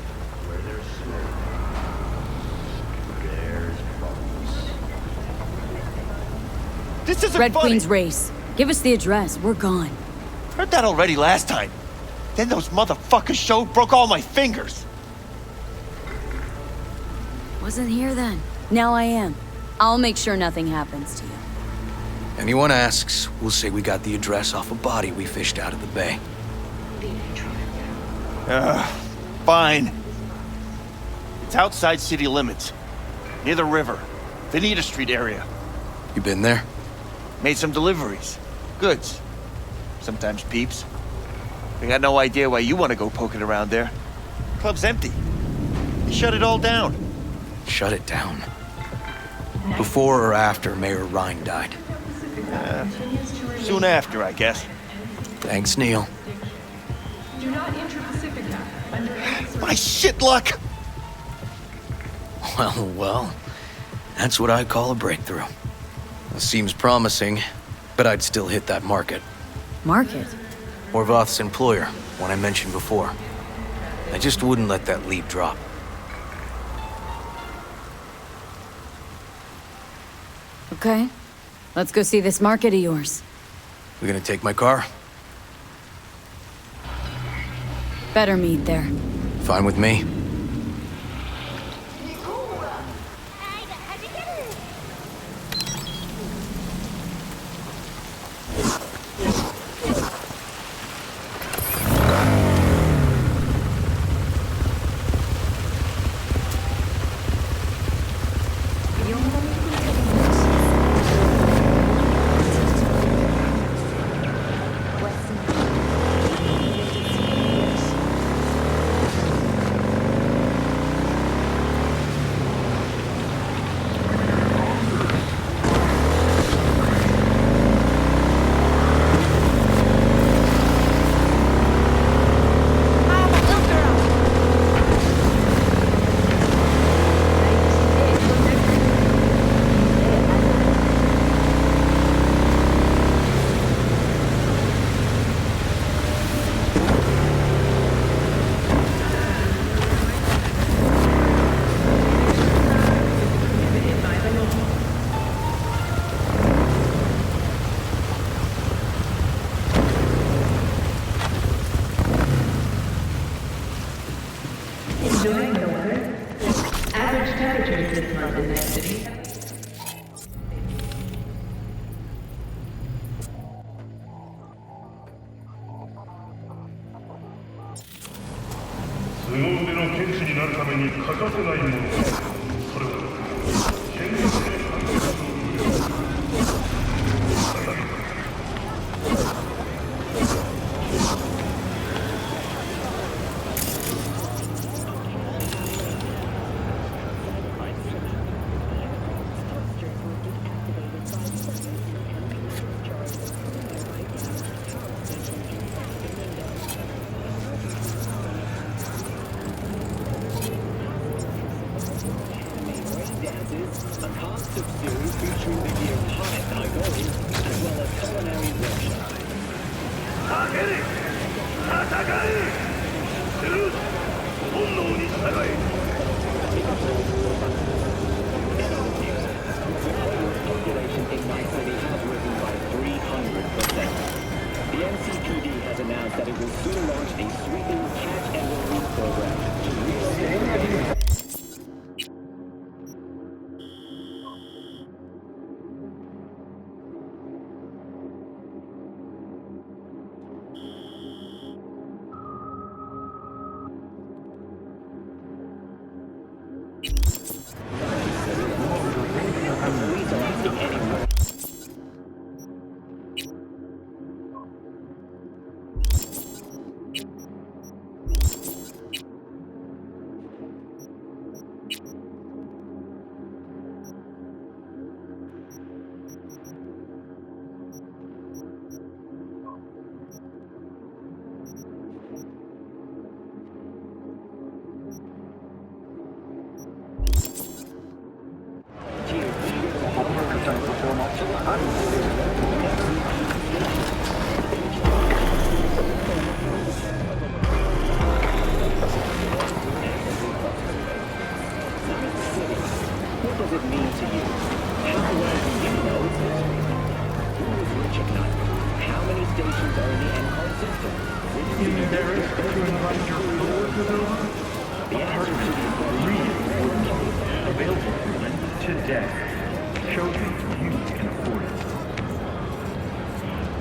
This isn't Red funny. Queen's race. Give us the address. We're gone. Heard that already last time. Then those motherfuckers showed, broke all my fingers. Wasn't here then. Now I am. I'll make sure nothing happens to you. Anyone asks, we'll say we got the address off a body we fished out of the bay. Fine. It's outside city limits. Near the river. Veneta Street area. You been there? Made some deliveries. Goods. Sometimes peeps. I got no idea why you want to go poking around there. Club's empty. They shut it all down. Shut it down? Before or after Mayor Rhine died? Soon after, I guess. Thanks, Neil. Do not enter Pacifica. My shit luck! Well, that's what I call a breakthrough. It seems promising, but I'd still hit that market. Market? Orvoth's employer, one I mentioned before. I just wouldn't let that lead drop. Okay. Let's go see this market of yours. We gonna take my car? Better meet there. Fine with me.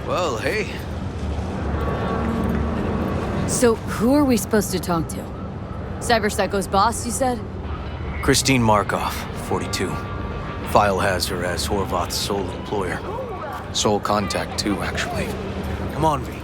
Well, hey. So, who are we supposed to talk to? Cyber Psycho's boss, you said? Christine Markov, 42. File has her as Horvath's sole employer. Sole contact, too, actually. Come on, V.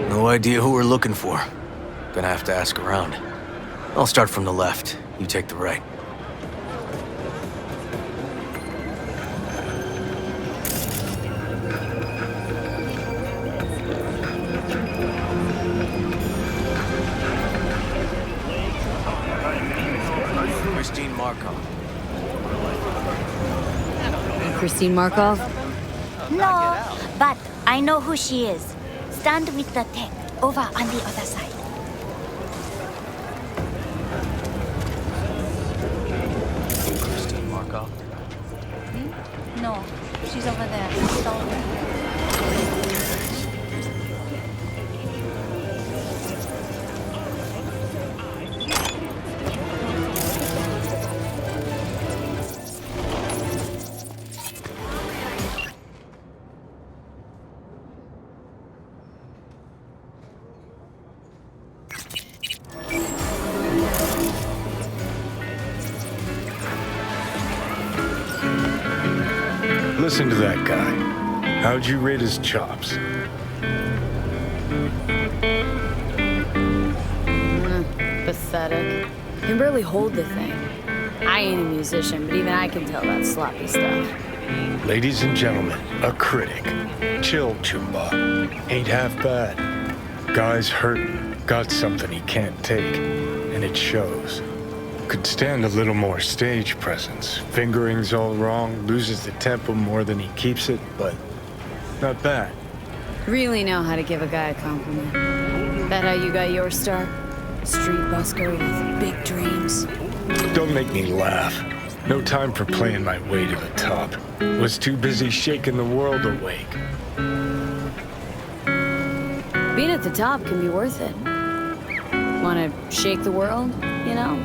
No idea who we're looking for. Gonna have to ask around. I'll start from the left. You take the right. Christine Markov. Christine Markov? No, but I know who she is. Stand with the tech over on the other side. Christine Markov? No, she's over there. She's over there. Listen to that guy. How'd you rate his chops? Pathetic. Can barely hold the thing. I ain't a musician, but even I can tell that's sloppy stuff. Ladies and gentlemen, a critic. Chill, Chumba. Ain't half bad. Guy's hurting. Got something he can't take. And it shows. Could stand a little more stage presence. Fingering's all wrong, loses the tempo more than he keeps it, but not bad. Really know how to give a guy a compliment. That how you got your start? Street busker with big dreams. Don't make me laugh. No time for playing my way to the top. Was too busy shaking the world awake. Being at the top can be worth it. Wanna shake the world, you know?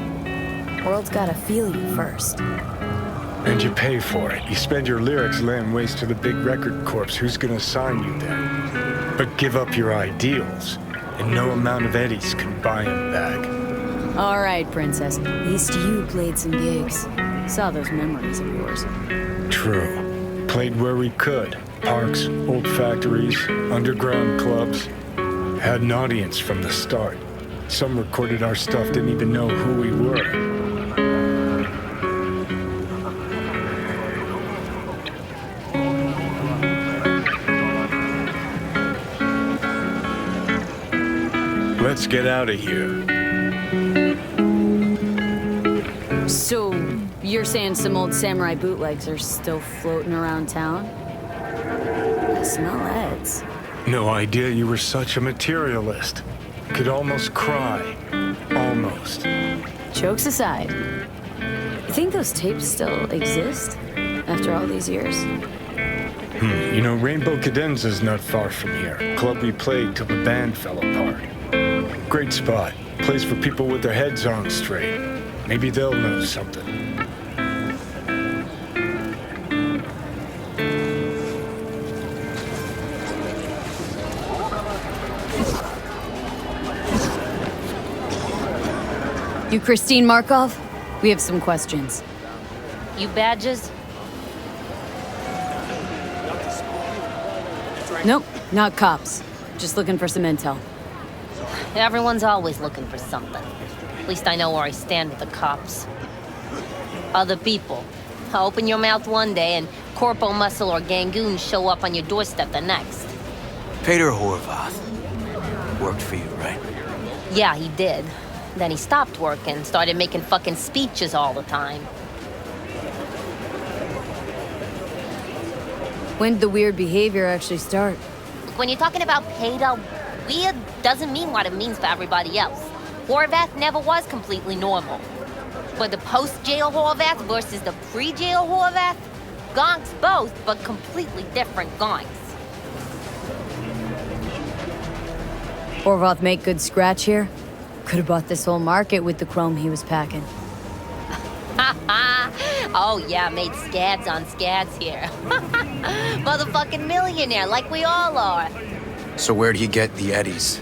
World's gotta feel you first. And you pay for it. You spend your lyrics laying waste to the big record corps. Who's gonna sign you then? But give up your ideals, and no amount of eddies can buy them back. All right, Princess. At least you played some gigs. Saw those memories of yours. True. Played where we could. Parks, old factories, underground clubs. Had an audience from the start. Some recorded our stuff, didn't even know who we were. Let's get out of here. So, you're saying some old samurai bootlegs are still floating around town? I smell heads. No idea you were such a materialist. Could almost cry. Almost. Jokes aside, you think those tapes still exist after all these years? You know, Rainbow Cadenza's not far from here. Club we played till the band fell apart. Great spot. Place for people with their heads on straight. Maybe they'll know something. You Christine Markov? We have some questions. You badges? Nope, not cops. Just looking for some intel. Everyone's always looking for something. At least I know where I stand with the cops. Other people. Open your mouth one day and Corpo Muscle or Gangoon show up on your doorstep the next. Peter Horvath. Worked for you, right? Yeah, he did. Then he stopped working, started making fucking speeches all the time. When did the weird behavior actually start? When you're talking about Peter, weird doesn't mean what it means for everybody else. Horvath never was completely normal. But the post-jail Horvath versus the pre-jail Horvath? Gonks both, but completely different gonks. Horvath make good scratch here? Could have bought this whole market with the chrome he was packing. Oh yeah, made scads on scads here. Motherfucking millionaire, like we all are. So where'd he get the eddies?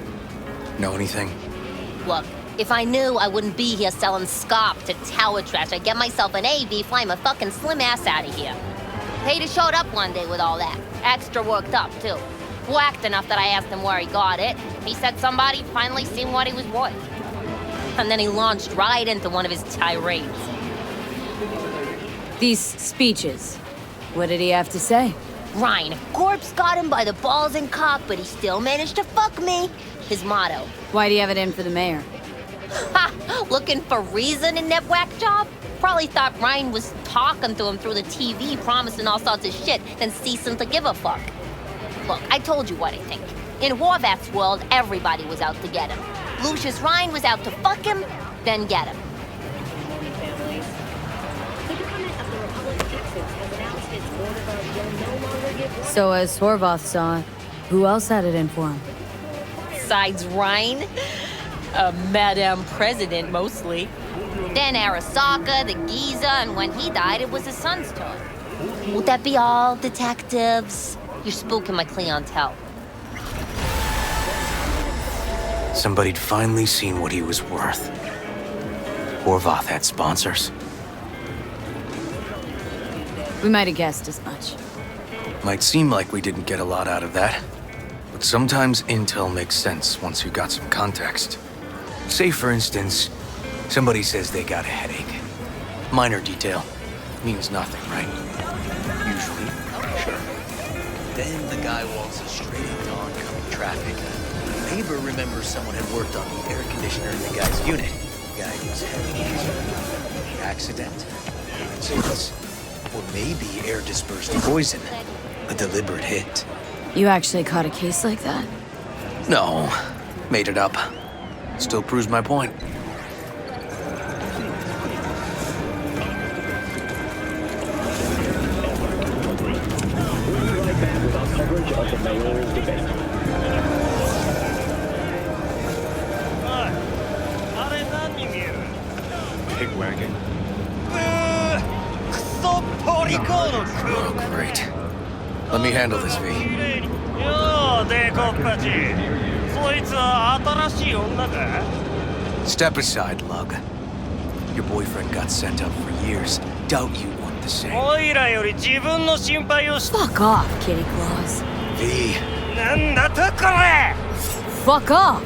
Know anything? Look, if I knew, I wouldn't be here selling scop to tower trash. I'd get myself an AV, fly my fucking slim ass out of here. Peter showed up one day with all that. Extra worked up, too. Whacked enough that I asked him where he got it. He said somebody finally seen what he was worth. And then he launched right into one of his tirades. These speeches, what did he have to say? Ryan, Corpse got him by the balls and cock, but he still managed to fuck me. His motto. Why do you have it in for the mayor? Ha! Looking for reason in that whack job? Probably thought Ryan was talking to him through the TV, promising all sorts of shit, then ceasing to give a fuck. Look, I told you what I think. In Horvath's world, everybody was out to get him. Lucius Ryan was out to fuck him, then get him. So as Horvath saw it, who else had it in for him? Besides Ryan? Madame President, mostly. Then Arasaka, the Giza, and when he died, it was his son's turn. Would that be all, detectives? You're spooking my clientele. Somebody'd finally seen what he was worth. Horvath had sponsors. We might have guessed as much. Might seem like we didn't get a lot out of that. But sometimes intel makes sense once you got some context. Say, for instance, somebody says they got a headache. Minor detail. Means nothing, right? Usually. Sure. Then the guy waltzes straight into oncoming traffic. The neighbor remembers someone had worked on the air conditioner in the guy's unit. The guy was having an accident. Chance. Or maybe air dispersed poison. A deliberate hit. You actually caught a case like that? No. Made it up. Still proves my point. Pig wagon. Oh, great. Let me handle this, V. ようデコッパチそいつは新しい女か Step aside, Lug. Your boyfriend got sent up for years. Doubt you want the same. おいらより自分の心配をし Fuck off, Kitty Claus. V. なんだとこれ Fuck off!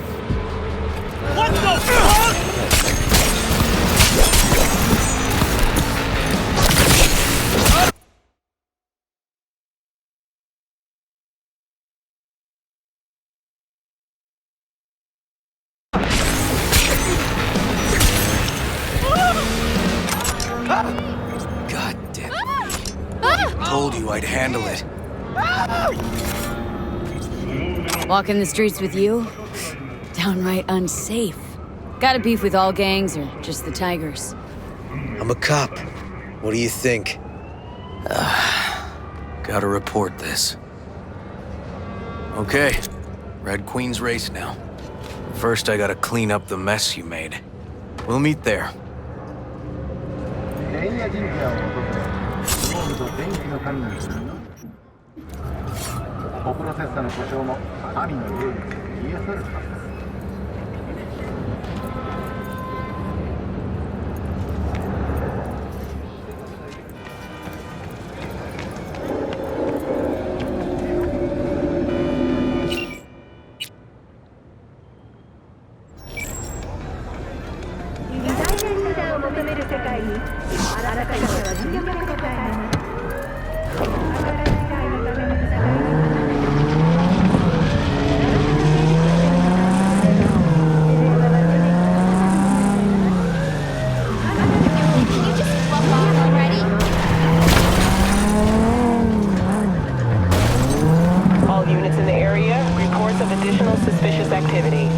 What the fuck? God damn it. Told you I'd handle it. Walking the streets with you? Downright unsafe. Got a beef with all gangs or just the Tigers? I'm a cop. What do you think? Gotta report this. Okay, Red Queen's race now. First, I gotta clean up the mess you made. We'll meet there. レイヤ神社を訪れ、ゴールド電気の神にコプロセッサの故障も神の霊に癒されるはずです。All units in the area, reports of additional suspicious activity.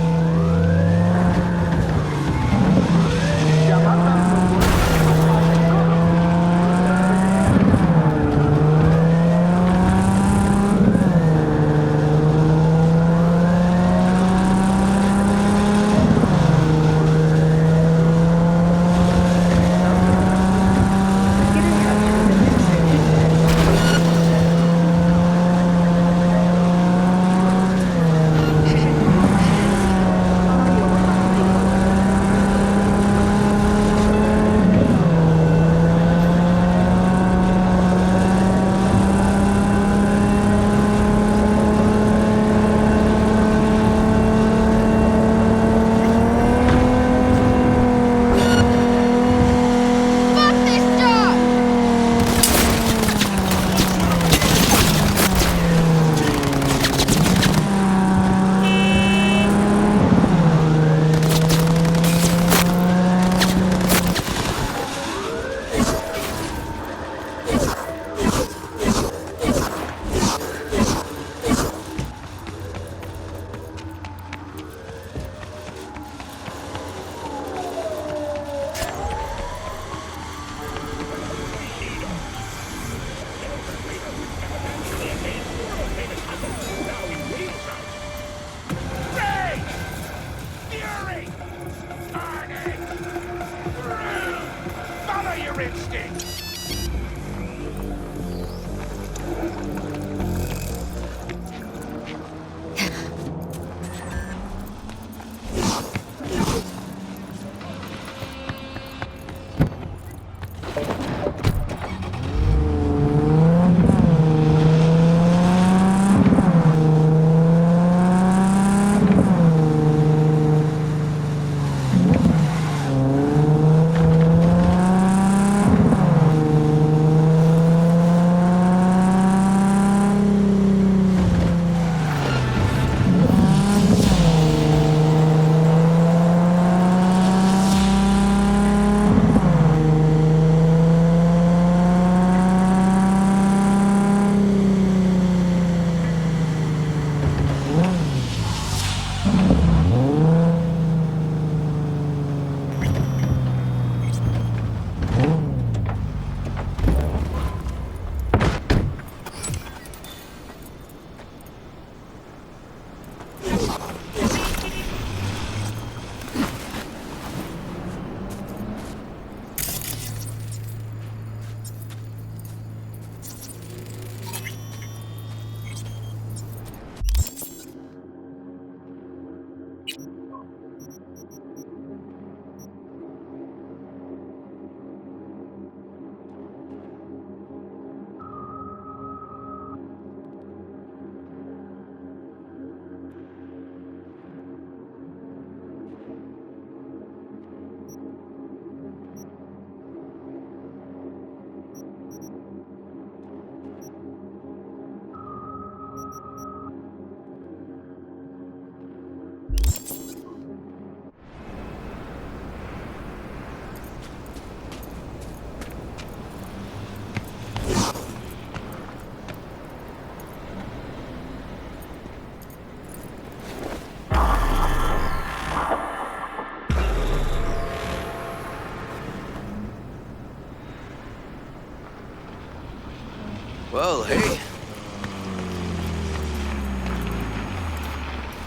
Well, hey.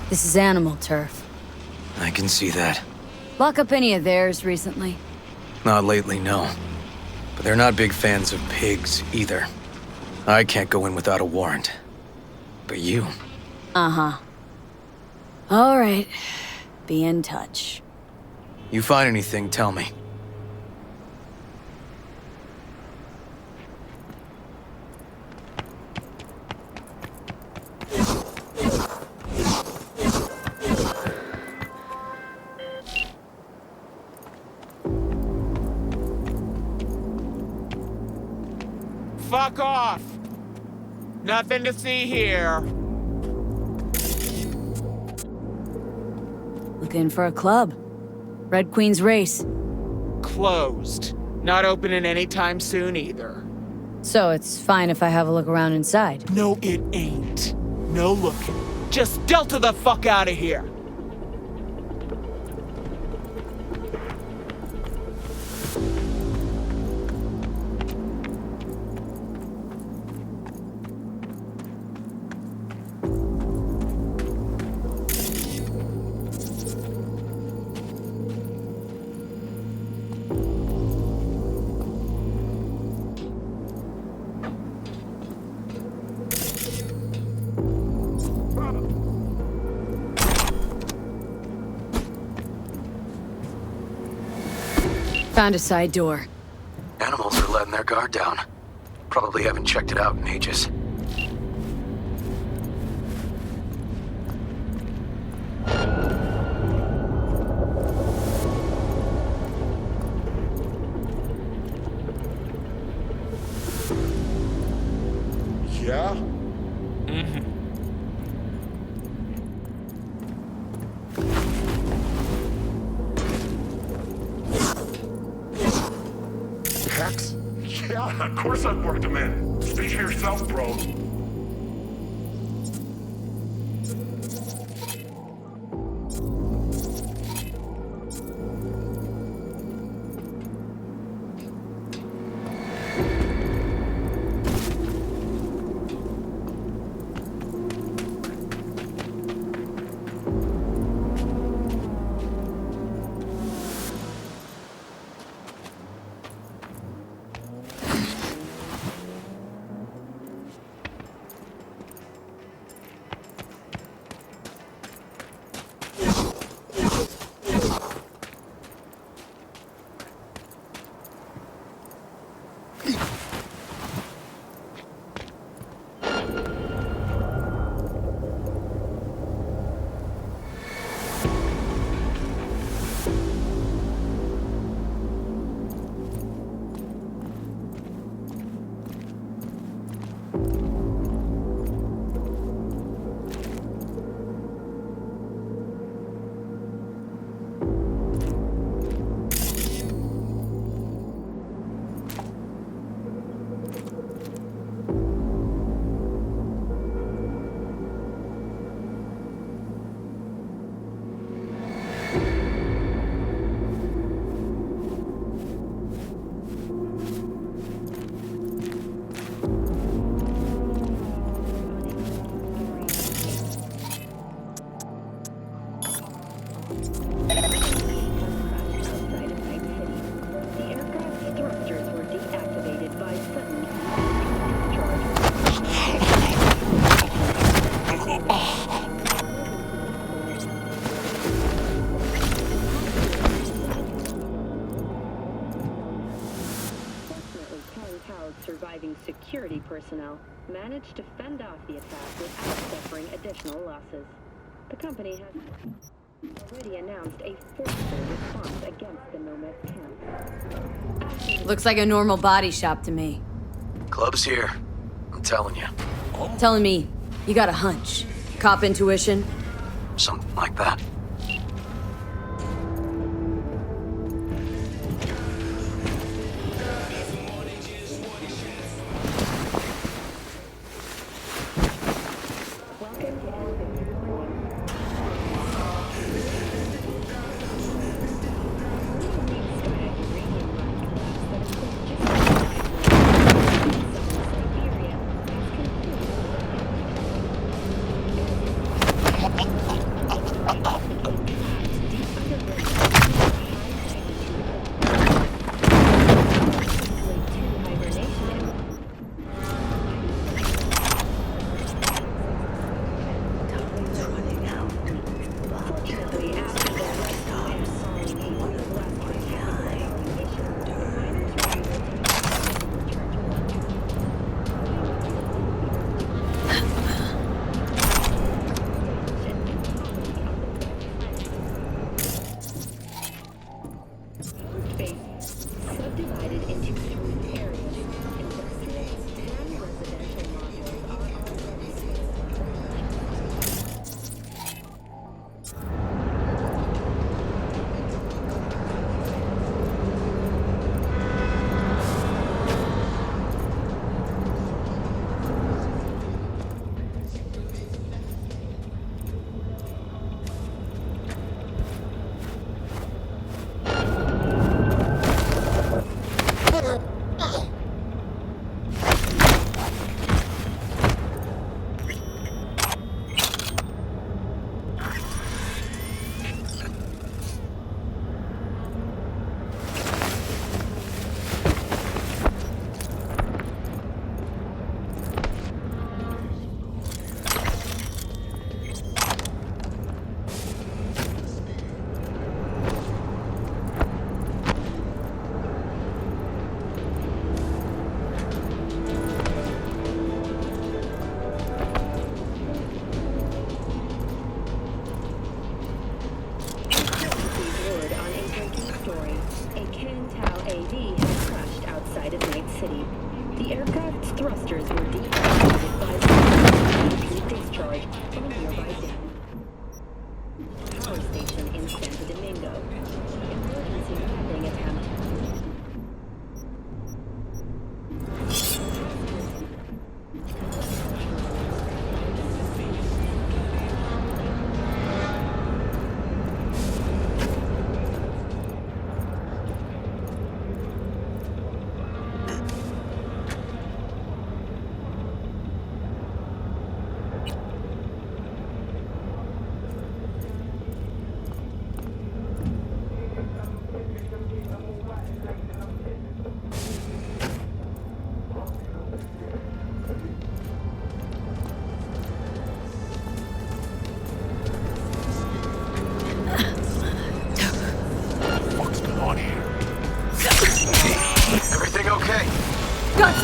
This is animal turf. I can see that. Lock up any of theirs recently? Not lately, no. But they're not big fans of pigs, either. I can't go in without a warrant. But you... Uh-huh. All right. Be in touch. You find anything, tell me. Fuck off! Nothing to see here. Looking for a club. Red Queen's Race. Closed. Not opening anytime soon either. So it's fine if I have a look around inside? No, it ain't. No looking. Just Delta the fuck out of here. Found a side door. Animals are letting their guard down. Probably haven't checked it out in ages. Yeah? Mm-hmm. Hex? Yeah, of course I've worked them in. Speak for yourself, bro. Surviving security personnel managed to fend off the attack without suffering additional losses. The company has already announced a forceful response against the Nomad camp. Looks like a normal body shop to me. Club's here. I'm telling you. Telling me you got a hunch. Cop intuition? Something like that.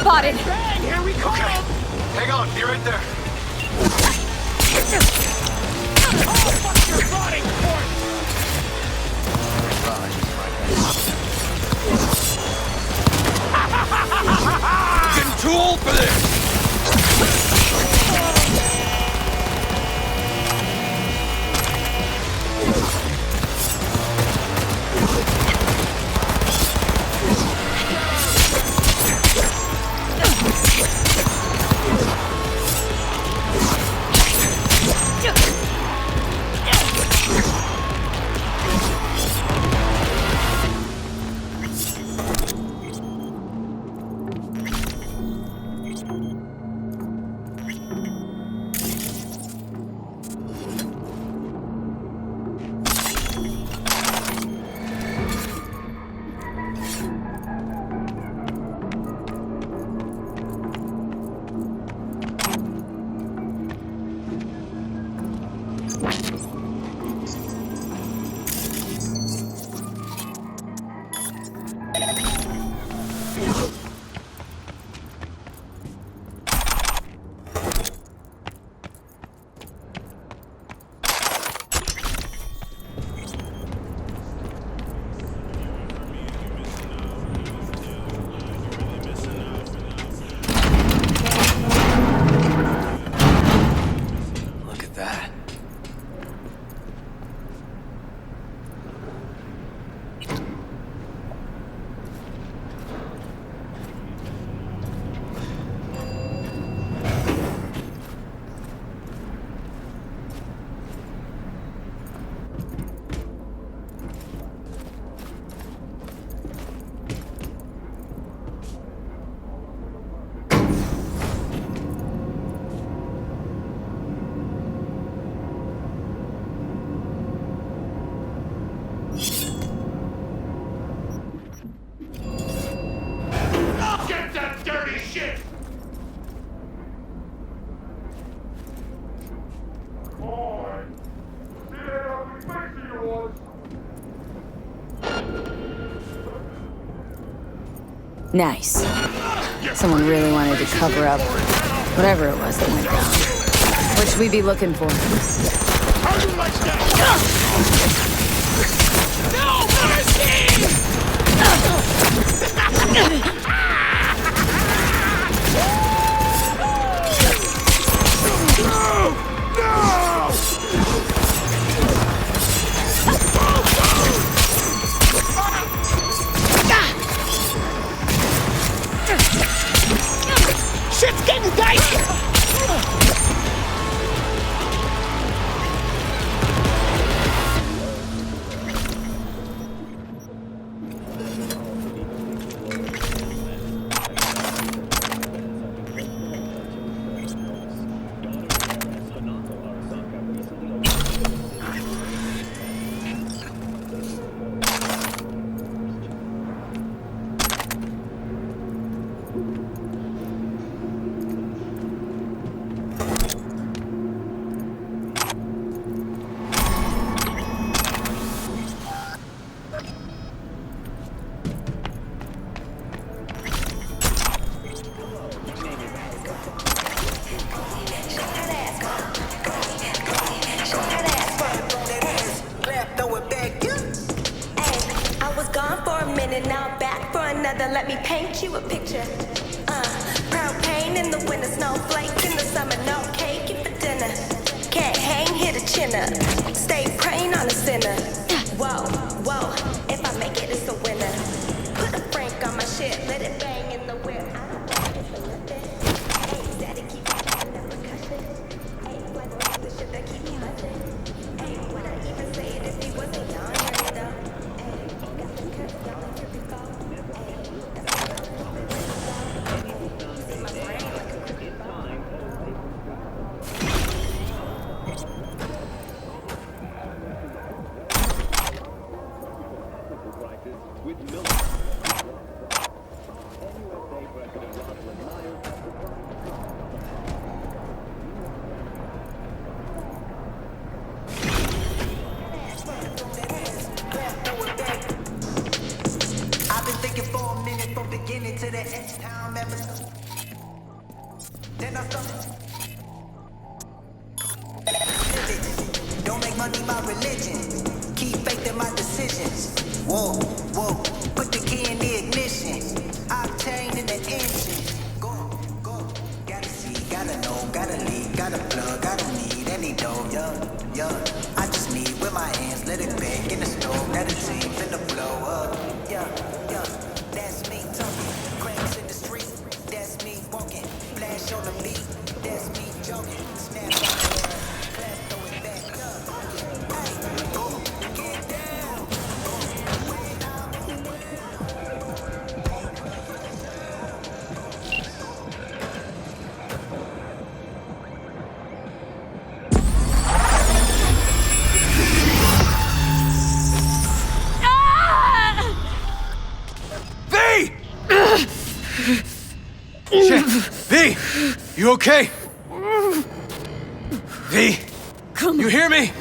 Spotted! Bang! Here we go! Okay. Hang on, be right there. Oh, fuck your body, Getting too old for this! Nice. Someone really wanted to cover up whatever it was that went down. What should we be looking for? How you like that? No mercy! Shit's getting dicey! Let me paint you a picture. Proud pain in the winter, snowflakes in the summer, no cake for dinner. Can't hang, hit a chin up. Stay praying on a sinner. Whoa, whoa, if I make it, it's a winner. Put a Frank on my shit, let it bang in the whip. I don't want it for nothing. Hey, daddy, keep me in the percussion. Hey, like the shit that keep me hunting. Hey, would I even say it if he wasn't young? Hey, got the curse, got the typical. Don't make money my religion. Keep faith in my decisions. Whoa, whoa. Put the key in the ignition. Octane in the engine. Go, go. Gotta see, gotta know, gotta lead, gotta plug. I don't need any dough, yeah. I just need with my hands, let it bake in the stove. That it seems in the blow up, yeah. That's me talking. Cranks in the street. That's me walking. Flash on the beat. That's me jogging. Snap on the word. Clap, throw it back up. Hey, go, get down. Shit! V! You okay? V! Come you hear me?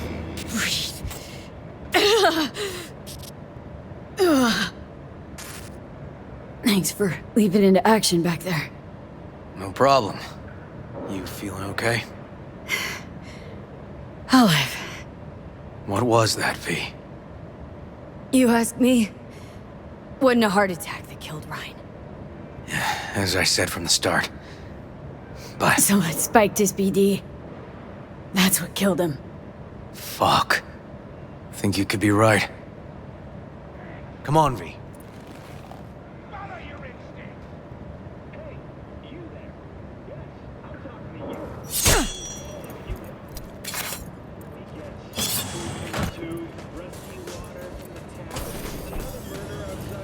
Thanks for leaping into action back there. No problem. You feeling okay? Alive. What was that, V? You ask me? Wasn't a heart attack that killed Ryan. As I said from the start. But... Someone spiked his BD. That's what killed him. Fuck. Think you could be right. Come on, V.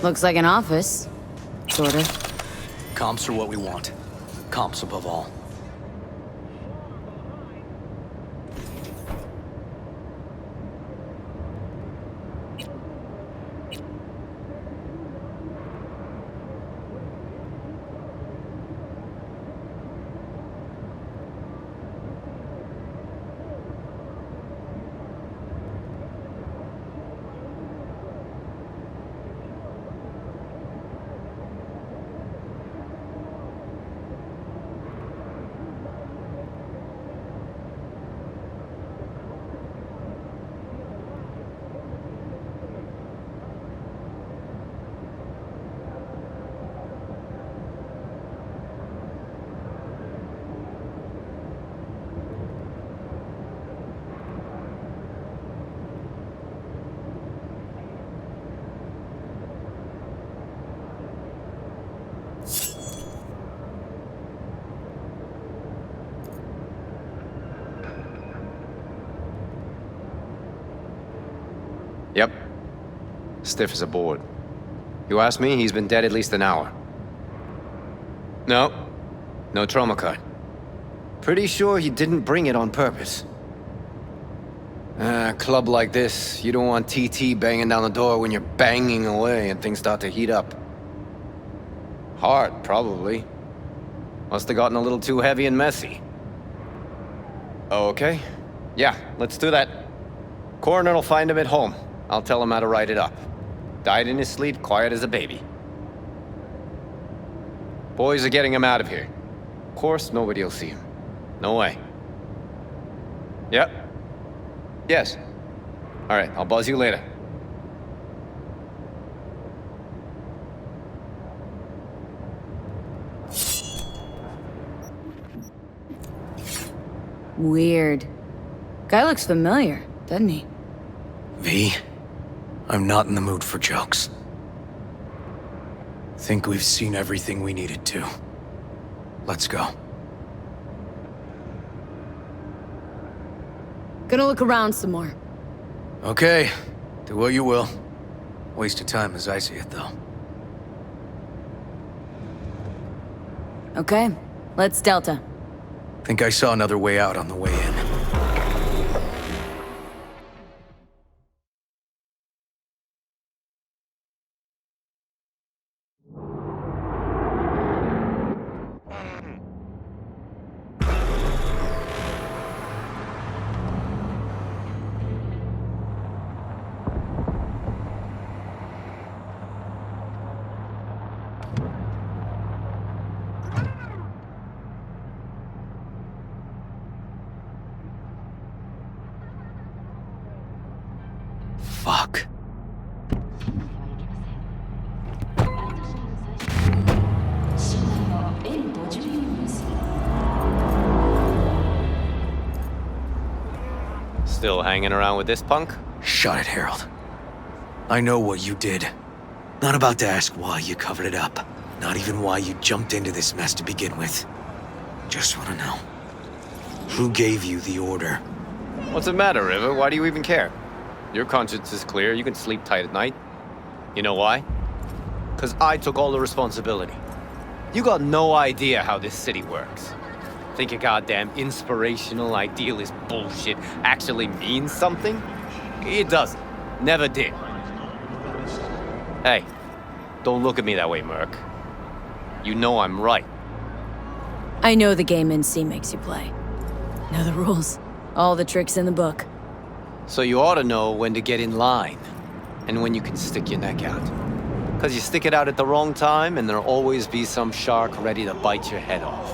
Looks like an office. Sort of. Comps are what we want. Comps above all. Yep. Stiff as a board. You ask me, he's been dead at least an hour. No trauma card. Pretty sure he didn't bring it on purpose. A club like this, you don't want TT banging down the door when you're banging away and things start to heat up. Hard, probably. Must have gotten a little too heavy and messy. Okay. Yeah, let's do that. Coroner will find him at home. I'll tell him how to write it up. Died in his sleep, quiet as a baby. Boys are getting him out of here. Of course, nobody will see him. No way. Yep. Yes. All right, I'll buzz you later. Weird. Guy looks familiar, doesn't he? V, I'm not in the mood for jokes. Think we've seen everything we needed to. Let's go. Gonna look around some more. Okay, do what you will. Waste of time as I see it, though. Okay, let's Delta. Think I saw another way out on the way in. Fuck. Still hanging around with this punk? Shut it, Harold. I know what you did. Not about to ask why you covered it up. Not even why you jumped into this mess to begin with. Just want to know. Who gave you the order? What's the matter, River? Why do you even care? Your conscience is clear. You can sleep tight at night. You know why? Because I took all the responsibility. You got no idea how this city works. Think your goddamn inspirational, idealist bullshit actually means something? It doesn't. Never did. Hey, don't look at me that way, Merc. You know I'm right. I know the game NC makes you play. Know the rules. All the tricks in the book. So you ought to know when to get in line, and when you can stick your neck out. Because you stick it out at the wrong time, and there'll always be some shark ready to bite your head off.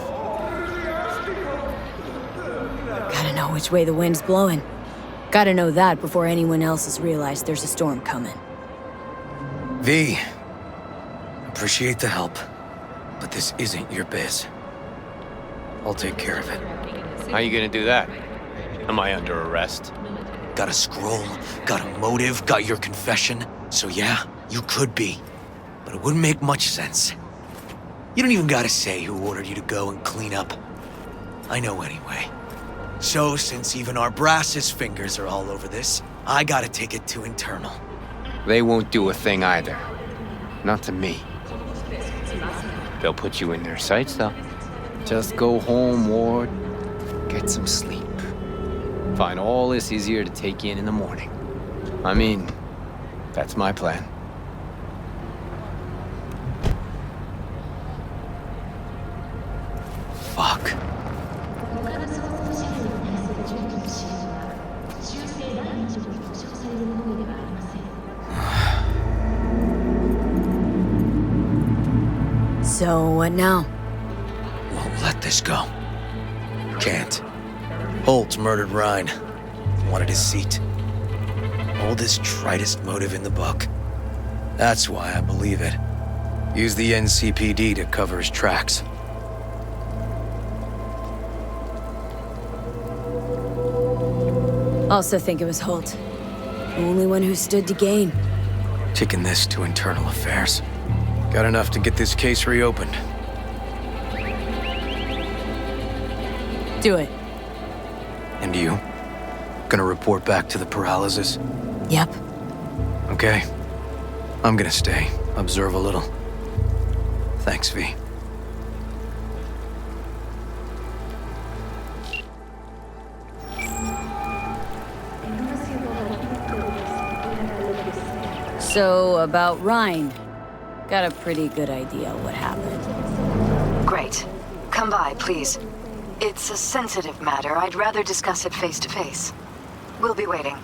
Gotta know which way the wind's blowing. Gotta know that before anyone else has realized there's a storm coming. V, appreciate the help, but this isn't your biz. I'll take care of it. How you gonna do that? Am I under arrest? Got a scroll, got a motive, got your confession. So yeah, you could be. But it wouldn't make much sense. You don't even gotta say who ordered you to go and clean up. I know anyway. So since even our brass's fingers are all over this, I gotta take it to internal. They won't do a thing either. Not to me. They'll put you in their sights, though. Just go home, Ward. Get some sleep. Find all this easier to take in the morning. I mean, that's my plan. Fuck. So, what now? Won't let this go. Can't. Holt murdered Rhine. Wanted his seat. Oldest, tritest motive in the book. That's why I believe it. Use the NCPD to cover his tracks. Also think it was Holt. Only one who stood to gain. Taking this to internal affairs. Got enough to get this case reopened. Do it. And you? Gonna report back to the paralysis? Yep. Okay? I'm gonna stay, observe a little. Thanks, V. So, about Rhine. Got a pretty good idea what happened. Great. Come by, please. It's a sensitive matter. I'd rather discuss it face to face. We'll be waiting.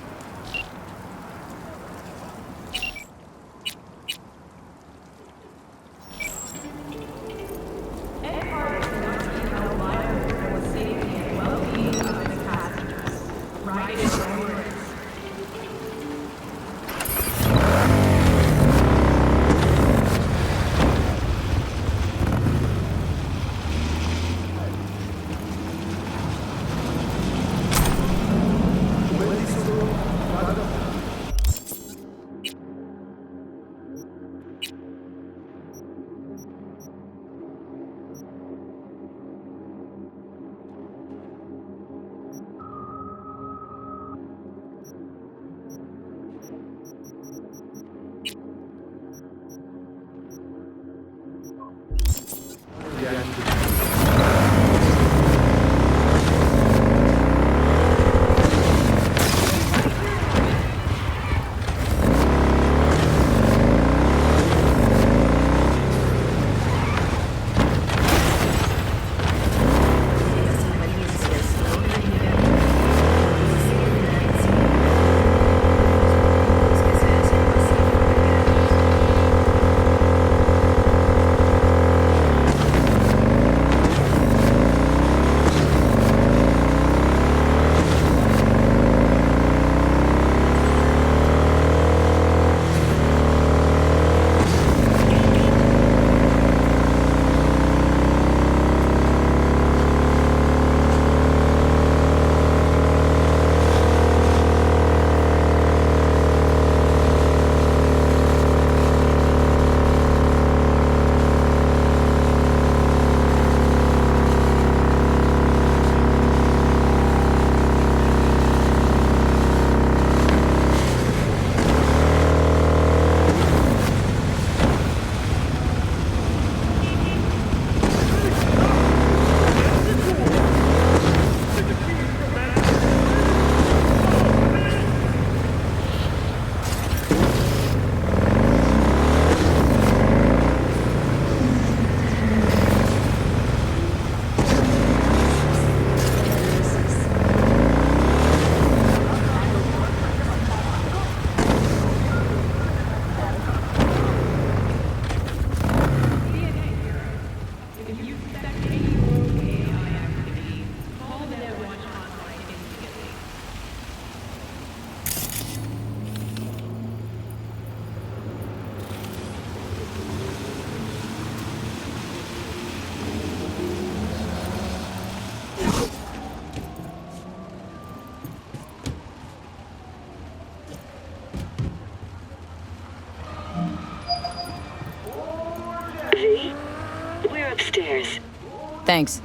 V, we're upstairs. Thanks.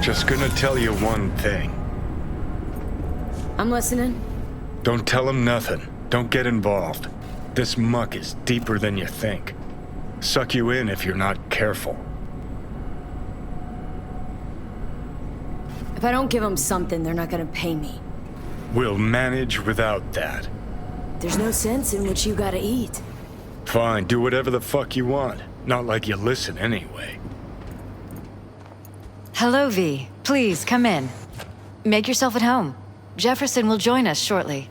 Just gonna tell you one thing. I'm listening. Don't tell him nothing. Don't get involved. This muck is deeper than you think. Suck you in if you're not careful. If I don't give them something, they're not gonna pay me. We'll manage without that. There's no sense in what you gotta eat. Fine, do whatever the fuck you want. Not like you listen anyway. Hello, V. Please, come in. Make yourself at home. Jefferson will join us shortly.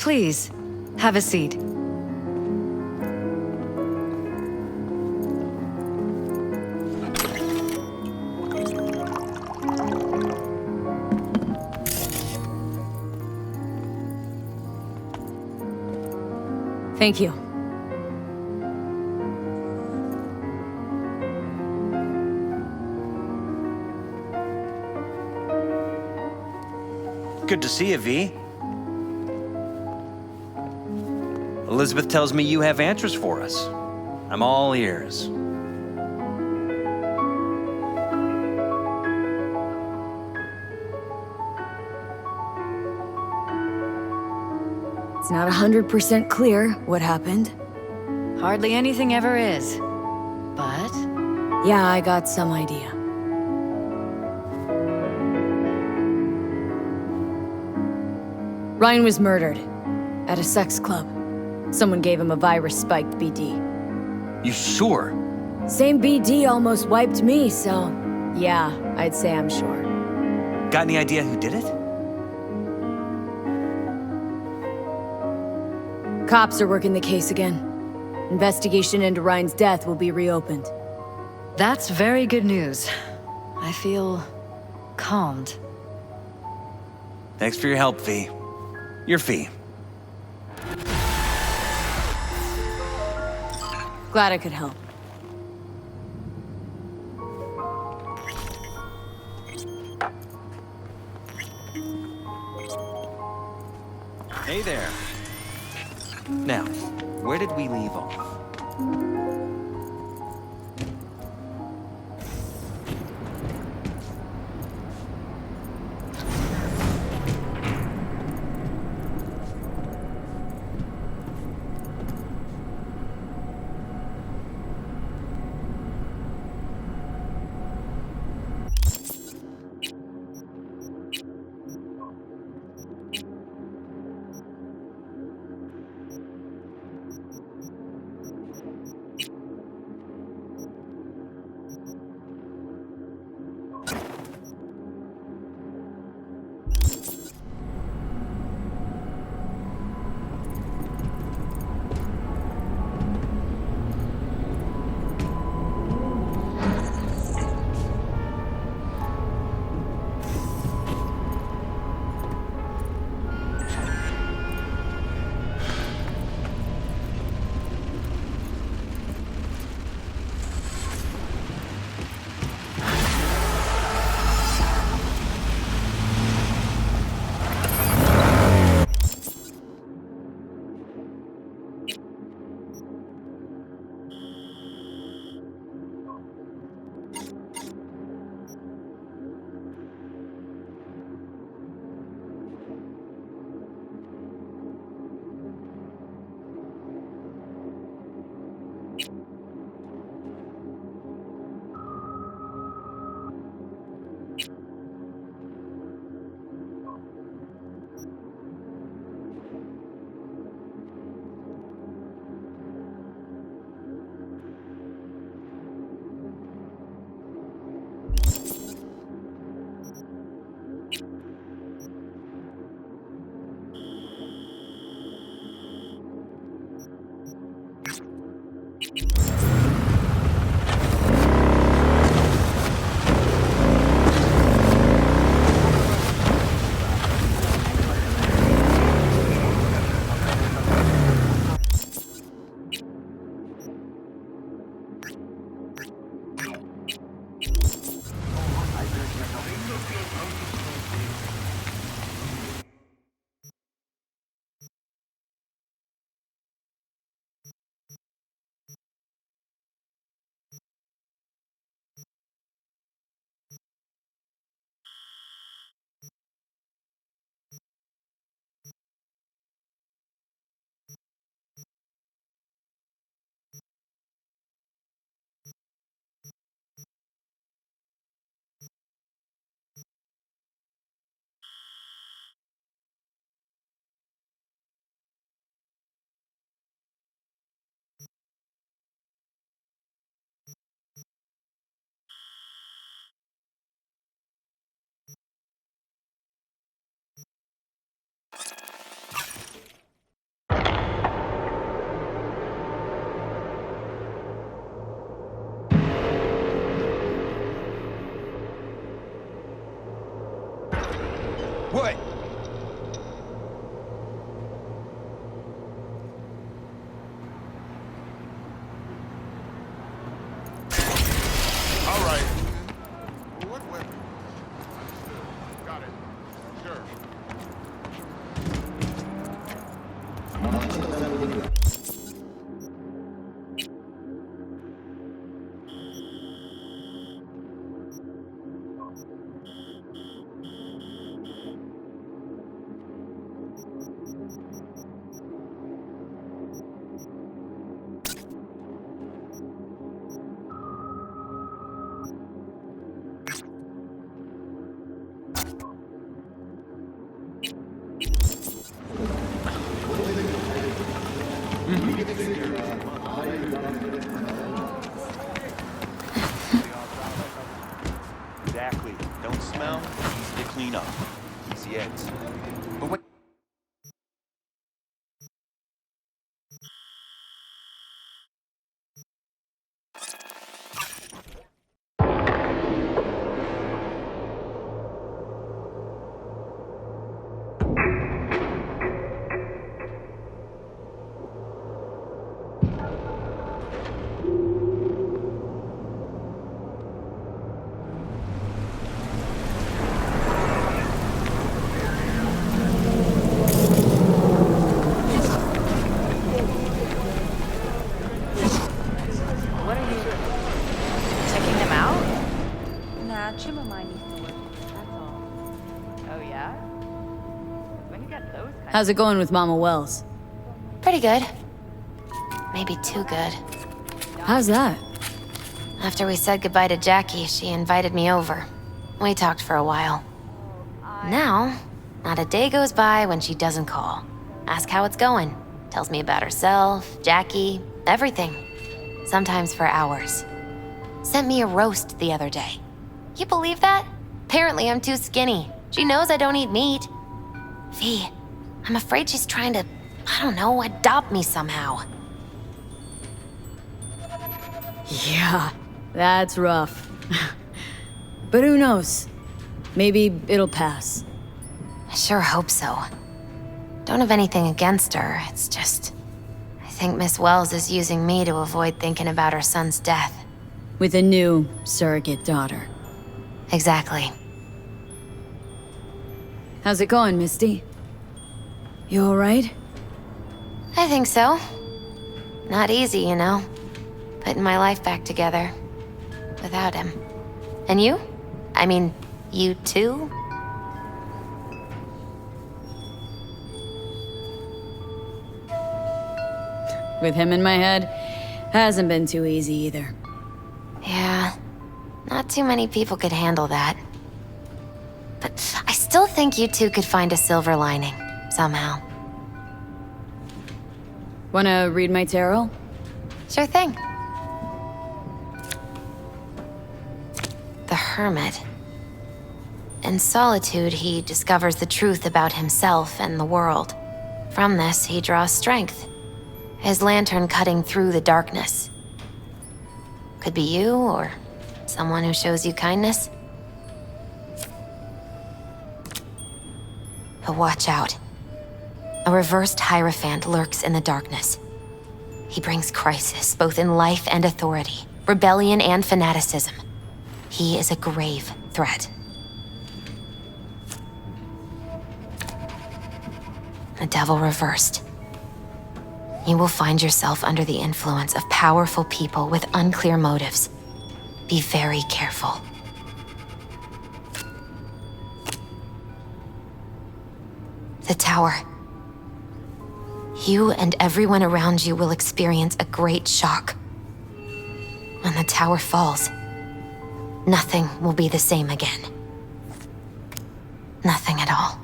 Please, have a seat. Thank you. Good to see you, V. Elizabeth tells me you have answers for us. I'm all ears. It's not 100% clear what happened. Hardly anything ever is. But... yeah, I got some idea. Ryan was murdered. At a sex club. Someone gave him a virus-spiked BD. You sure? Same BD almost wiped me, so... yeah, I'd say I'm sure. Got any idea who did it? Cops are working the case again. Investigation into Ryan's death will be reopened. that's very good news. I feel... calmed. Thanks for your help, V. Your fee. Glad I could help. Hey there. Now, where did we leave off? What? All right. What weapon? Got it. Sure. Exactly. Don't smell, easy to clean up. Easy eggs. But what? What are you checking them out? Nah, Chimamai needs to work. That's all. Oh yeah? When you get those kinds How's it going with Mama Wells? Pretty good. Maybe too good. How's that? After we said goodbye to Jackie, she invited me over. We talked for a while. Now, not a day goes by when she doesn't call. Ask how it's going. Tells me about herself, Jackie, everything. Sometimes for hours. Sent me a roast the other day. You believe that? Apparently I'm too skinny. She knows I don't eat meat. V, I'm afraid she's trying to, I don't know, adopt me somehow. Yeah, that's rough. But who knows? Maybe it'll pass. I sure hope so. Don't have anything against her, it's just... I think Miss Wells is using me to avoid thinking about her son's death. With a new surrogate daughter. Exactly. How's it going, Misty? You alright? I think so. Not easy, you know. Putting my life back together. Without him. And you? I mean, you too? With him in my head, hasn't been too easy either. Yeah. Not too many people could handle that. But I still think you two could find a silver lining. Somehow. Wanna read my tarot? Sure thing. The Hermit. In solitude, he discovers the truth about himself and the world. From this, he draws strength. His lantern cutting through the darkness. Could be you, or someone who shows you kindness. But watch out. A reversed Hierophant lurks in the darkness. He brings crisis, both in life and authority, rebellion and fanaticism. He is a grave threat. The devil reversed. You will find yourself under the influence of powerful people with unclear motives. Be very careful. The tower. You and everyone around you will experience a great shock. When the tower falls, nothing will be the same again. Nothing at all.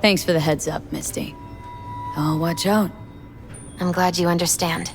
Thanks for the heads up, Misty. Oh, watch out. I'm glad you understand.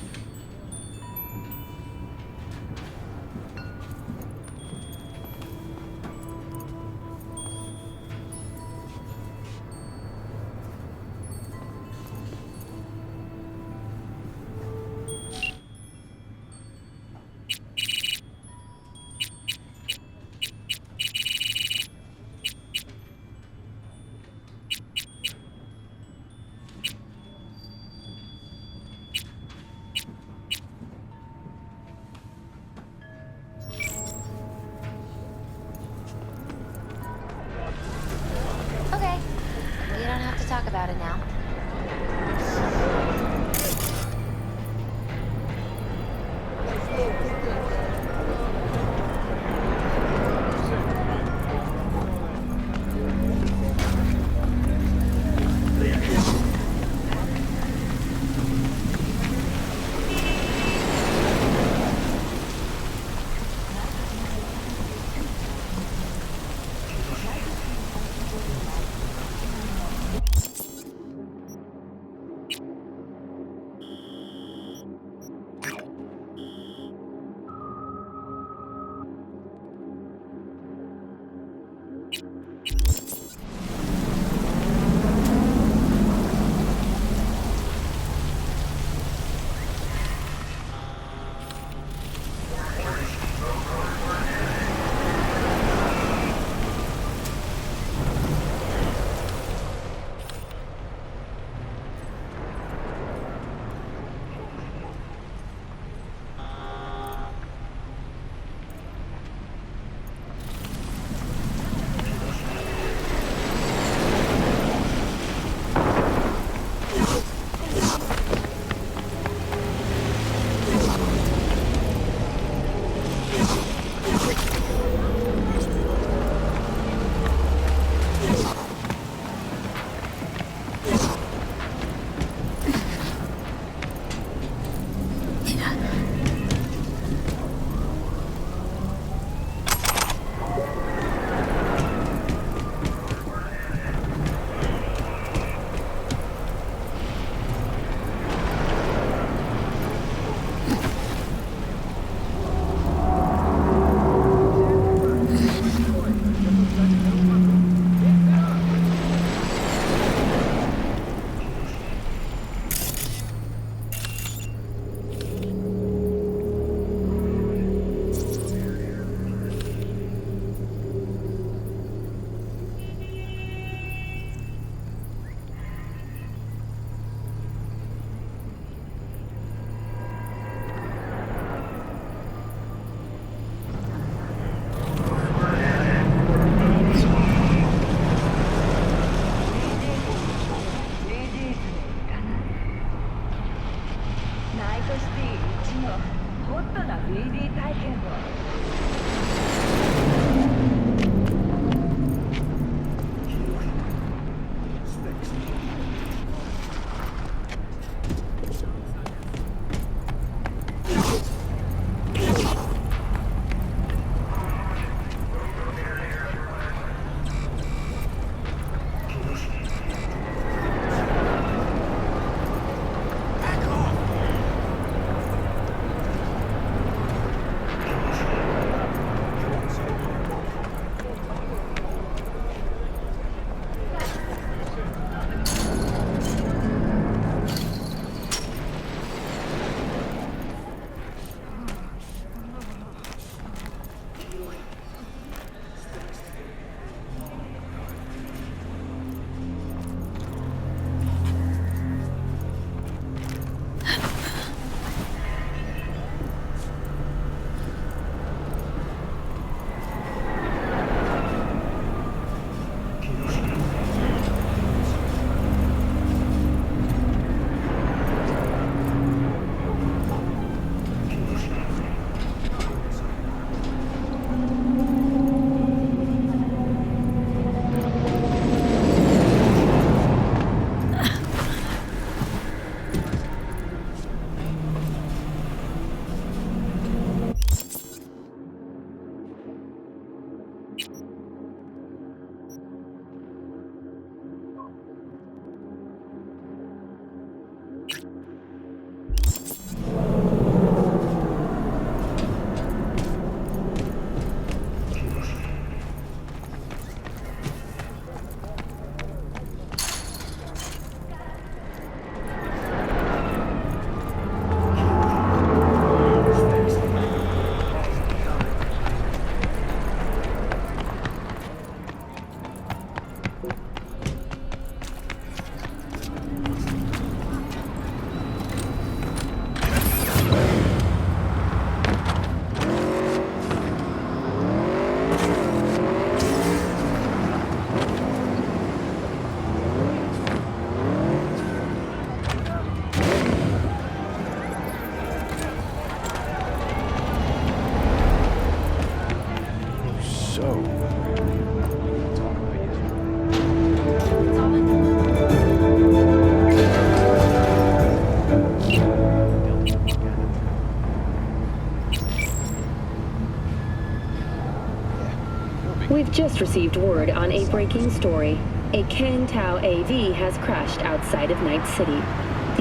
We've just received word on a breaking story. A Kang Tao AV has crashed outside of Night City.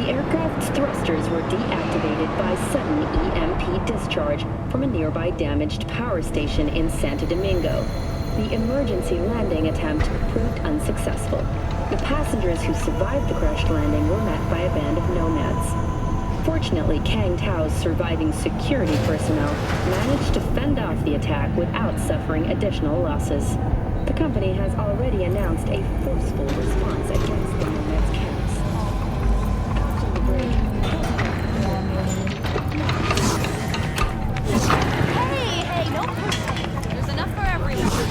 The aircraft's thrusters were deactivated by sudden EMP discharge from a nearby damaged power station in Santo Domingo. The emergency landing attempt proved unsuccessful. The passengers who survived the crashed landing were met by a band of nomads. Fortunately, Kang Tao's surviving security personnel managed to fend off the attack without suffering additional losses. The company has already announced a forceful response against the nomads' camps. Crossing the bridge. Hey, no pushing. There's enough for everyone.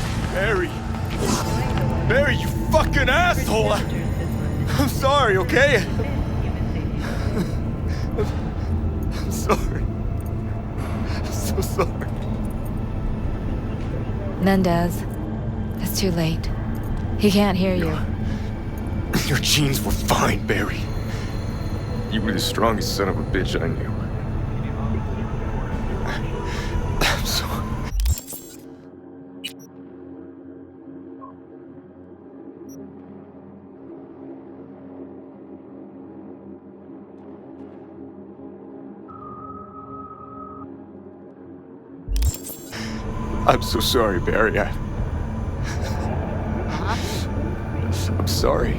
Barry, you fucking asshole! I'm sorry, okay? I'm sorry. I'm so sorry. Mendez, it's too late. He can't hear you. Your genes were fine, Barry. You were the strongest son of a bitch I knew. I'm sorry. I'm so sorry, Barry. I'm sorry.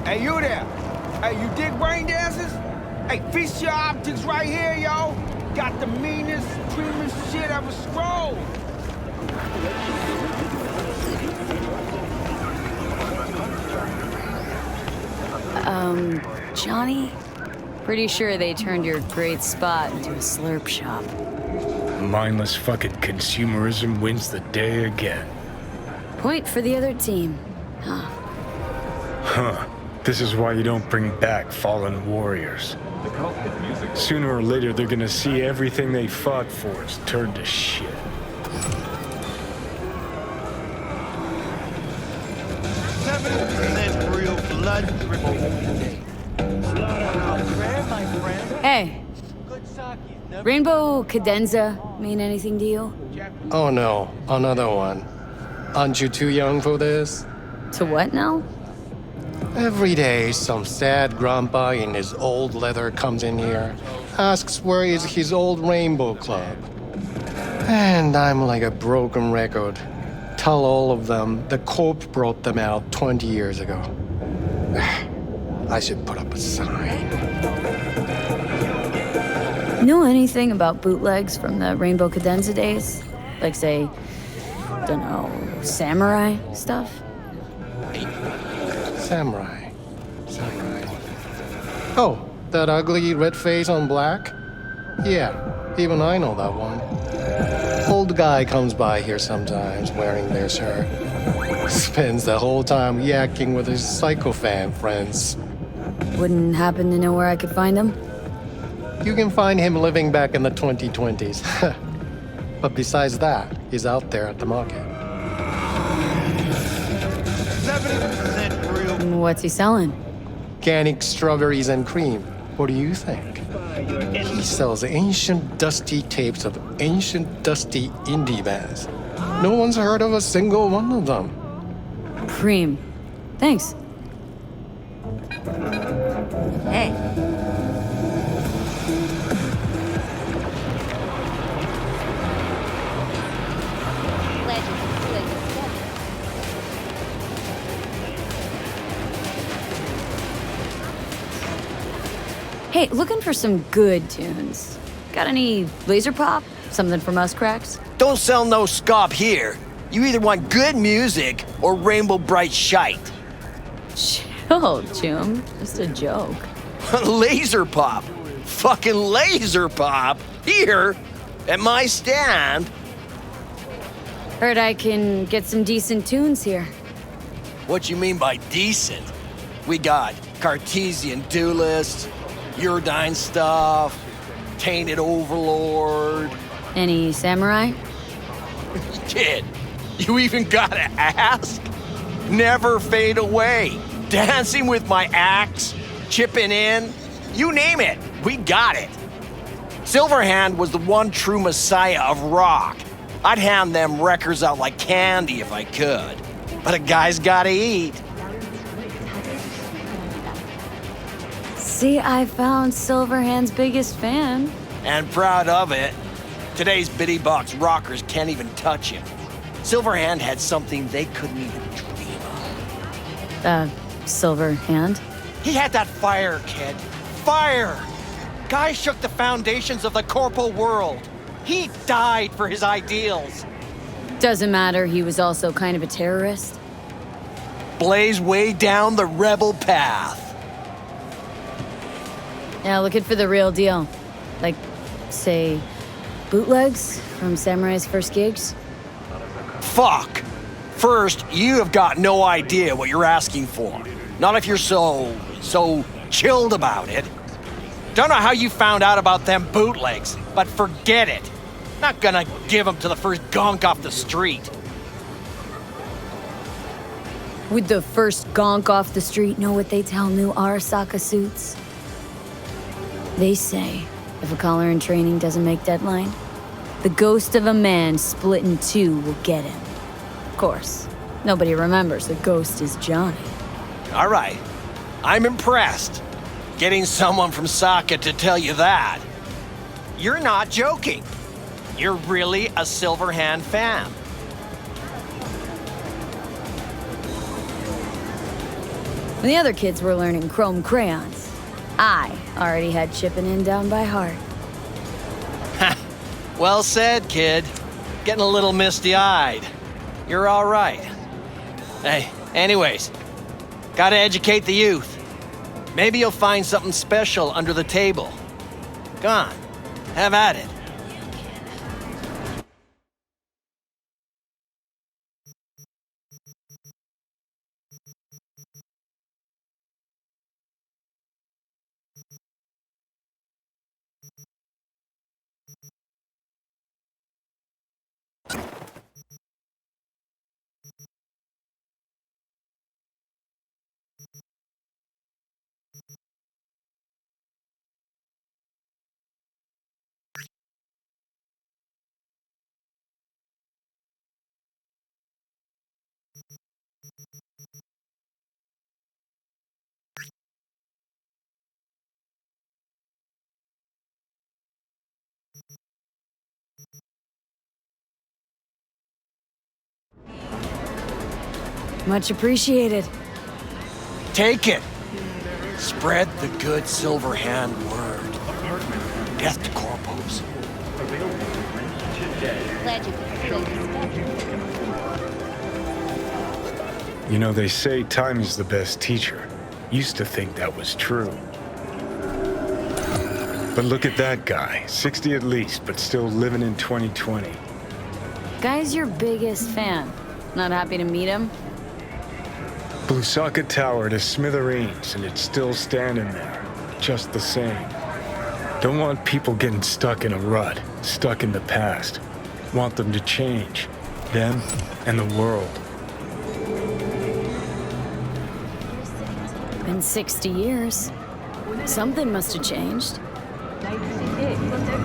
Hey, you there? Hey, you dig brain dances? Hey, feast your optics right here, yo. Got the meanest, creamiest shit ever scrolled. Johnny? Pretty sure they turned your great spot into a slurp shop. Mindless fucking consumerism wins the day again. Point for the other team. Huh. Huh. This is why you don't bring back fallen warriors. Sooner or later, they're gonna see everything they fought for is turned to shit. Real blood Hey. Rainbow Cadenza mean anything to you? Oh no, another one. Aren't you too young for this? To what now? Every day, some sad grandpa in his old leather comes in here, asks where is his old Rainbow Club. And I'm like a broken record. Tell all of them the Corp brought them out 20 years ago. I should put up a sign. Know anything about bootlegs from the Rainbow Cadenza days? Like, say, dunno, samurai stuff? Samurai. Oh, that ugly red face on black? Yeah, even I know that one. Old guy comes by here sometimes wearing their shirt. Spends the whole time yakking with his psychofan friends. Wouldn't happen to know where I could find him? You can find him living back in the 2020s. But besides that, he's out there at the market. 70% real. What's he selling? Organic strawberries and cream. What do you think? He sells ancient dusty tapes of ancient dusty indie bands. No one's heard of a single one of them. Cream. Thanks. Hey. Hey, looking for some good tunes. Got any laser pop? Something from us cracks? Don't sell no scop here. You either want good music or rainbow bright shite. Chill, Jim. Just a joke. Laser pop. Fucking laser pop. Here, at my stand. Heard I can get some decent tunes here. What you mean by decent? We got Cartesian Duelist, Uridine stuff, Tainted Overlord. Any samurai? Kid, you even gotta ask? Never Fade Away, Dancing with My Axe, Chipping In, you name it, we got it. Silverhand was the one true messiah of rock. I'd hand them records out like candy if I could. But a guy's gotta eat. See, I found Silverhand's biggest fan. And proud of it. Today's bitty box rockers can't even touch him. Silverhand had something they couldn't even dream of. Silverhand? He had that fire, kid. Fire! Guy shook the foundations of the corporal world. He died for his ideals. Doesn't matter, he was also kind of a terrorist. blaze way down the rebel path. Yeah, looking for the real deal. Like, say, bootlegs from Samurai's first gigs? Fuck! First, you have got no idea what you're asking for. Not if you're so chilled about it. Don't know how you found out about them bootlegs, but forget it. Not gonna give them to the first gonk off the street. Would the first gonk off the street know what they tell new Arasaka suits? They say, if a collar in training doesn't make deadline, the ghost of a man split in two will get him. Of course, nobody remembers the ghost is Johnny. All right, I'm impressed. Getting someone from Saka to tell you that. You're not joking. You're really a Silverhand fan. When the other kids were learning chrome crayons, I already had chipping in down by heart. Well said, kid. Getting a little misty-eyed. You're all right. Hey, anyways, gotta educate the youth. Maybe you'll find something special under the table. Go on, have at it. Much appreciated. Take it. Spread the good Silverhand word. Death to corpos. Glad you could kill You know, they say time is the best teacher. Used to think that was true. But look at that guy, 60 at least, but still living in 2020. Guy's your biggest fan. Not happy to meet him? Blusaka Tower to smithereens, and it's still standing there, just the same. Don't want people getting stuck in a rut, stuck in the past. Want them to change, them and the world. Been 60 years. Something must have changed.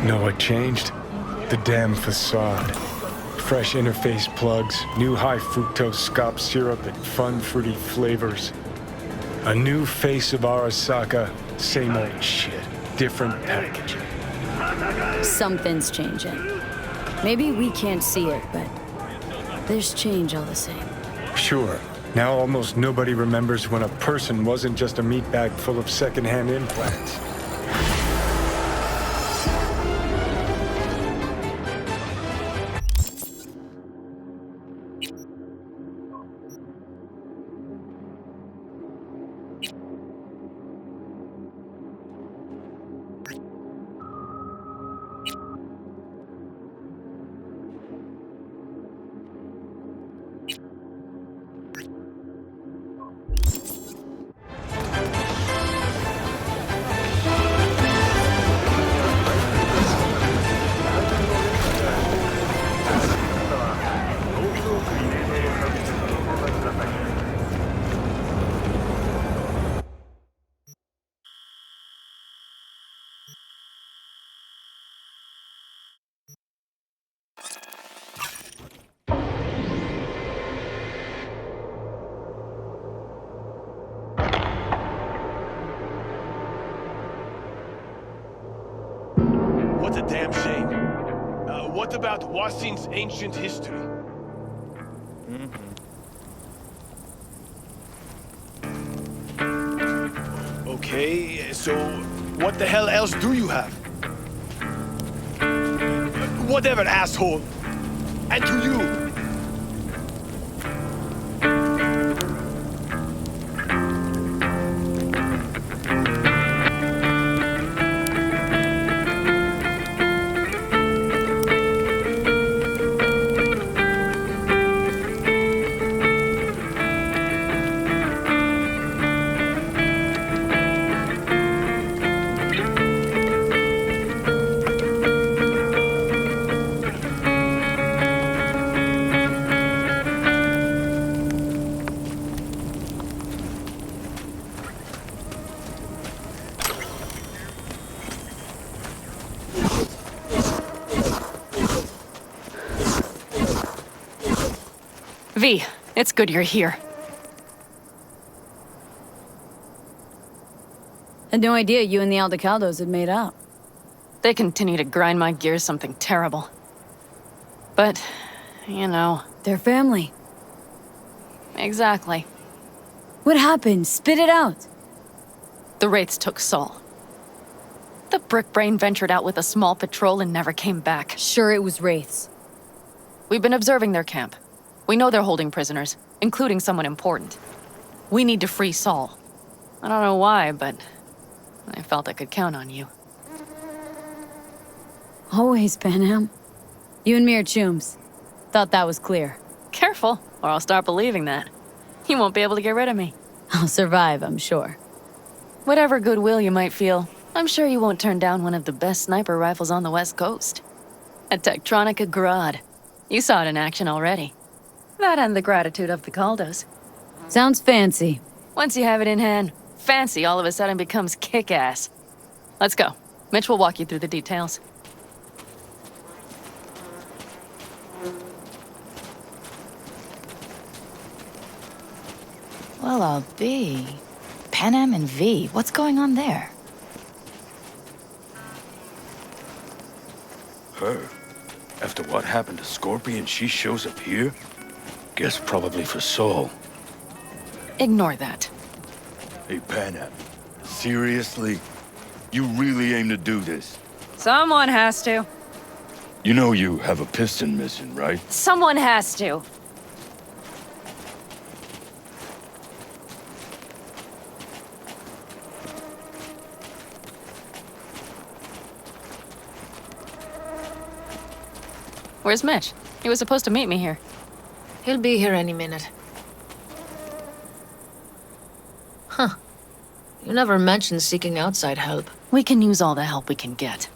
Know what changed? The damn facade. Fresh interface plugs, new high fructose scop syrup, and fun fruity flavors. A new face of Arasaka, same old shit, different packaging. Something's changing. Maybe we can't see it, but there's change all the same. Sure, now almost nobody remembers when a person wasn't just a meat bag full of secondhand implants. What a damn shame. What about Wasin's ancient history? Okay, so what the hell else do you have? Whatever, asshole. And to you. V, it's good you're here. Had no idea you and the Aldecaldos had made up. They continue to grind my gears something terrible. But, you know... They're family. Exactly. What happened? Spit it out. The Wraiths took Saul. The Brickbrain ventured out with a small patrol and never came back. Sure it was Wraiths. We've been observing their camp. We know they're holding prisoners, including someone important. We need to free Saul. I don't know why, but I felt I could count on you. Always, Panam. You and me are chums. Thought that was clear. Careful, or I'll start believing that. You won't be able to get rid of me. I'll survive, I'm sure. Whatever goodwill you might feel, I'm sure you won't turn down one of the best sniper rifles on the West Coast. A Tektronica Grad. You saw it in action already. That and the gratitude of the Caldos. Sounds fancy. Once you have it in hand, fancy all of a sudden becomes kick-ass. Let's go. Mitch will walk you through the details. Well, I'll be. Panam and V, what's going on there? Her? After what happened to Scorpion, she shows up here? Guess probably for Saul. Ignore that. Hey, Panam. Seriously? You really aim to do this? Someone has to. You know you have a piston missing, right? Someone has to. Where's Mitch? He was supposed to meet me here. He'll be here any minute. Huh. You never mentioned seeking outside help. We can use all the help we can get.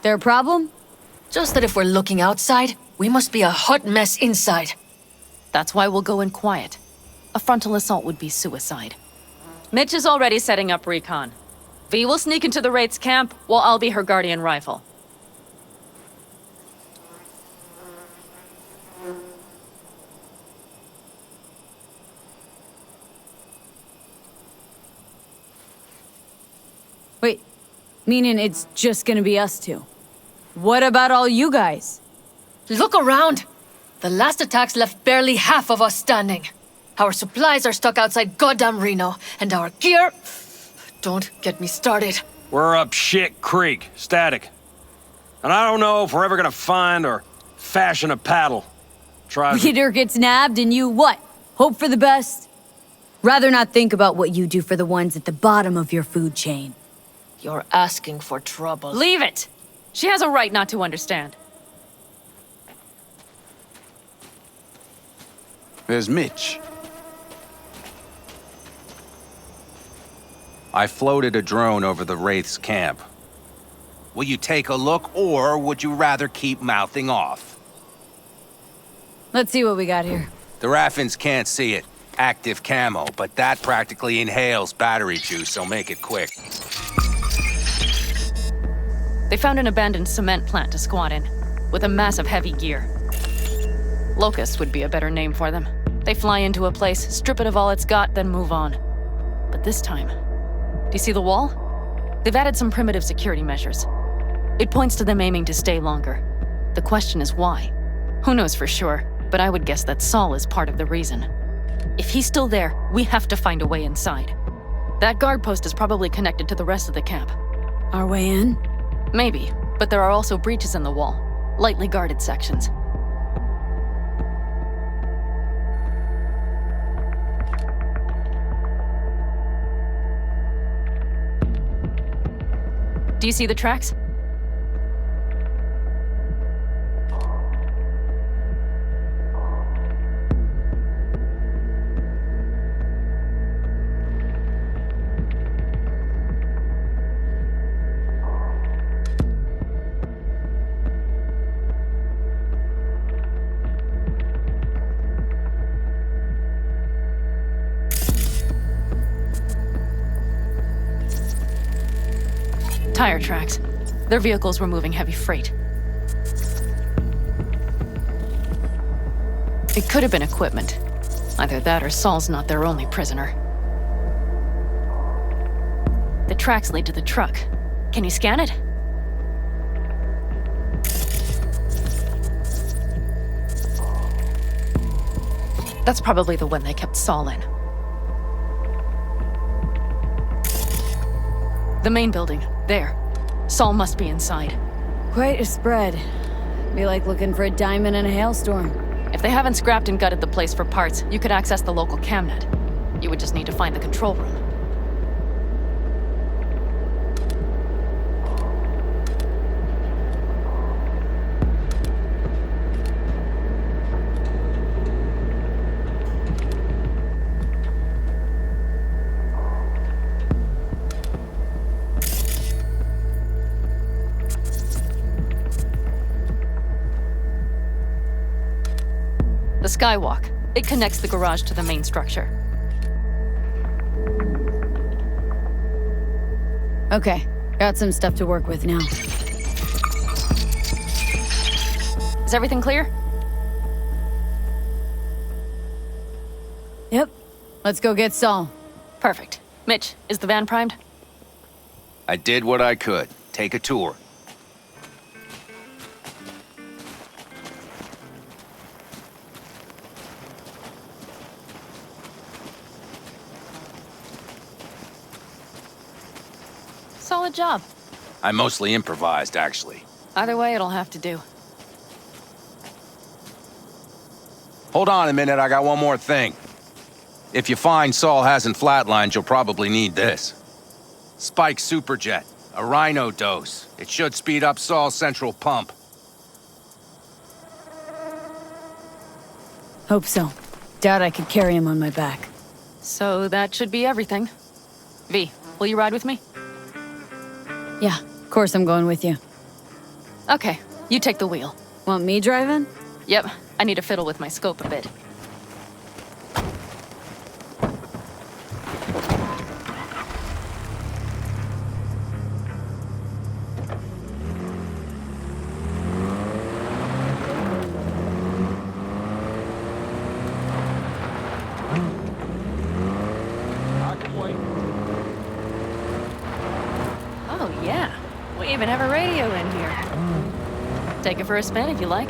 There a problem? Just that if we're looking outside, we must be a hot mess inside. That's why we'll go in quiet. A frontal assault would be suicide. Mitch is already setting up recon. V will sneak into the Wraith's camp, while I'll be her guardian rifle. Wait, meaning it's just gonna be us two? What about all you guys? Look around! The last attacks left barely half of us standing. Our supplies are stuck outside goddamn Reno, and our gear... Don't get me started. We're up Shit Creek, static. And I don't know if we're ever gonna find or fashion a paddle. Leader gets nabbed and you what? Hope for the best? Rather not think about what you do for the ones at the bottom of your food chain. You're asking for trouble. Leave it! She has a right not to understand. There's Mitch. I floated a drone over the Wraith's camp. Will you take a look, or would you rather keep mouthing off? Let's see what we got here. The Raffins can't see it. Active camo, but that practically inhales battery juice, so make it quick. They found an abandoned cement plant to squat in, with a massive heavy gear. Locust would be a better name for them. They fly into a place, strip it of all it's got, then move on. But this time, do you see the wall? They've added some primitive security measures. It points to them aiming to stay longer. The question is why? Who knows for sure, but I would guess that Saul is part of the reason. If he's still there, we have to find a way inside. That guard post is probably connected to the rest of the camp. Our way in? Maybe, but there are also breaches in the wall. Lightly guarded sections. Do you see the tracks? Tire tracks. Their vehicles were moving heavy freight. It could have been equipment. Either that or Saul's not their only prisoner. The tracks lead to the truck. Can you scan it? That's probably the one they kept Saul in. The main building. There. Saul must be inside. Quite a spread. Be like looking for a diamond in a hailstorm. If they haven't scrapped and gutted the place for parts, you could access the local camnet. You would just need to find the control room. The skywalk. It connects the garage to the main structure. Okay, got some stuff to work with now. Is everything clear? Yep. Let's go get Saul. Perfect. Mitch, is the van primed? I did what I could. Take a tour. Solid job. I mostly improvised, actually. Either way, it'll have to do. Hold on a minute, I got one more thing. If you find Saul hasn't flatlined, you'll probably need this. Spike Superjet, a Rhino dose. It should speed up Saul's central pump. Hope so. Doubt I could carry him on my back. So that should be everything. V, will you ride with me? Yeah, of course I'm going with you. Okay, you take the wheel. Want me driving? Yep, I need to fiddle with my scope a bit. Oh yeah, we even have a radio in here. Take it for a spin if you like.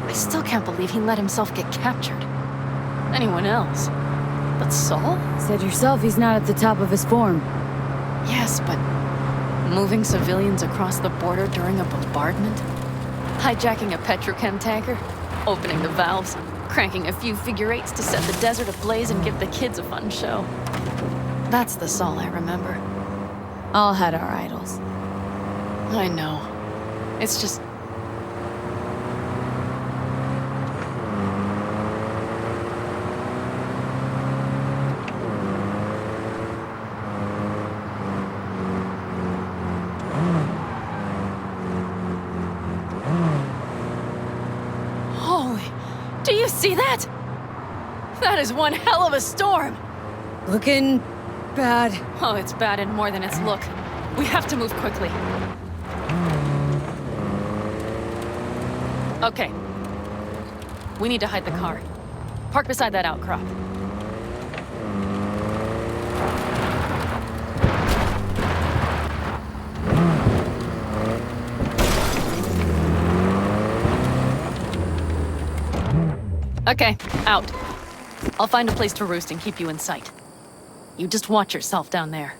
I still can't believe he let himself get captured. Anyone else? But Saul? Said yourself he's not at the top of his form. Yes, but moving civilians across the border during a bombardment? Hijacking a petrochem tanker? Opening the valves? Cranking a few figure eights to set the desert ablaze and give the kids a fun show? That's the Saul I remember. All had our idols. I know. It's just... Holy... Do you see that? That is one hell of a storm! Looking... bad. Oh, it's bad in more than its look. We have to move quickly. Okay. We need to hide the car. Park beside that outcrop. Okay, out. I'll find a place to roost and keep you in sight. You just watch yourself down there.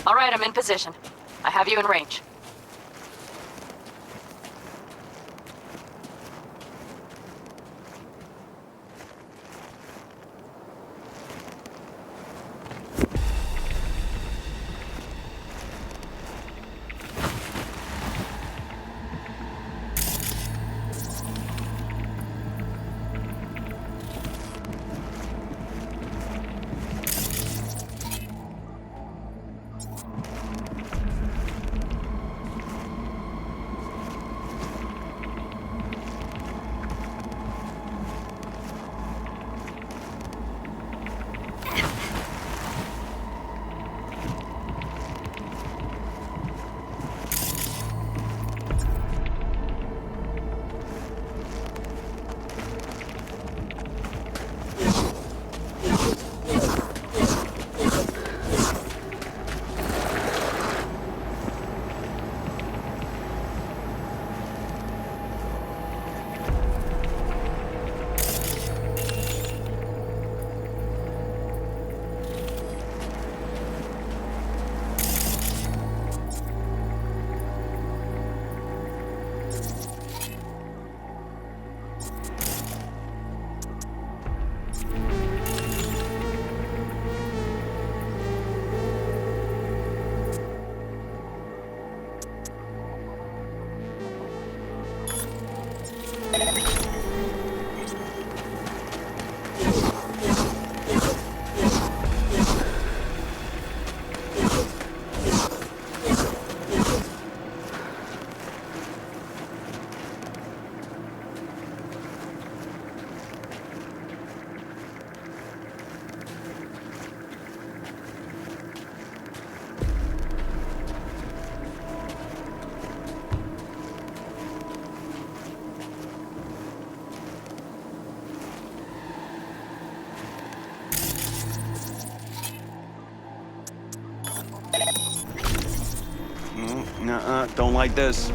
All right, I'm in position. I have you in range. Nuh-uh, don't like this.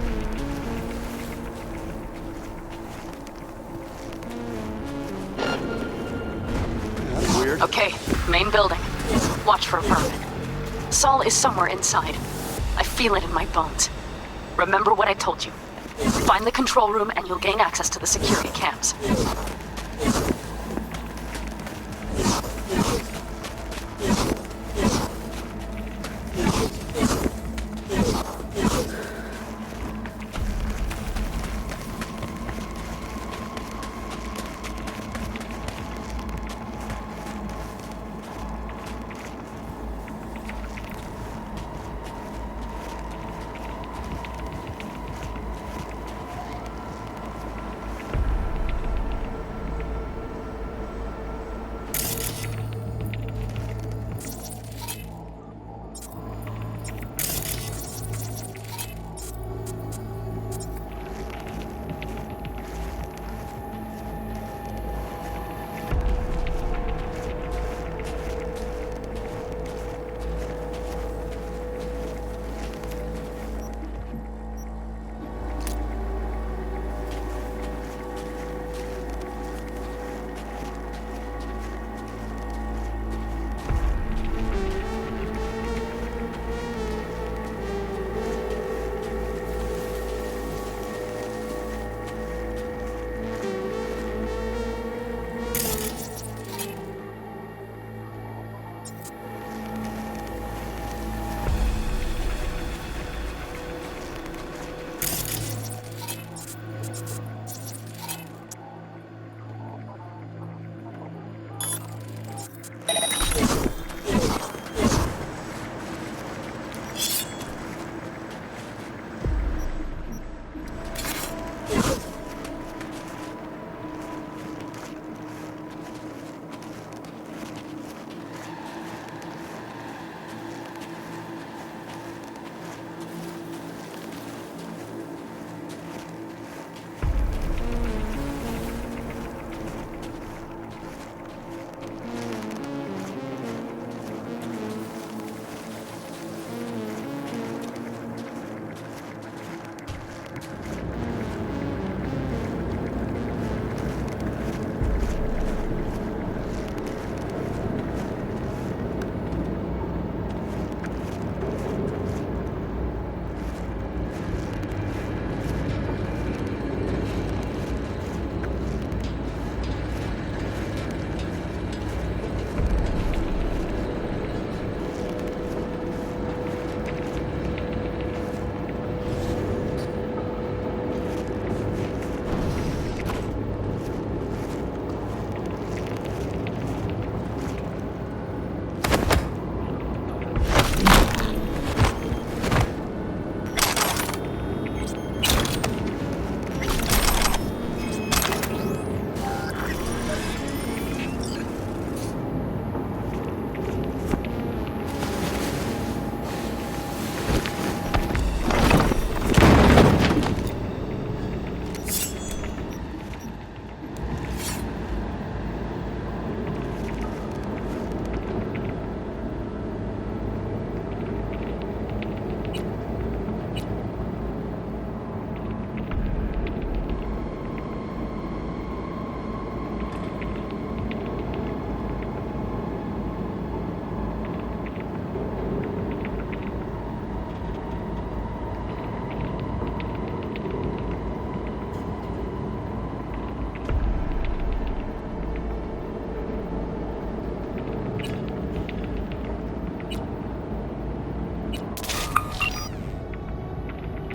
That's weird. Okay, main building. Watch for vermin. Saul is somewhere inside. I feel it in my bones. Remember what I told you. Find the control room and you'll gain access to the security cams.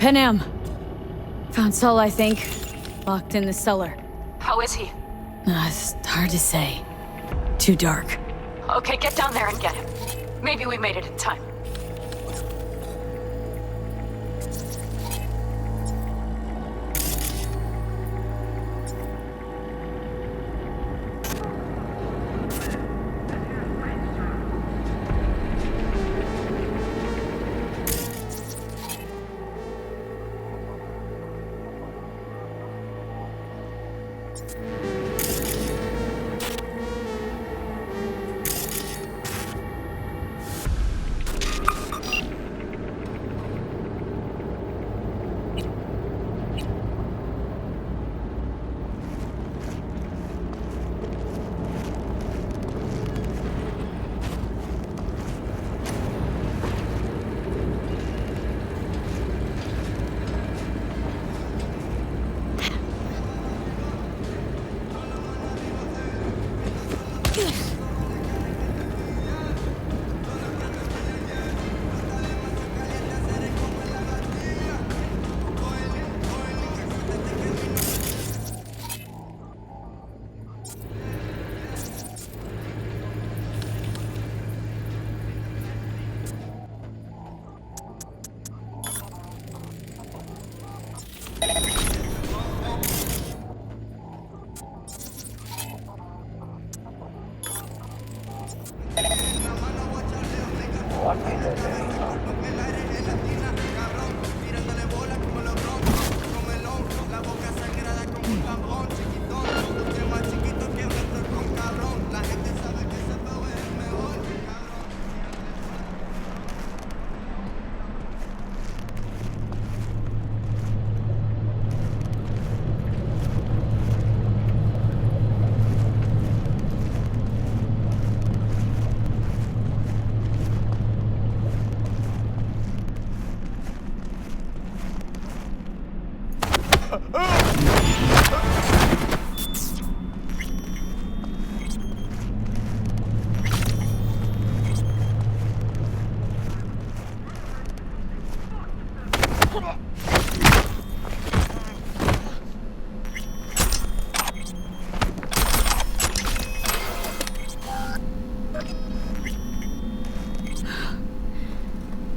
Panam. Found Saul, I think. Locked in the cellar. How is he? It's hard to say. Too dark. Okay, get down there and get him. Maybe we made it in time.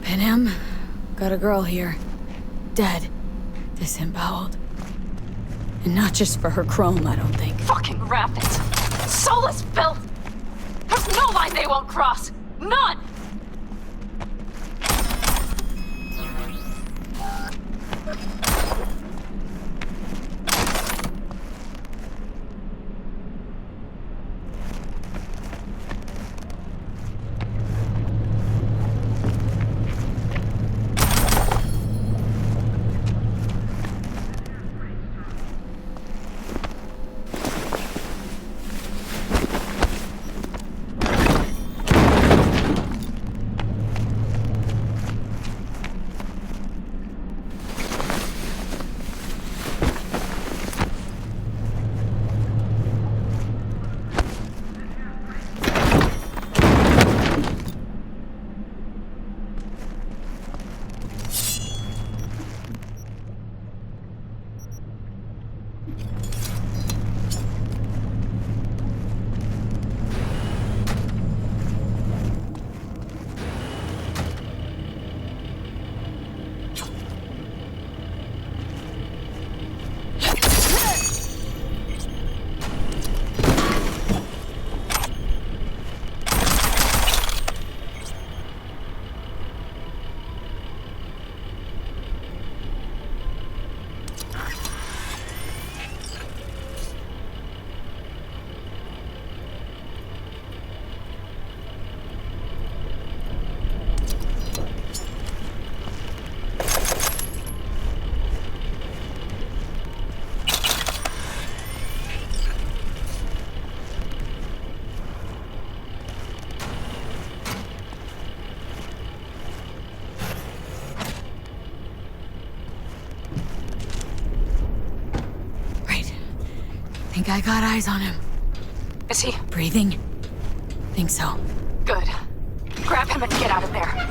Panam, got a girl here. Dead. Disemboweled. And not just for her chrome, I don't think. Fucking rapids! Soulless filth! There's no line they won't cross! None! Think I got eyes on him. Is he? Breathing? Think so. Good. Grab him and get out of there.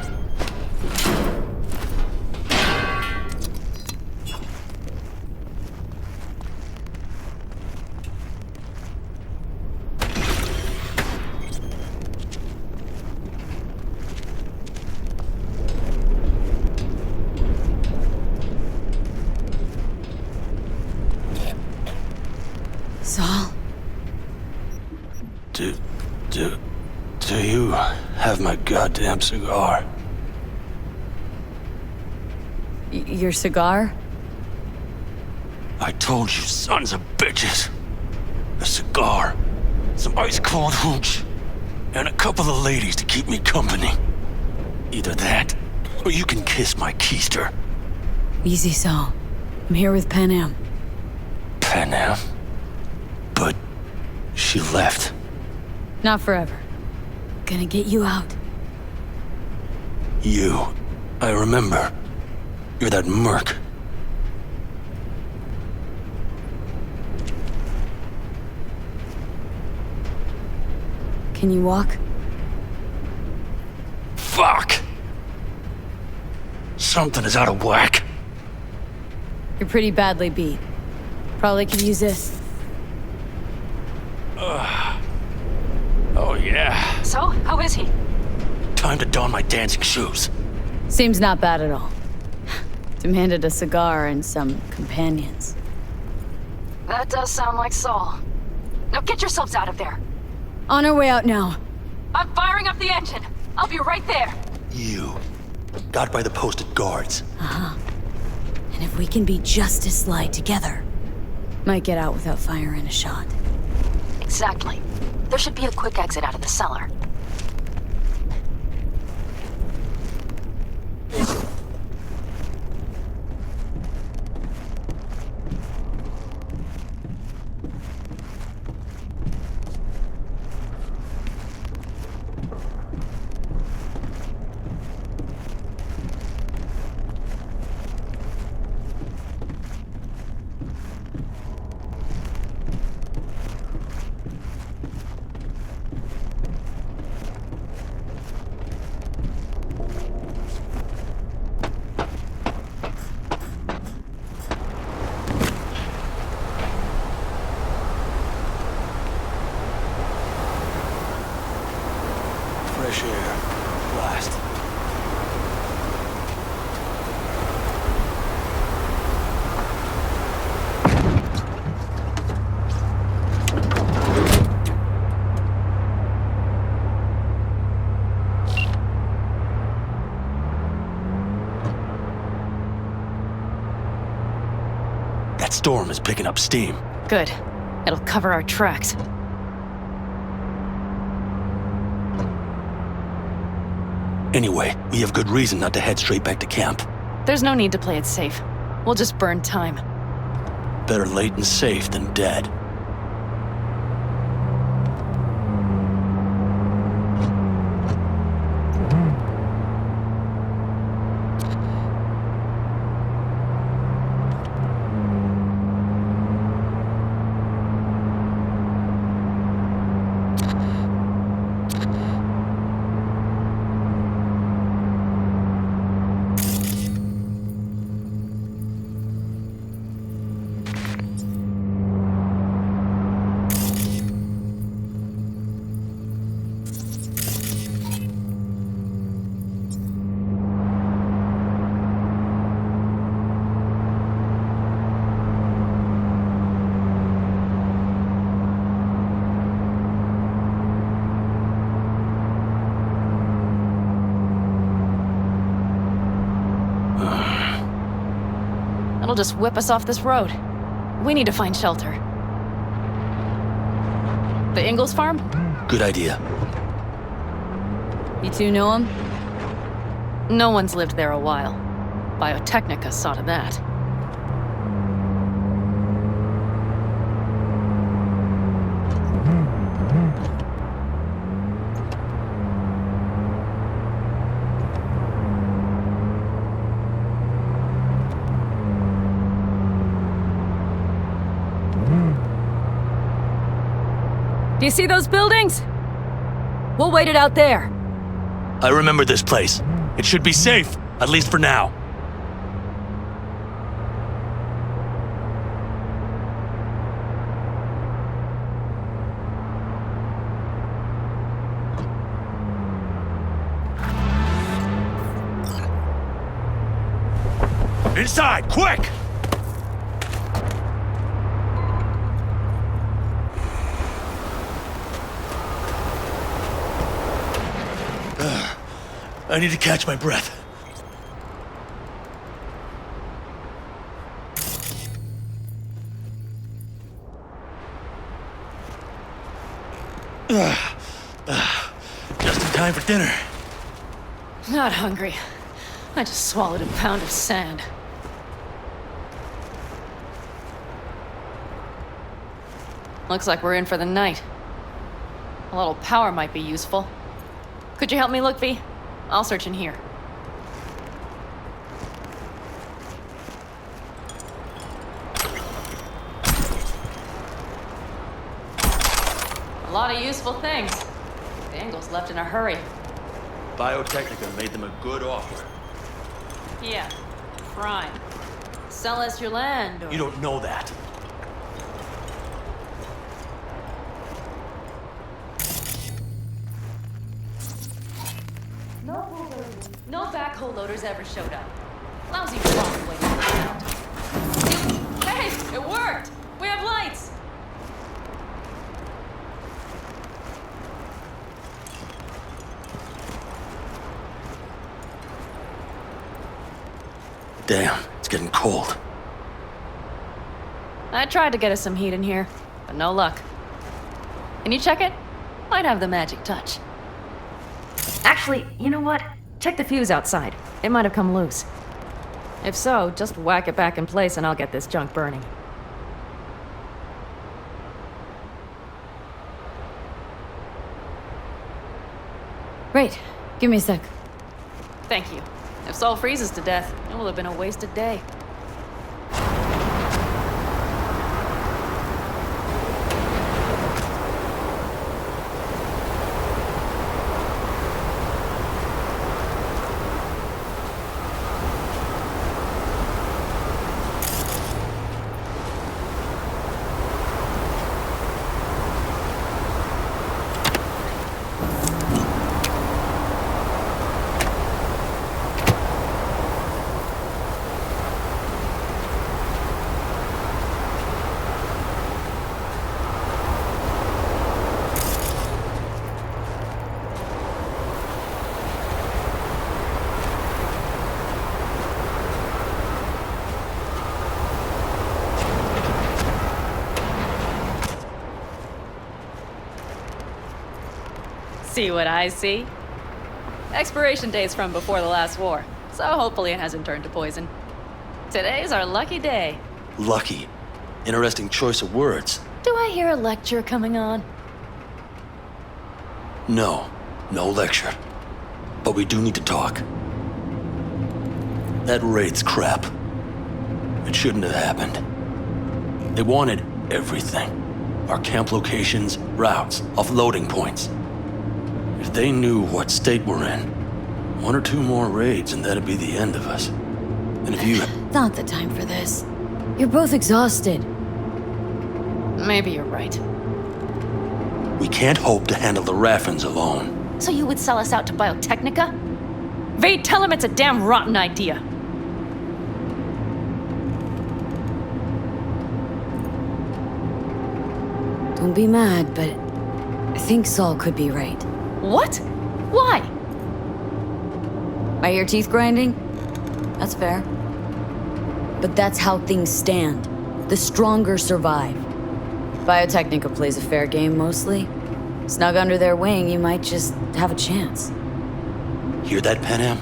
Saul? Do you have my goddamn cigar? Your cigar? I told you, sons of bitches. A cigar, some ice-cold hooch, and a couple of ladies to keep me company. Either that, or you can kiss my keister. Easy, Saul. I'm here with Panam. Panam? But she left. Not forever. Gonna get you out. You. I remember. You're that merc. Can you walk? Fuck! Something is out of whack. You're pretty badly beat. Probably could use this. Oh yeah. So, how is he? Time to don my dancing shoes. Seems not bad at all. Demanded a cigar and some companions. That does sound like Saul. Now get yourselves out of there. On our way out now. I'm firing up the engine. I'll be right there. You. Got by the posted guards. Uh-huh. And if we can be just as sly together, might get out without firing a shot. Exactly. There should be a quick exit out of the cellar. Fresh air. Blast. That storm is picking up steam. Good. It'll cover our tracks. Anyway, we have good reason not to head straight back to camp. There's no need to play it safe. We'll just burn time. Better late and safe than dead. It'll just whip us off this road. We need to find shelter. The Ingalls farm? Good idea. You two know him? No one's lived there a while. Biotechnica saw to that. Do you see those buildings? We'll wait it out there. I remember this place. It should be safe, at least for now. Inside, quick! I need to catch my breath. Just in time for dinner. Not hungry. I just swallowed a pound of sand. Looks like we're in for the night. A little power might be useful. Could you help me look, V? I'll search in here. A lot of useful things. Dangle's left in a hurry. Biotechnica made them a good offer. Yeah, prime. Sell us your land, or... You don't know that. No backhoe loaders ever showed up. Lousy wrong way to find out. Hey, it worked! We have lights! Damn, it's getting cold. I tried to get us some heat in here, but no luck. Can you check it? Might have the magic touch. Actually, you know what? Check the fuse outside. It might have come loose. If so, just whack it back in place and I'll get this junk burning. Great. Give me a sec. Thank you. If Saul freezes to death, it will have been a wasted day. See what I see? Expiration date's from before the last war, so hopefully it hasn't turned to poison. Today's our lucky day. Lucky. Interesting choice of words. Do I hear a lecture coming on? No lecture. But we do need to talk. That raid's crap. It shouldn't have happened. They wanted everything. Our camp locations, routes, offloading points. If they knew what state we're in, 1 or 2 more raids and that'd be the end of us. And if you... Not the time for this. You're both exhausted. Maybe you're right. We can't hope to handle the Raffens alone. So you would sell us out to Biotechnica? Vade, tell him it's a damn rotten idea. Don't be mad, but I think Saul could be right. What? Why? I hear teeth grinding? That's fair. But that's how things stand. The stronger survive. Biotechnica plays a fair game mostly. Snug under their wing, you might just have a chance. Hear that, Panam?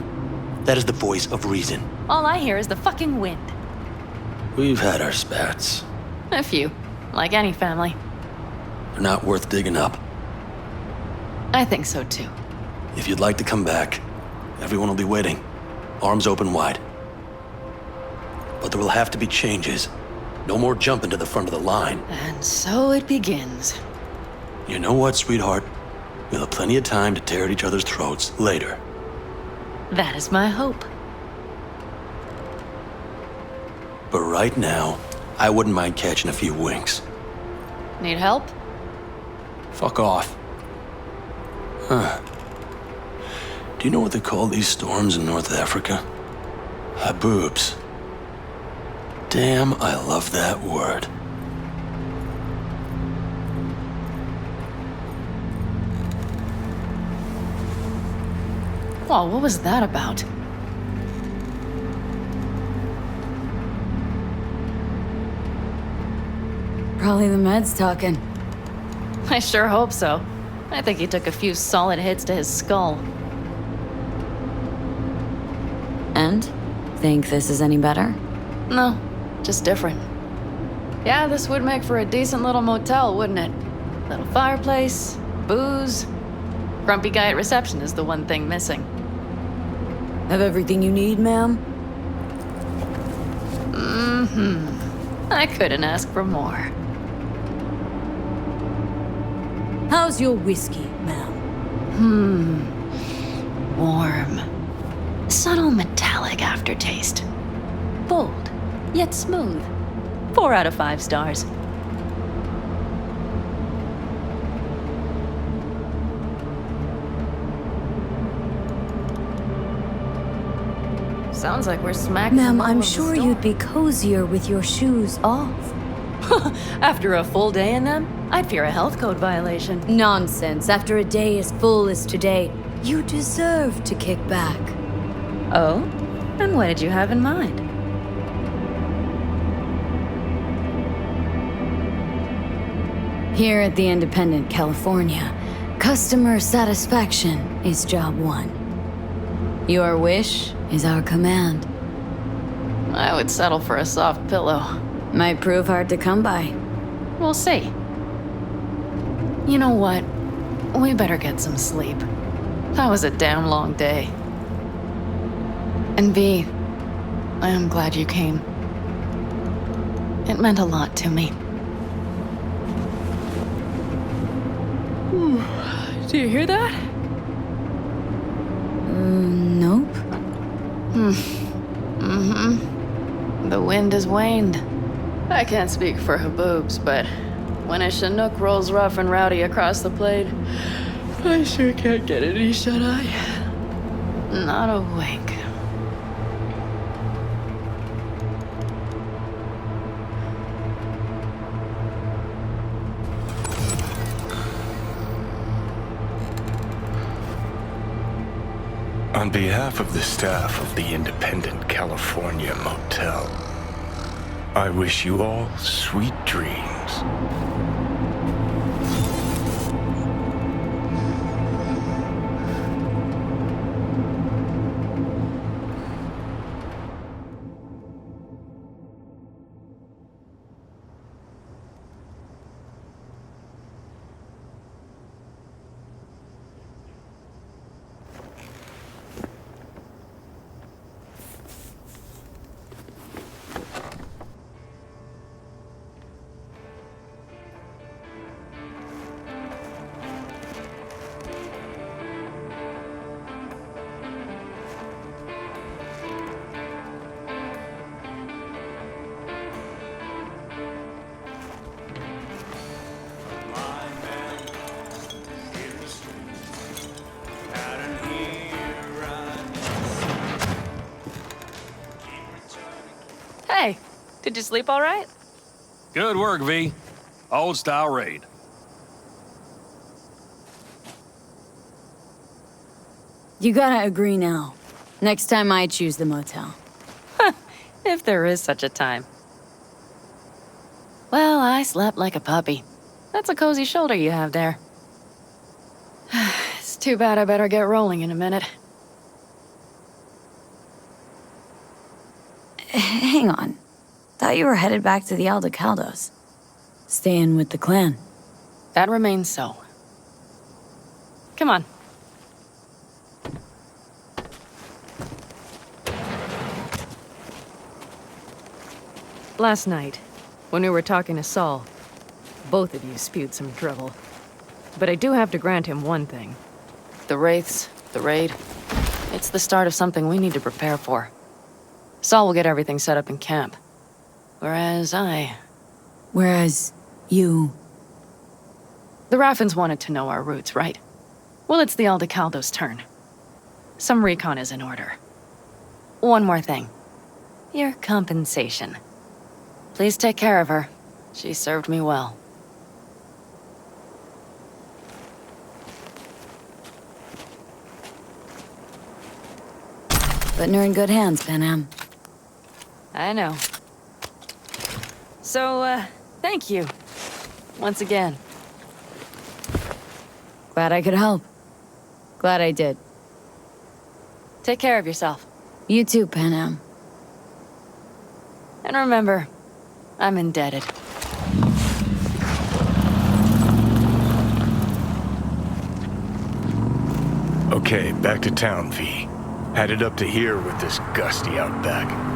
That is the voice of reason. All I hear is the fucking wind. We've had our spats. A few. Like any family. They're not worth digging up. I think so too. If you'd like to come back, everyone will be waiting. Arms open wide. But there will have to be changes. No more jumping to the front of the line. And so it begins. You know what, sweetheart? We'll have plenty of time to tear at each other's throats later. That is my hope. But right now, I wouldn't mind catching a few winks. Need help? Fuck off. Huh. Do you know what they call these storms in North Africa? Haboobs. Damn, I love that word. Whoa, what was that about? Probably the meds talking. I sure hope so. I think he took a few solid hits to his skull. And? Think this is any better? No, just different. Yeah, this would make for a decent little motel, wouldn't it? Little fireplace, booze. Grumpy guy at reception is the one thing missing. Have everything you need, ma'am? Mm-hmm. I couldn't ask for more. How's your whiskey, ma'am? Warm. Subtle metallic aftertaste. Bold, yet smooth. 4 out of 5 stars. Sounds like we're smack in the Ma'am, middle I'm of the sure storm. you'd be cozier with your shoes off. After a full day in them, I'd fear a health code violation. Nonsense. After a day as full as today, you deserve to kick back. Oh? And what did you have in mind? Here at the Independent, California, customer satisfaction is job 1. Your wish is our command. I would settle for a soft pillow. Might prove hard to come by. We'll see. You know what? We better get some sleep. That was a damn long day. And V, I am glad you came. It meant a lot to me. Do you hear that? Nope. The wind has waned. I can't speak for Haboobs, but when a Chinook rolls rough and rowdy across the plain, I sure can't get any shut-eye. Not a wink. On behalf of the staff of the Independent California Motel, I wish you all sweet dreams. Hey, did you sleep all right? Good work, V. Old style raid. You gotta agree now. Next time I choose the motel. If there is such a time. Well, I slept like a puppy. That's a cozy shoulder you have there. It's too bad I better get rolling in a minute. Hang on. Thought you were headed back to the Aldecaldos. Staying with the clan. That remains so. Come on. Last night, when we were talking to Saul, both of you spewed some drivel. But I do have to grant him one thing. The Wraiths, the raid, it's the start of something we need to prepare for. Saul will get everything set up in camp. Whereas you... The Raffins wanted to know our roots, right? Well, it's the Aldecaldos' turn. Some recon is in order. One more thing. Your compensation. Please take care of her. She served me well. But you're in good hands, Panam. I know. So, thank you. Once again. Glad I could help. Glad I did. Take care of yourself. You too, Panam. And remember, I'm indebted. Okay, back to town, V. Headed up to here with this gusty outback.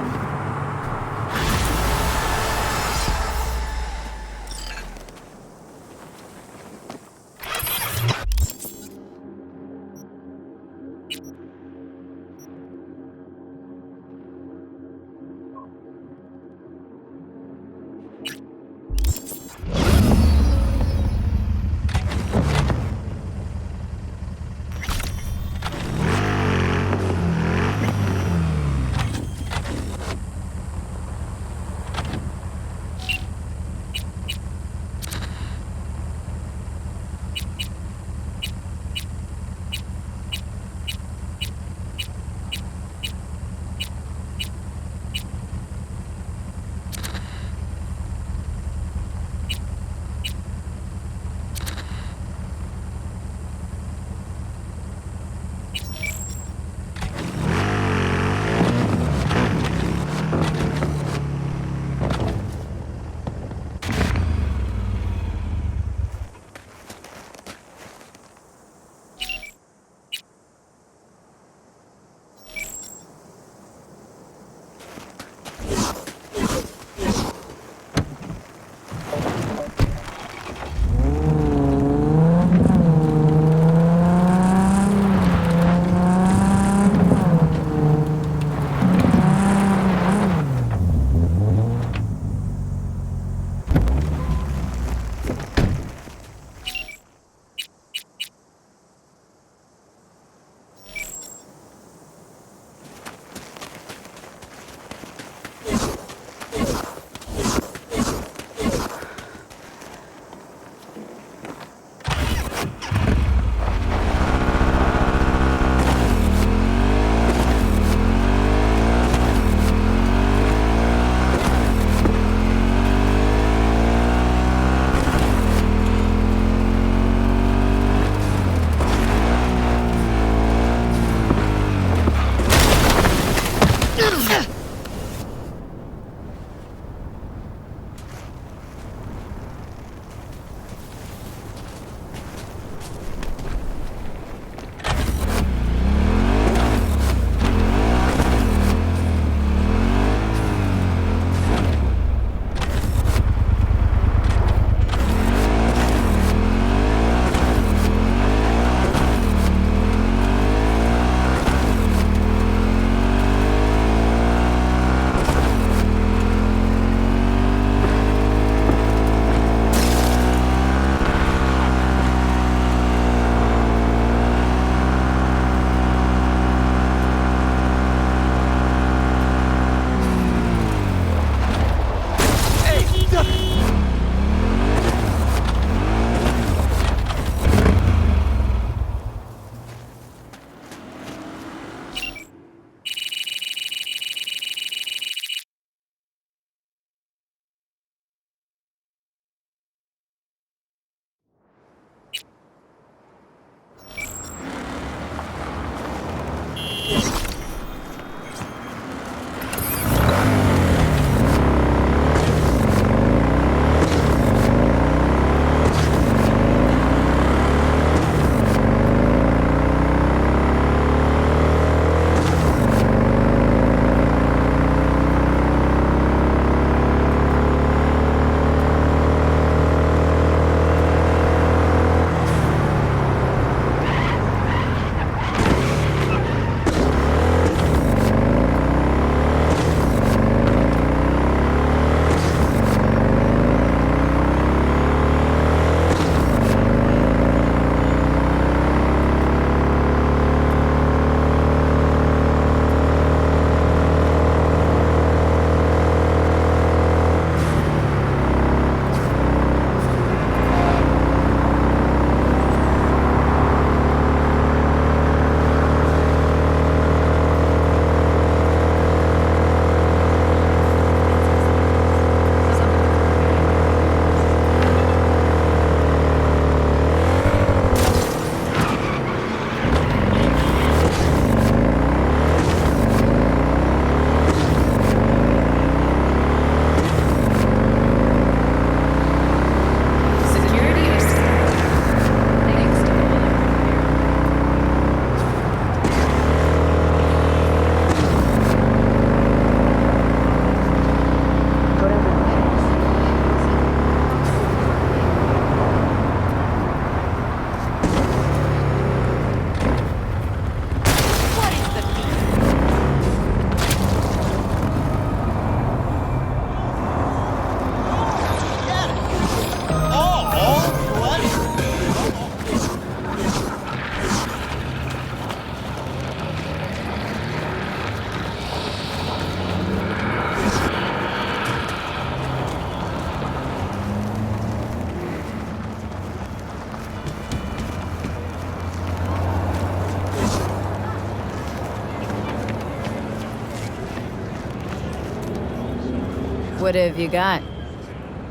What have you got?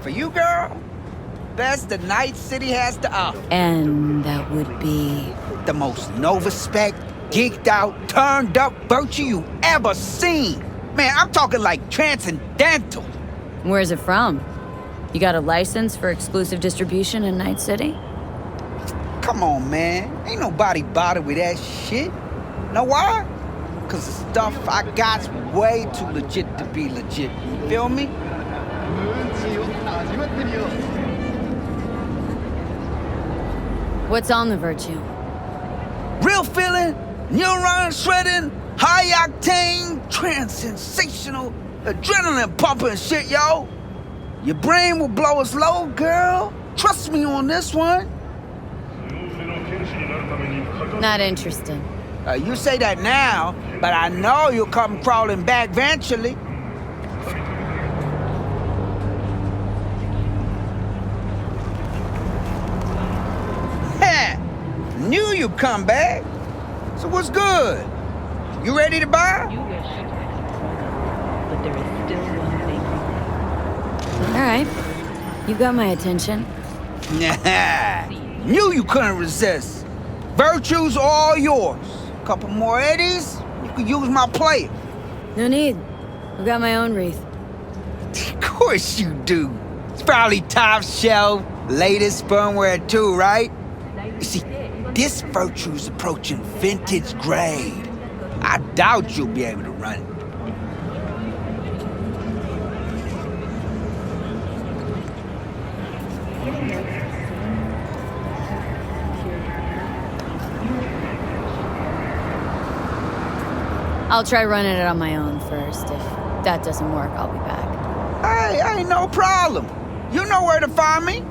For you, girl, best the Night City has to offer. And that would be... The most Nova-spec, geeked out, turned up virtue you ever seen. Man, I'm talking like transcendental. Where's it from? You got a license for exclusive distribution in Night City? Come on, man. Ain't nobody bothered with that shit. Know why? Cause the stuff I got's way too legit to be legit. You feel me? What's on the Virtue? Real feeling, neuron shredding, high octane, trans-sensational, adrenaline pumping shit, yo. Your brain will blow its load, girl. Trust me on this one. Not interested. You say that now, but I know you'll come crawling back eventually. Knew you'd come back. So what's good? You ready to buy? You wish to export, but there is still one thing. All right. You got my attention. Nah. Knew you couldn't resist. Virtue's all yours. Couple more eddies, you could use my player. No need. I've got my own wreath. Of course you do. It's probably top shelf, latest firmware too, right? You see, this Virtue's approaching vintage grade. I doubt you'll be able to run it. I'll try running it on my own first. If that doesn't work, I'll be back. Hey, ain't no problem. You know where to find me.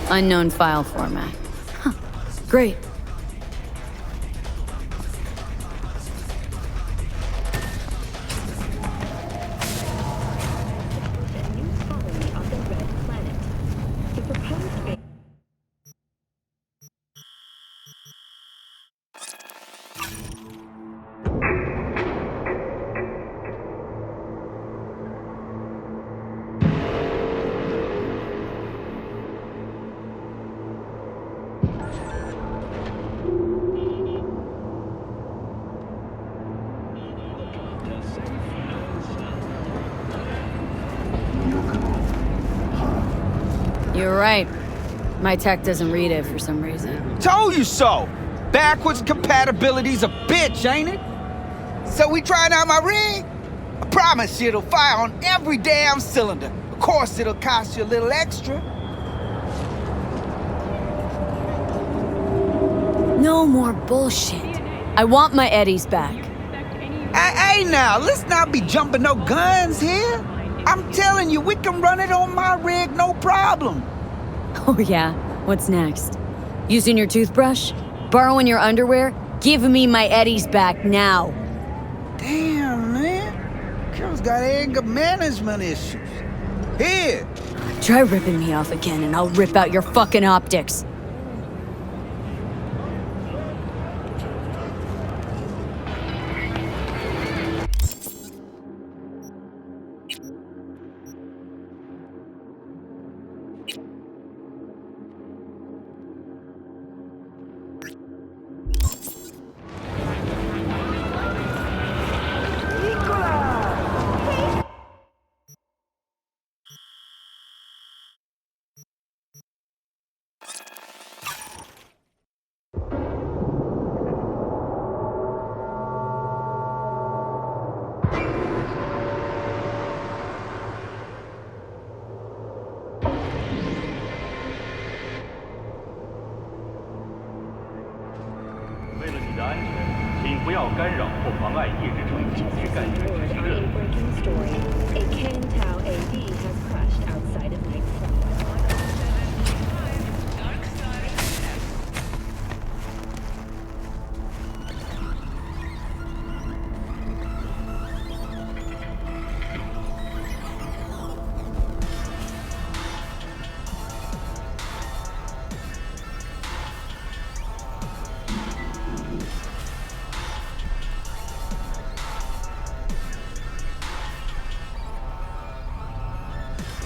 Unknown file format. Huh. Great. You're right. My tech doesn't read it for some reason. Told you so! Backwards compatibility's a bitch, ain't it? So we trying out my rig? I promise you it'll fire on every damn cylinder. Of course it'll cost you a little extra. No more bullshit. I want my Eddies back. Hey, now, let's not be jumping no guns here. I'm telling you, we can run it on my rig, no problem. Oh yeah? What's next? Using your toothbrush? Borrowing your underwear? Give me my Eddies back now. Damn, man. Girl's got anger management issues. Here. Try ripping me off again and I'll rip out your fucking optics. Breaking story. A Can-Tao AD has crashed outside of Nightcrawler.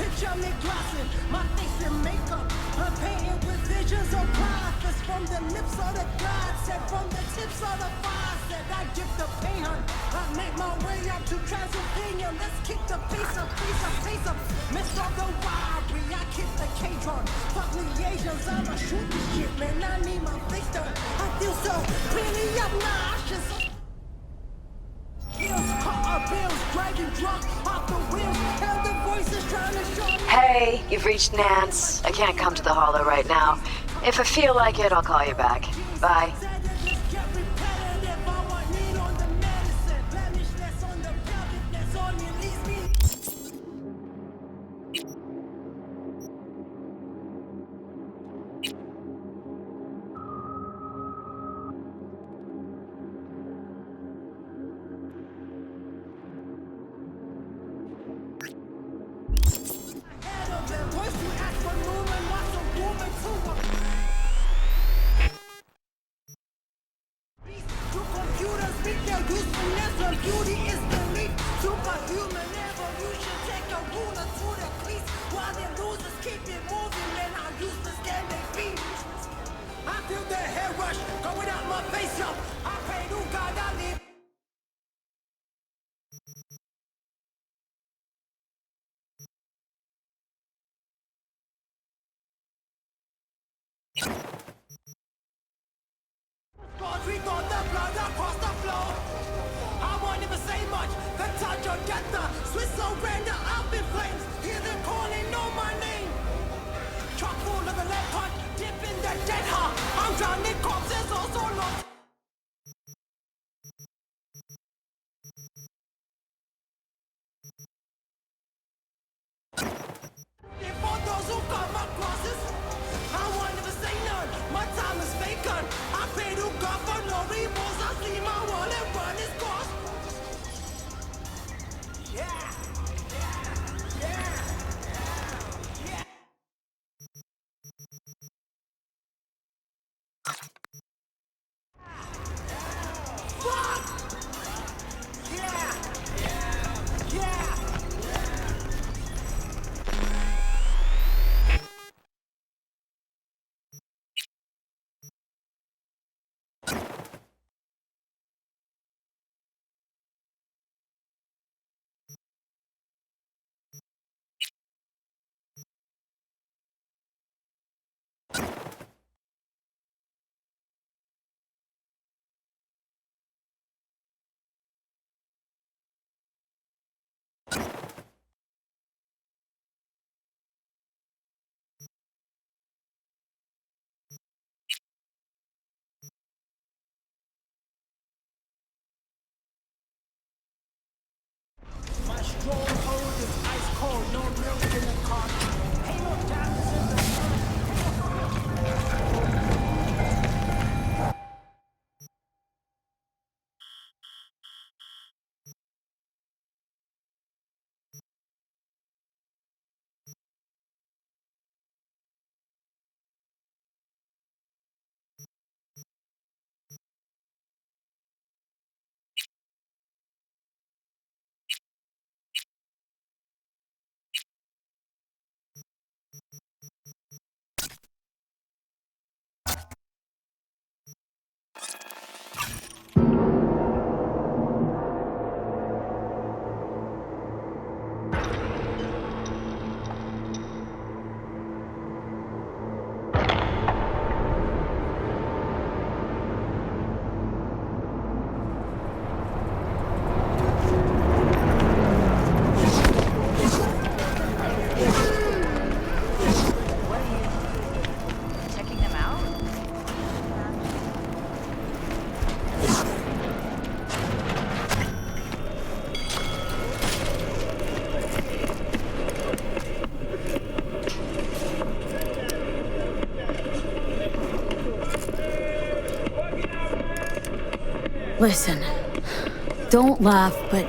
Picture me glossing, my face in makeup. I'm painting with visions of prophets from the lips of the gods, said from the tips of the faucet. I dip the paint on. I make my way up to Transylvania. Let's kick the face up, face up, face up. Midst of the robbery, I kick the K-tron. Fuck liaisons, I'ma shoot this shit, man. I need my face done. I feel so really obnoxious. Hey, you've reached Nance. I can't come to the Hollow right now. If I feel like it, I'll call you back. Bye. My stronghold is ice cold, no milk in the carton. Halo taps in the Checking them out? Listen, don't laugh, but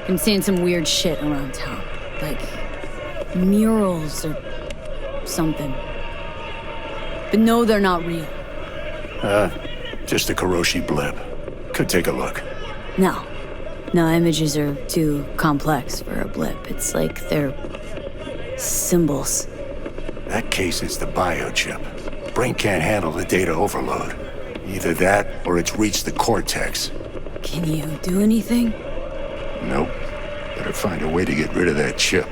I'm seeing some weird shit around town. Like murals or something. But no, they're not real. Just a Kiroshi blip. Could take a look. No. No, images are too complex for a blip. It's like they're symbols. That case is the biochip. Brain can't handle the data overload. Either that, or it's reached the cortex. Can you do anything? Nope. Better find a way to get rid of that chip.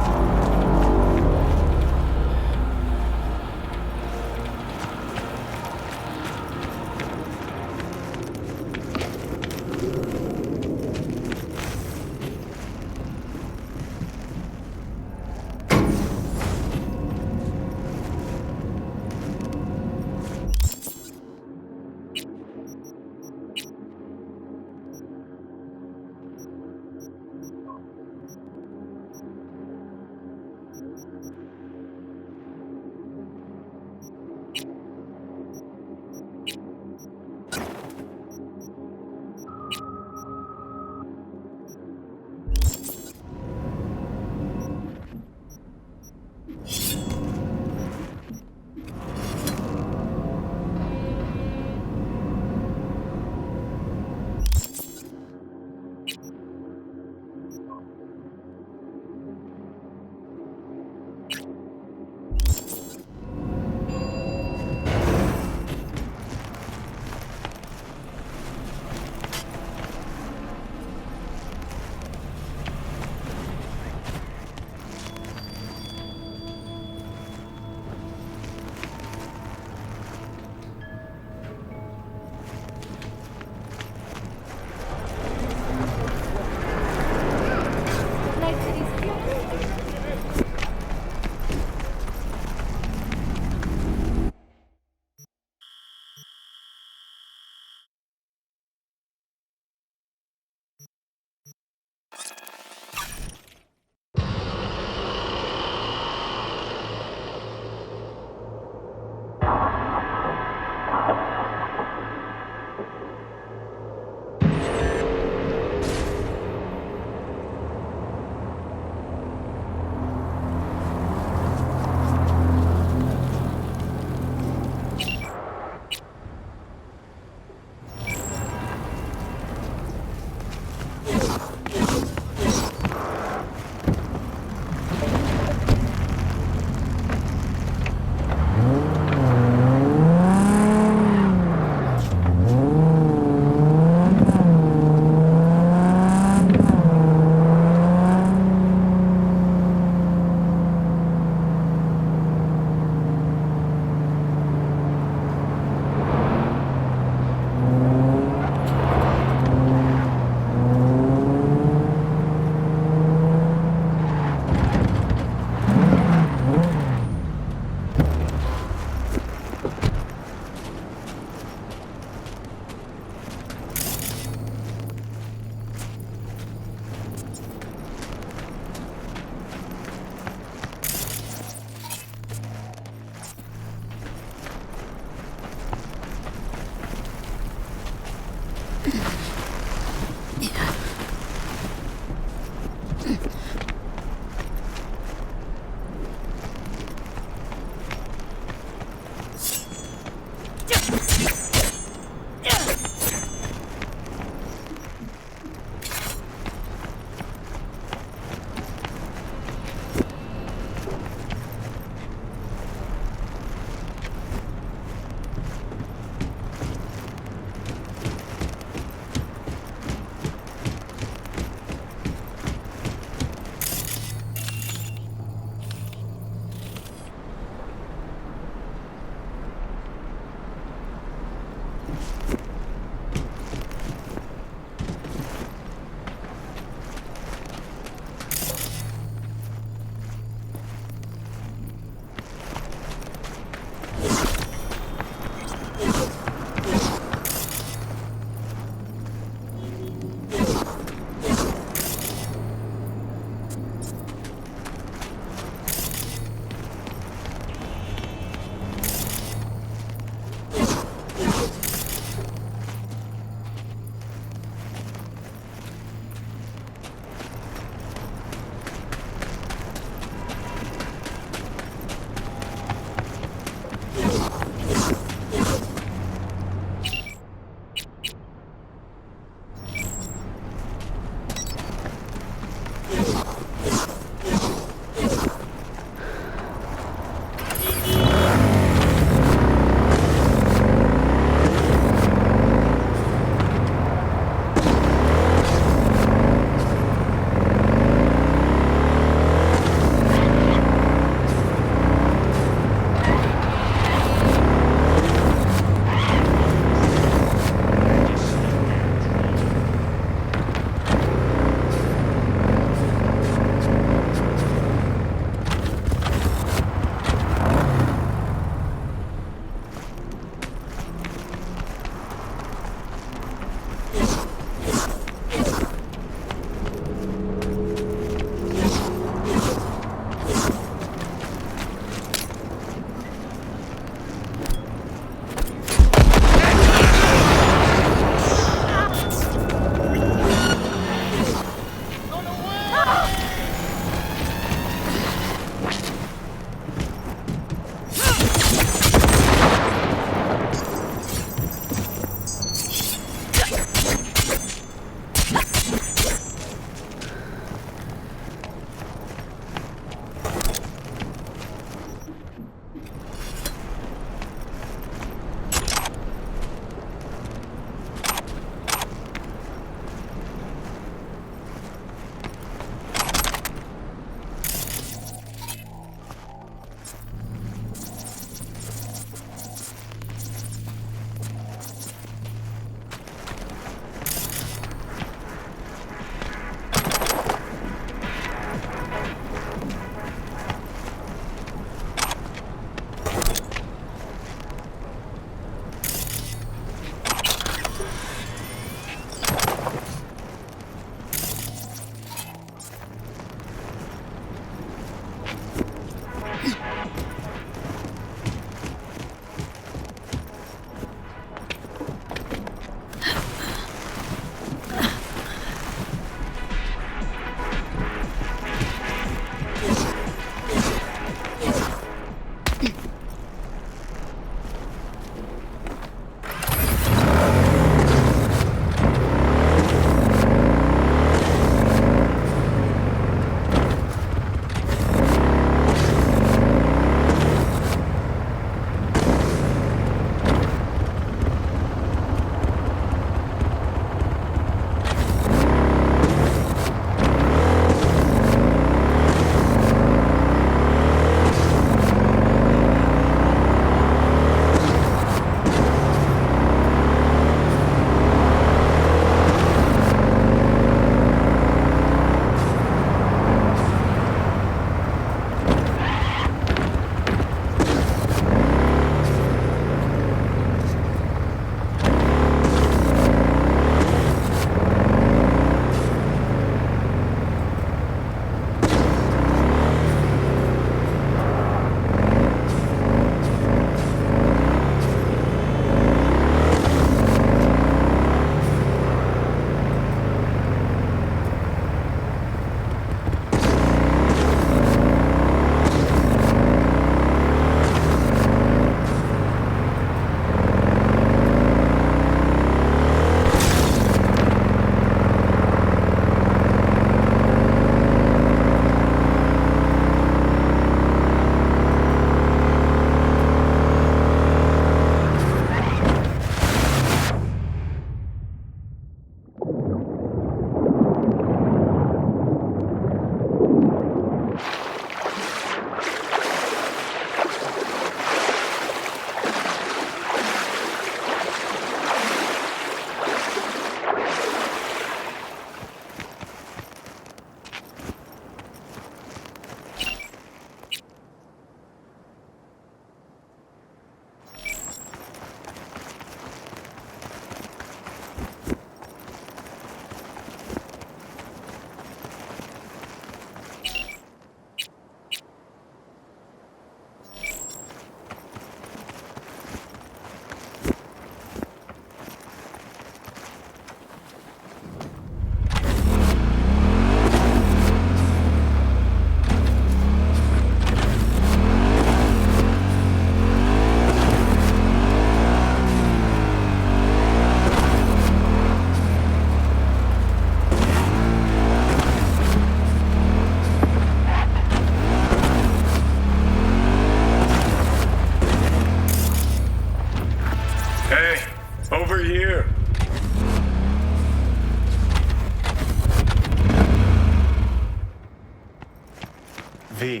V,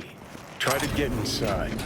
try to get inside.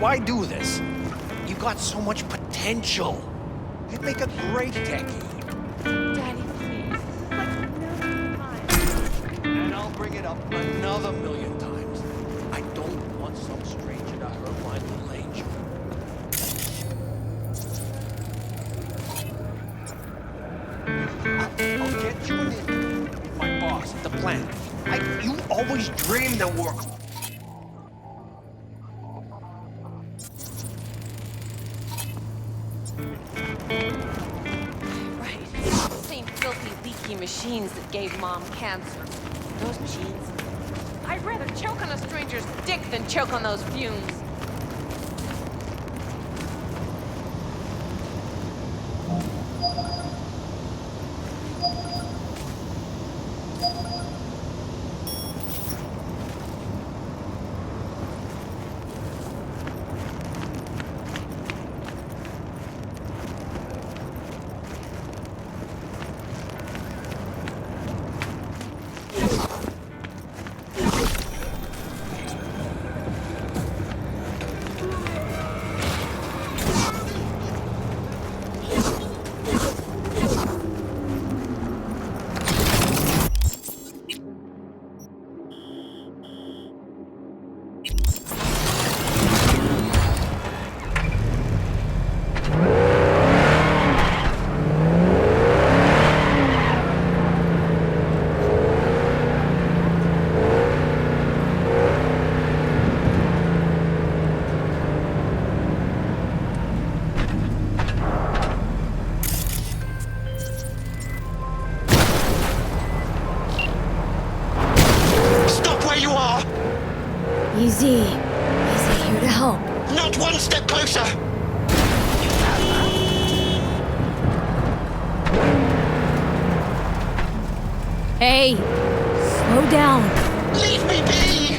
why do this? You've got so much potential. You'd make a great techie. Daddy, please. And I'll bring it up another million times. I don't want some stranger to hurt my little angel. I'll get you an interview with my boss at the plant. You always dreamed of work. Right. Same filthy, leaky machines that gave Mom cancer. Those machines. I'd rather choke on a stranger's dick than choke on those fumes. Easy. Easy here to help. Not one step closer! Hey, slow down. Leave me be!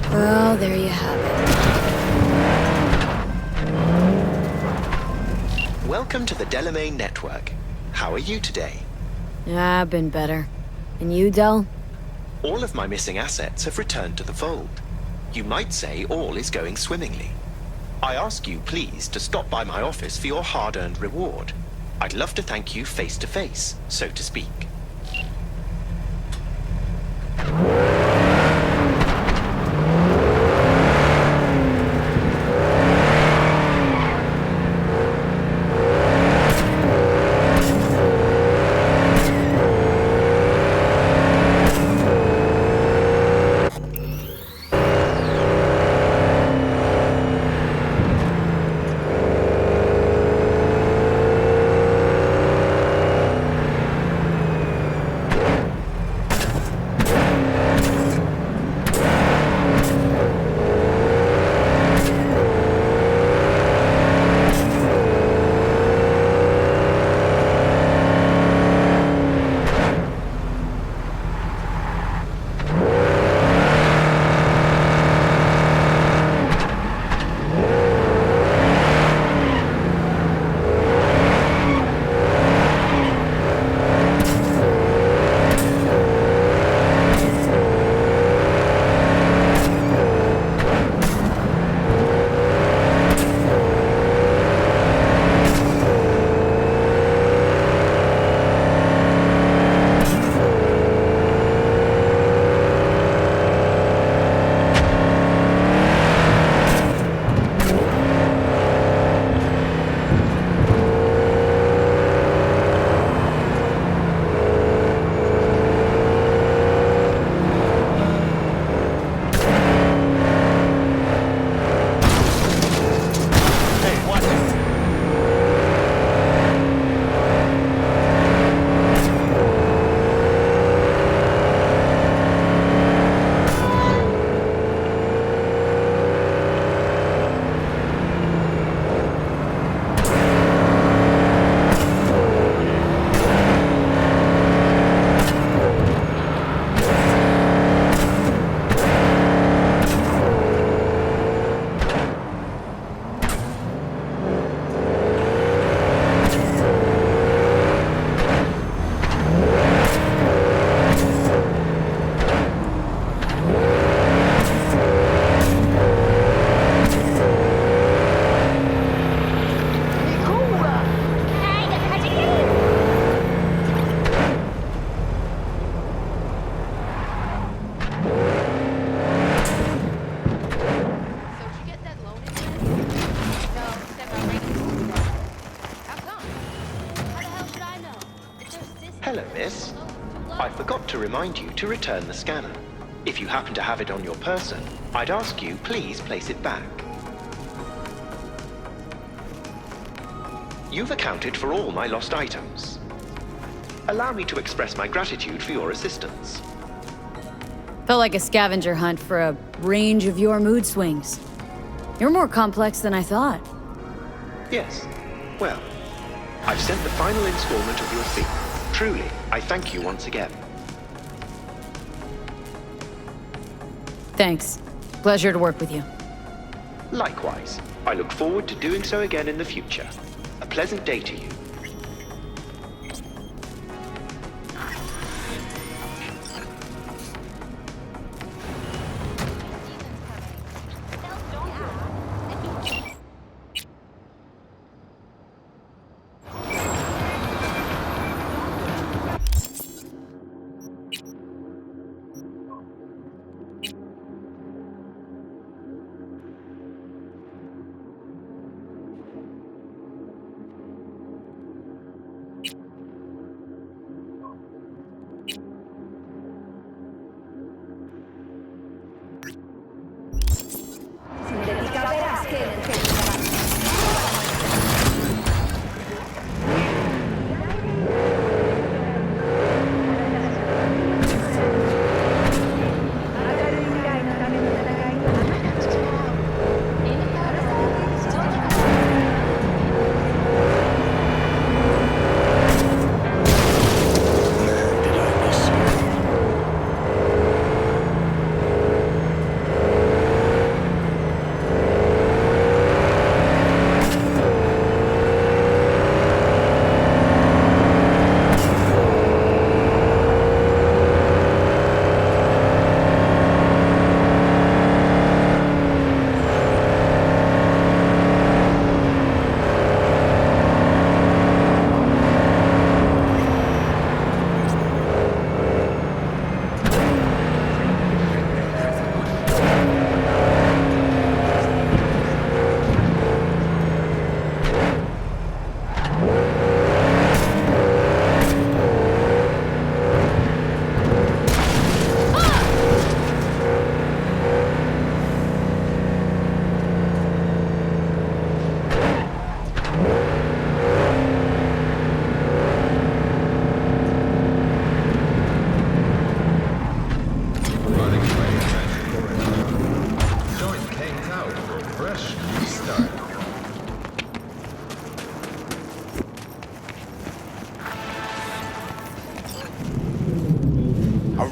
Well, there you have it. Welcome to the Delamain Network. How are you today? Yeah, I've been better. And you, Del? All of my missing assets have returned to the fold. You might say all is going swimmingly. I ask you please to stop by my office for your hard-earned reward. I'd love to thank you face to face, so to speak. miss. I forgot to remind you to return the scanner. If you happen to have it on your person, I'd ask you please place it back. You've accounted for all my lost items. Allow me to express my gratitude for your assistance. Felt like a scavenger hunt for a range of your mood swings. You're more complex than I thought. Yes. Well, I've sent the final installment of your fee. Truly, I thank you once again. Thanks. Pleasure to work with you. Likewise. I look forward to doing so again in the future. A pleasant day to you.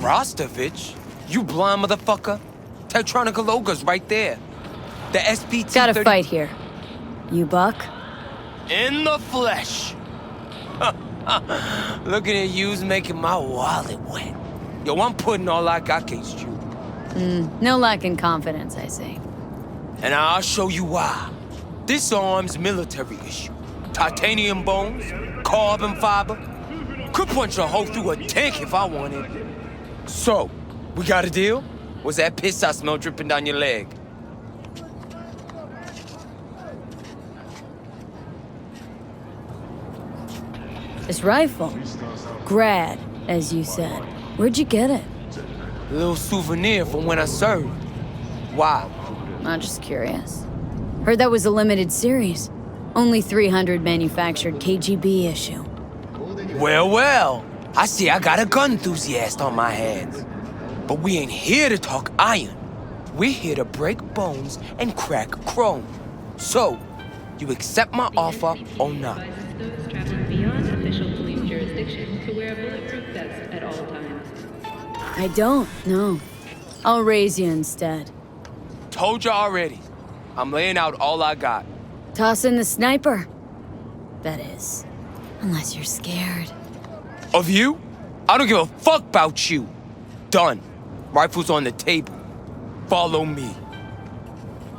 Rostovich? You blind motherfucker? Tetronica Loga's right there. The SPT. Gotta fight here. You buck? In the flesh. Looking at you's making my wallet wet. Yo, I'm putting all I got against you. No lack in confidence, I see. And I'll show you why. This arm's military issue. Titanium bones, carbon fiber. Could punch a hole through a tank if I wanted. So, we got a deal? Was that piss I smell dripping down your leg? This rifle. Grad, as you said. Where'd you get it? A little souvenir from when I served. Why? I'm just curious. Heard that was a limited series. Only 300 manufactured KGB issue. Well, well. I see I got a gun enthusiast on my hands. But we ain't here to talk iron. We're here to break bones and crack chrome. So, you accept my offer or not? Those traveling beyond official police jurisdiction to wear a bulletproof vest at all times. I don't, no. I'll raise you instead. Told you already. I'm laying out all I got. Toss in the sniper. That is. Unless you're scared. Of you? I don't give a fuck about you. Done. Rifle's on the table. Follow me.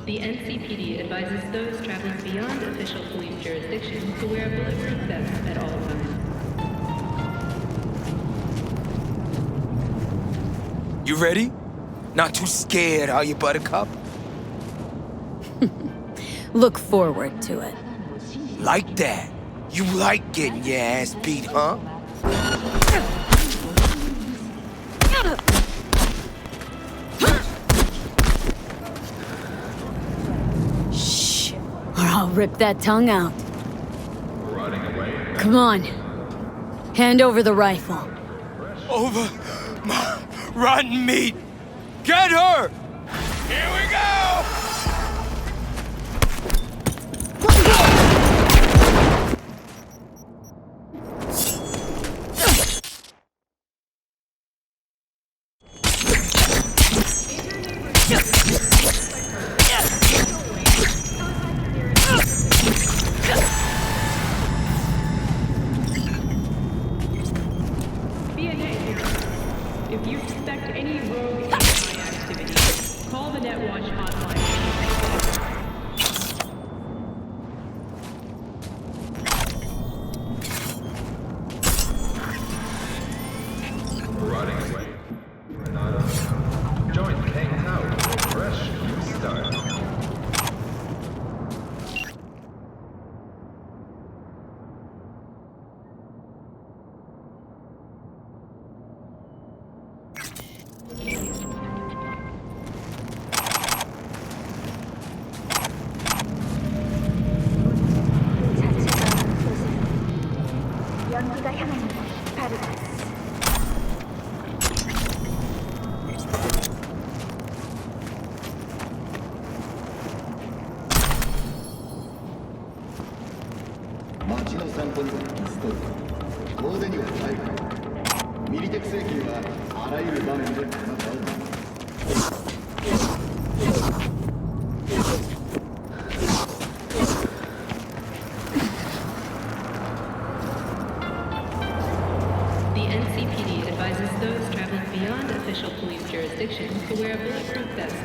The NCPD advises those traveling beyond official police jurisdiction to wear a bulletproof vest at all times. You ready? Not too scared, are you, Buttercup? Look forward to it. Like that. You like getting your ass beat, huh? I'll rip that tongue out. Come on. Hand over the rifle. Over my rotten meat. Get her! Here we go! If you suspect any rogue AI activity, call the NetWatch hotline. Running away. Renata. Join the hangout. Fresh new start. 연기가 향합니다. 바르다스. The NCPD advises those traveling beyond official police jurisdiction to wear a bulletproof vest.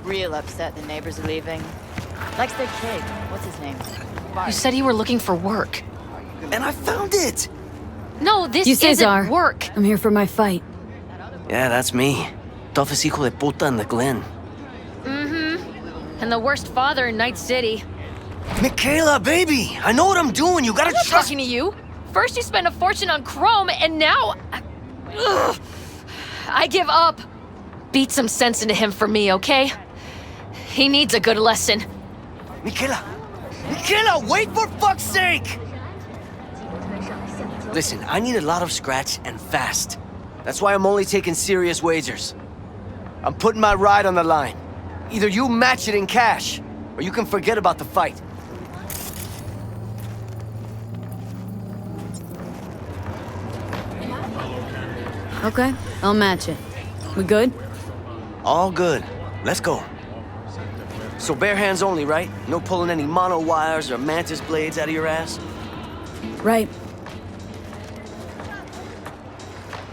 Real upset the neighbors are leaving. Likes their kid. What's his name? You said you were looking for work. And I found it! No, this You isn't Cesar. work. I'm here for my fight. Yeah, that's me. Toughest hijo de puta in the Glen. Mm-hmm. And the worst father in Night City. Michaela, baby! I know what I'm doing. You gotta I'm not trust talking to you. First you spend a fortune on chrome, and now... Ugh. I give up. Beat some sense into him for me, okay? He needs a good lesson. Michaela! Michaela, wait for fuck's sake! Listen, I need a lot of scratch and fast. That's why I'm only taking serious wagers. I'm putting my ride on the line. Either you match it in cash, or you can forget about the fight. Okay, I'll match it. We good? All good. Let's go. So bare hands only, right? No pulling any mono wires or mantis blades out of your ass? Right.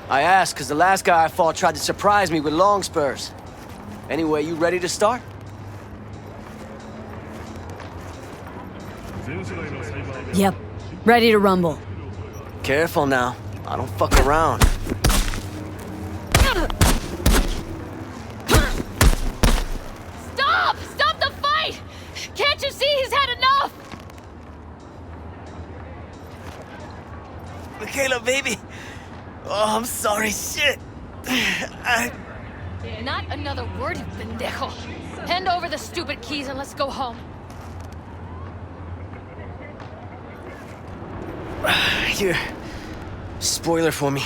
I asked because the last guy I fought tried to surprise me with long spurs. Anyway, you ready to start? Yep. Ready to rumble. Careful now. I don't fuck around. Stop! Stop the fight! Can't Can't you see he's had enough? Michaela, baby. Oh, I'm sorry. Shit. Not another word, you pendejo. Hand over the stupid keys and let's go home. Here. Spoiler for me.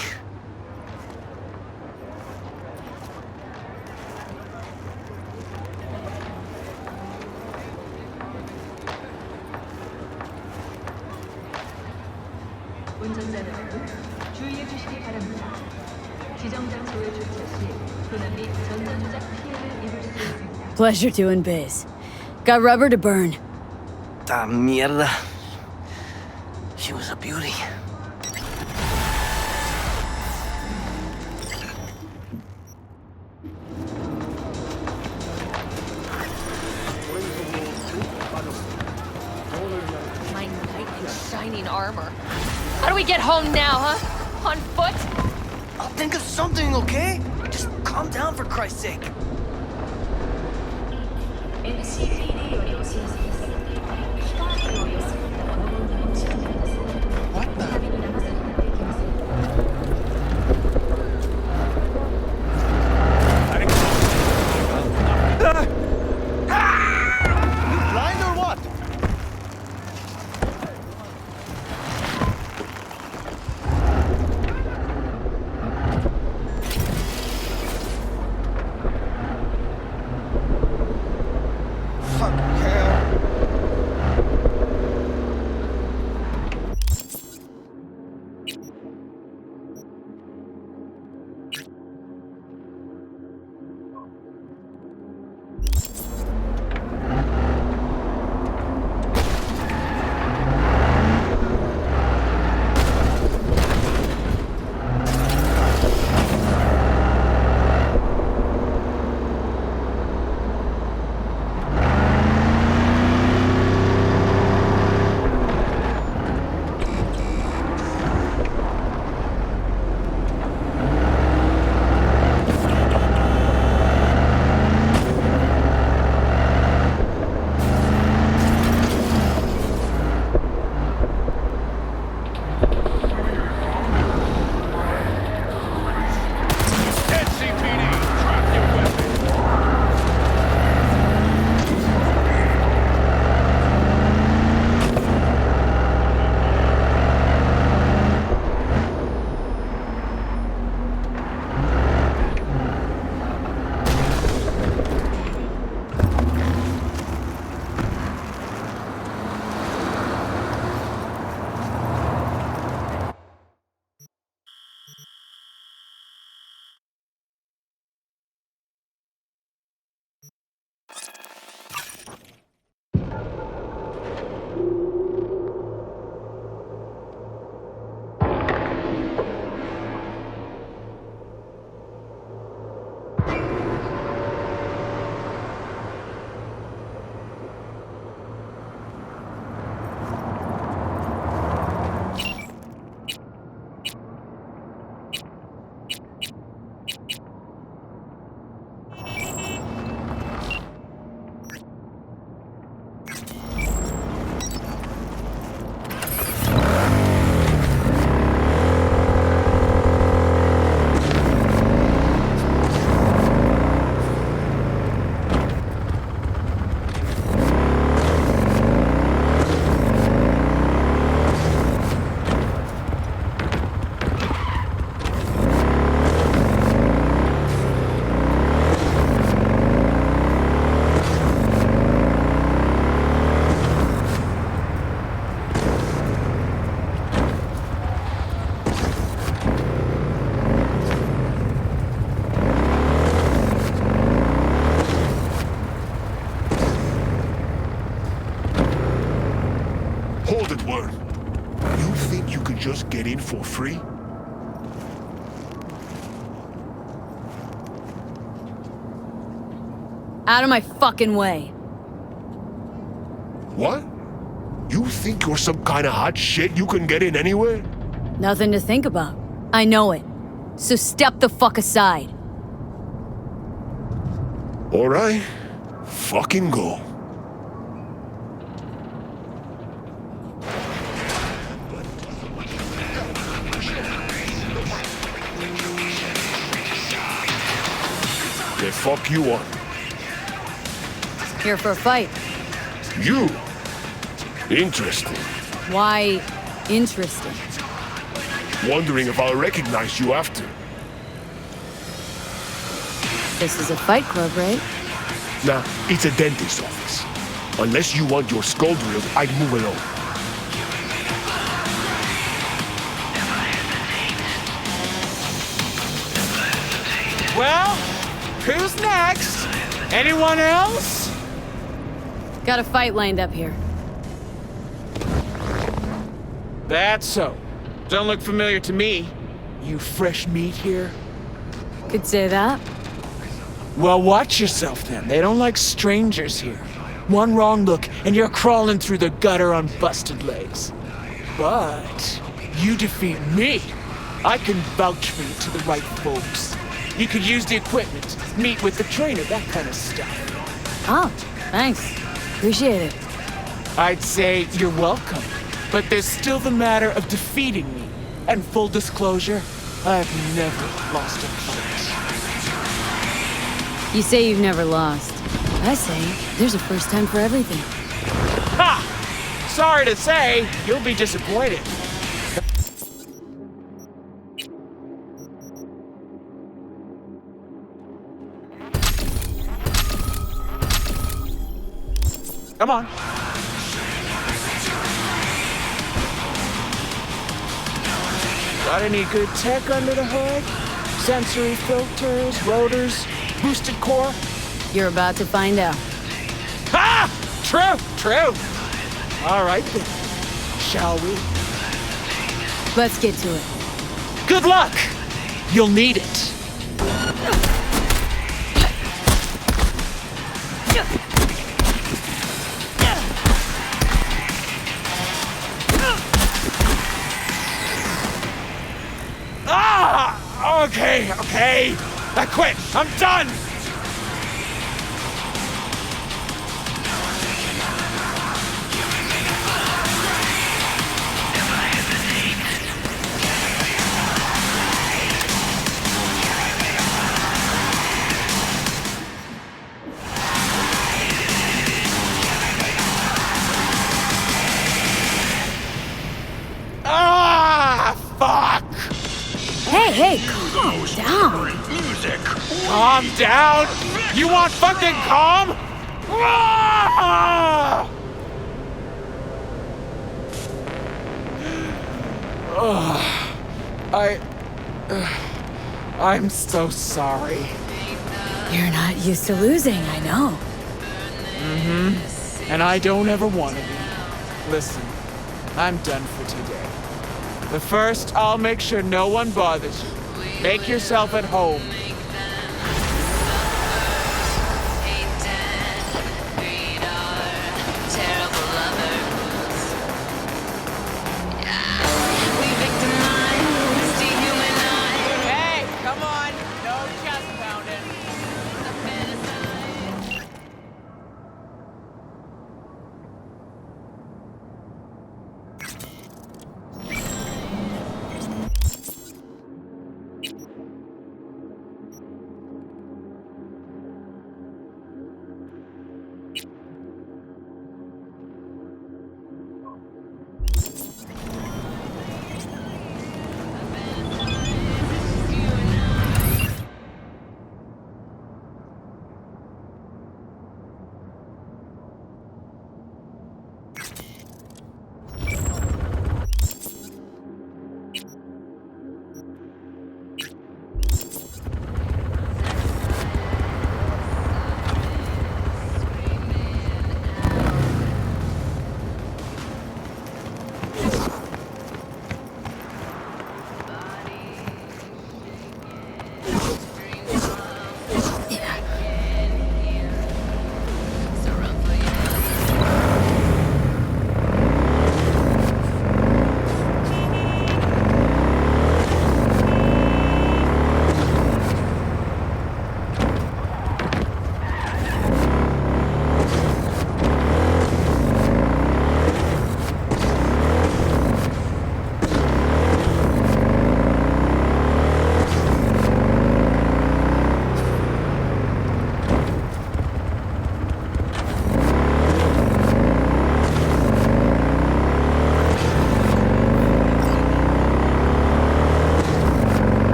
운전자는 주의해 주시기 바랍니다. 지정 장소에 주차 시 도난 및 전자조작 피해를 입을 수 있습니다. Pleasure doing biz. Got rubber to burn. Ta mierda. She was a beauty. My knight in shining armor. How do we get home now, huh? On foot? I'll think of something, okay? Just calm down for Christ's sake. Blind or what? Hold it, Word. You think you can just get in for free? Out of my fucking way. What? You think you're some kind of hot shit you can get in anywhere? Nothing to think about. I know it. So step the fuck aside. All right. Fucking go. fuck you want? Here for a fight. You? Interesting. Why interesting? Wondering if I'll recognize you after. This is a fight club, right? Nah, it's a dentist's office. Unless you want your skull drilled, I'd move along. Well, who's next? Anyone else? Got a fight lined up here. That's so. Don't look familiar to me. You fresh meat here? Could say that. Well, watch yourself then. They don't like strangers here. One wrong look, and you're crawling through the gutter on busted legs. But you defeat me. I can vouch for you to the right folks. You could use the equipment, meet with the trainer, that kind of stuff. Oh, thanks. Appreciate it. I'd say you're welcome. But there's still the matter of defeating me. And full disclosure, I've never lost a fight. You say you've never lost. I say there's a first time for everything. Ha! Sorry to say, you'll be disappointed. Come on. Got any good tech under the hood? Sensory filters, rotors, boosted core? You're about to find out. Ha! True, true. All right then. Shall we? Let's get to it. Good luck! You'll need it. Okay. I quit. I'm done. Fuck! Hey, calm down. Calm down? You want fucking calm? Ah! I'm so sorry. You're not used to losing, I know. Mm-hmm. And I don't ever want to be. Listen, I'm done for today. But first, I'll make sure no one bothers you. Make yourself at home. Hey, come on. No chest pounding.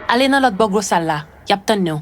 Alina Lodbogrosalla, Yaptannu.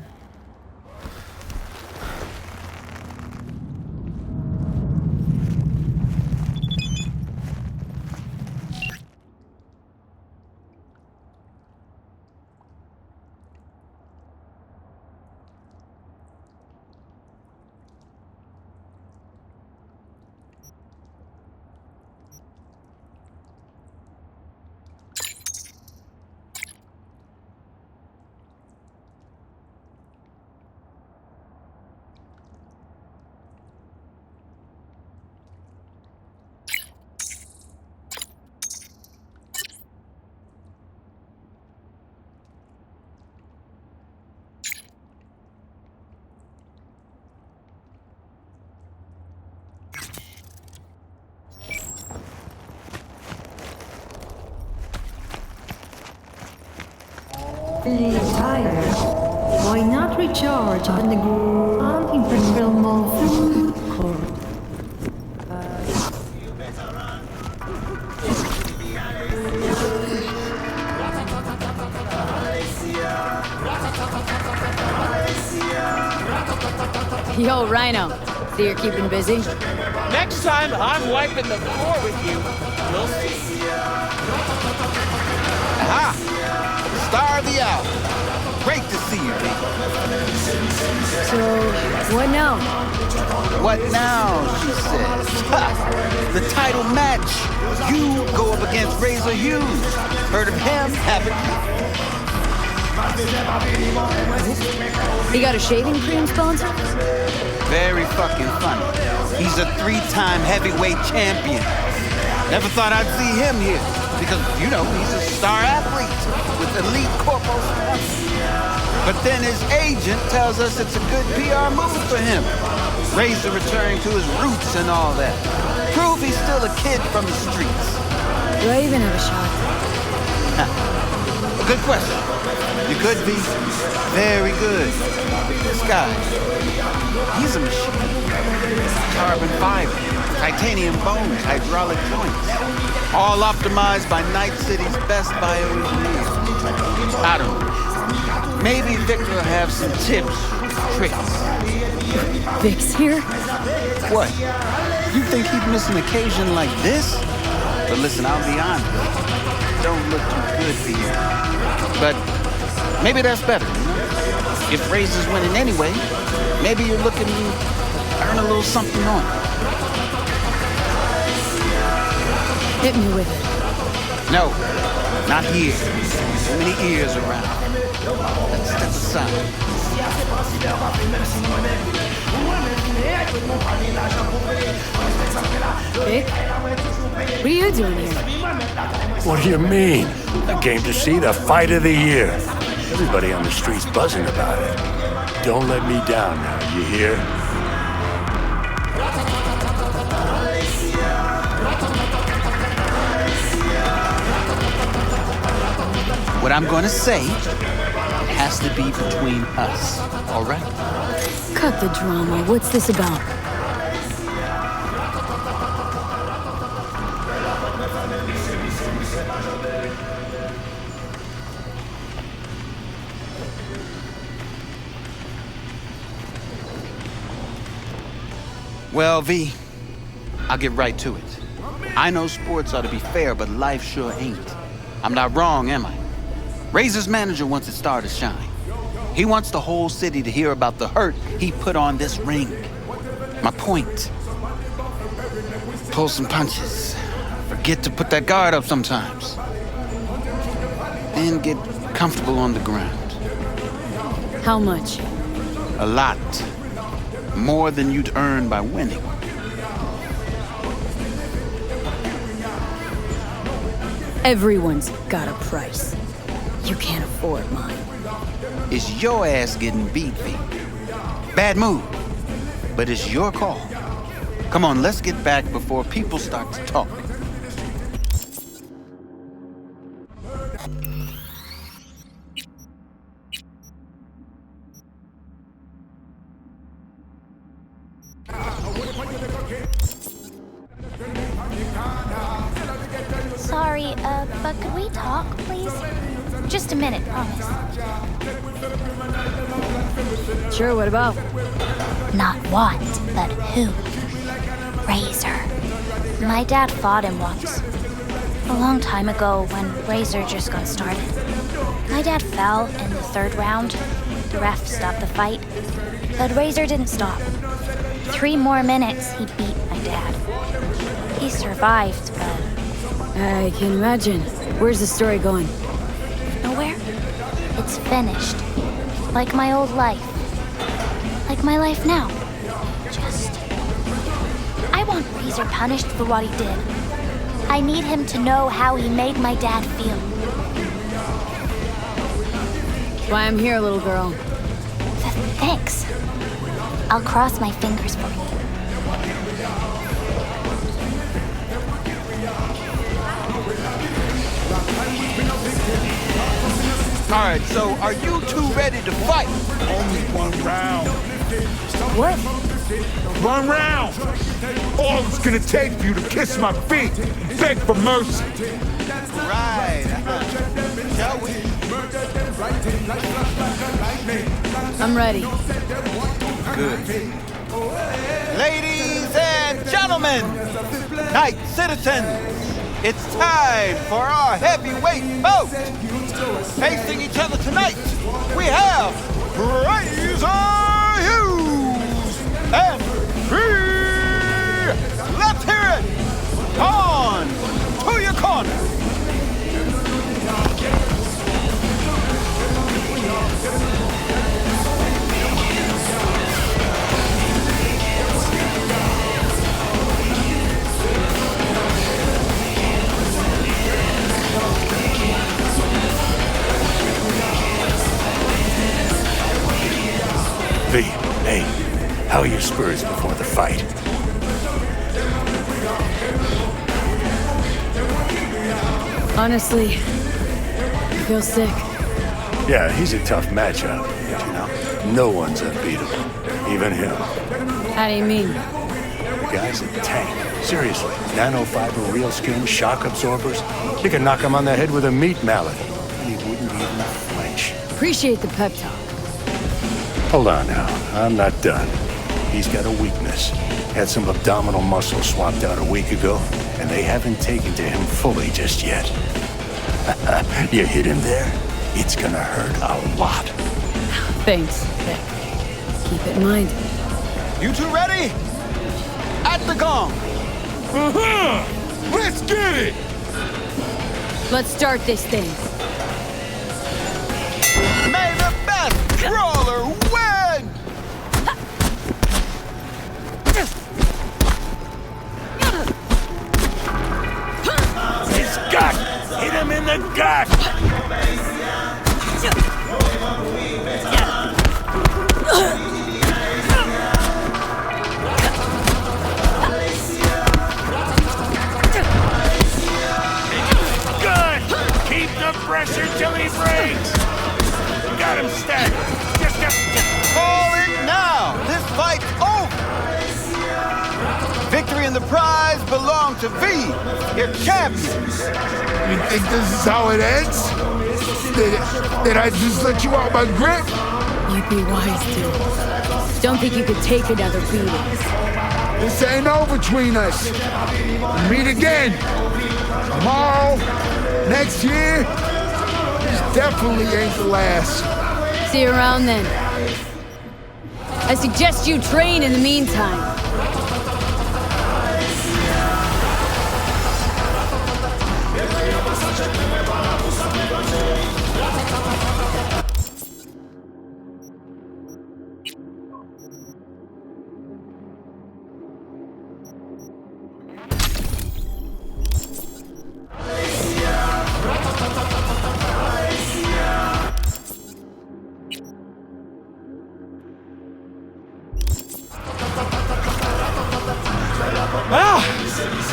Tired. Why not recharge on the Grand Imperial Mall food court? Yo, Rhino. So you're keeping busy? Next time I'm wiping the floor with you, you'll see. Aha! Star of the hour. Great to see you, Pete. So, what now? What now, she says. Ha! The title match. You go up against Razor Hughes. Heard of him, haven't you? He got a shaving cream sponsor? Very fucking funny. He's a 3-time heavyweight champion. Never thought I'd see him here. Because, you know, he's a star athlete with elite corporal sponsors. But then his agent tells us it's a good PR move for him. Razor returning to his roots and all that. Prove he's still a kid from the streets. Do I even have a shot? Good question. You could be very good. This guy, he's a machine. Carbon fiber, titanium bones, hydraulic joints. All optimized by Night City's best bioengineers. I don't know. Maybe Victor will have some tips, tricks. Vic's here? What? You think he'd miss an occasion like this? But listen, I'll be honest. Don't look too good for you. But maybe that's better, you know? If Razor's winning anyway, maybe you're looking to earn a little something on it. Hit me with it. No, not here. Too many ears around. Let's step aside. Vic? What are you doing here? What do you mean? I came to see the fight of the year. Everybody on the street's buzzing about it. Don't let me down now, you hear? What I'm gonna say has to be between us, all right? Cut the drama. What's this about? Well, V, I'll get right to it. I know sports ought to be fair, but life sure ain't. I'm not wrong, am I? Razor's manager wants its star to shine. He wants the whole city to hear about the hurt he put on this ring. My point. Pull some punches. Forget to put that guard up sometimes. Then get comfortable on the ground. How much? A lot. More than you'd earn by winning. Everyone's got a price. You can't afford mine. It's your ass getting beat, V. Bad move. But it's your call. Come on, let's get back before people start to talk. Sorry, but could we talk, please? Just a minute, promise. Sure, what about? Not what, but who. Razor. My dad fought him once. A long time ago, when Razor just got started. My dad fell in the third round. The ref stopped the fight. But Razor didn't stop. 3 more minutes, he beat my dad. He survived, but... I can imagine. Where's the story going? Nowhere. It's finished. Like my old life. Like my life now. Just... I want Razor punished for what he did. I need him to know how he made my dad feel. That's why I'm here, little girl. Thanks. I'll cross my fingers for you. Alright, so are you two ready to fight? Only 1 round. What? 1 round! All it's gonna take for you to kiss my feet and beg for mercy. Right. Shall we? I'm ready. Good. Ladies and gentlemen, night citizens, it's time for our heavyweight bout. Facing each other tonight, we have Razor Hughes and Free. Let's hear it. On to your corner. V, hey, how are your spurs before the fight? Honestly, I feel sick. Yeah, he's a tough matchup, but you know, no one's unbeatable, even him. How do you mean? The guy's a tank. Seriously, nanofiber, real skin, shock absorbers. You can knock him on the head with a meat mallet, and he wouldn't even flinch. Appreciate the pep talk. Hold on now, I'm not done. He's got a weakness. Had some abdominal muscle swapped out a week ago, and they haven't taken to him fully just yet. You hit him there, it's gonna hurt a lot. Thanks, Vic. Keep it in mind. You two ready? At the gong. Let's get it! Let's start this thing. May the best brawler win! His gut! Hit him in the gut! Good! Keep the pressure till he breaks! Got him staggered! Just Call it now! This fight's over! Victory and the prize belong to V, your champions! You think this is how it ends? Did I just let you out my grip? You'd be wise to. Don't think you could take another beating. This ain't over between us. We'll meet again. Tomorrow, next year. This definitely ain't the last. See you around then. I suggest you train in the meantime.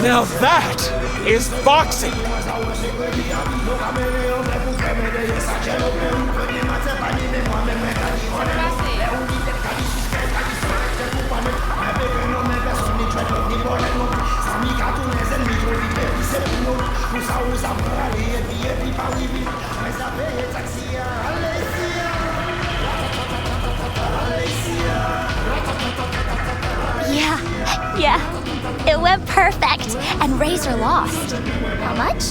Now that is boxing! Yeah, it went perfect, and Razor lost. How much?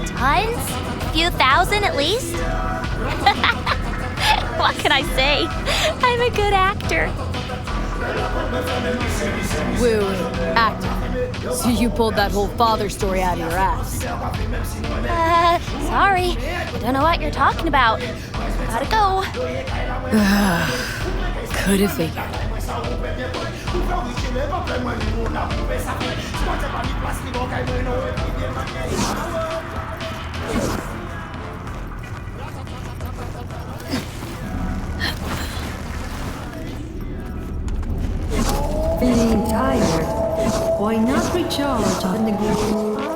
Tons? Few thousand at least? What can I say? I'm a good actor. Wait, actor. So you pulled that whole father story out of your ass. Sorry. I don't know what you're talking about. Gotta go. Could have figured. Feeling tired? Why not recharge on the group?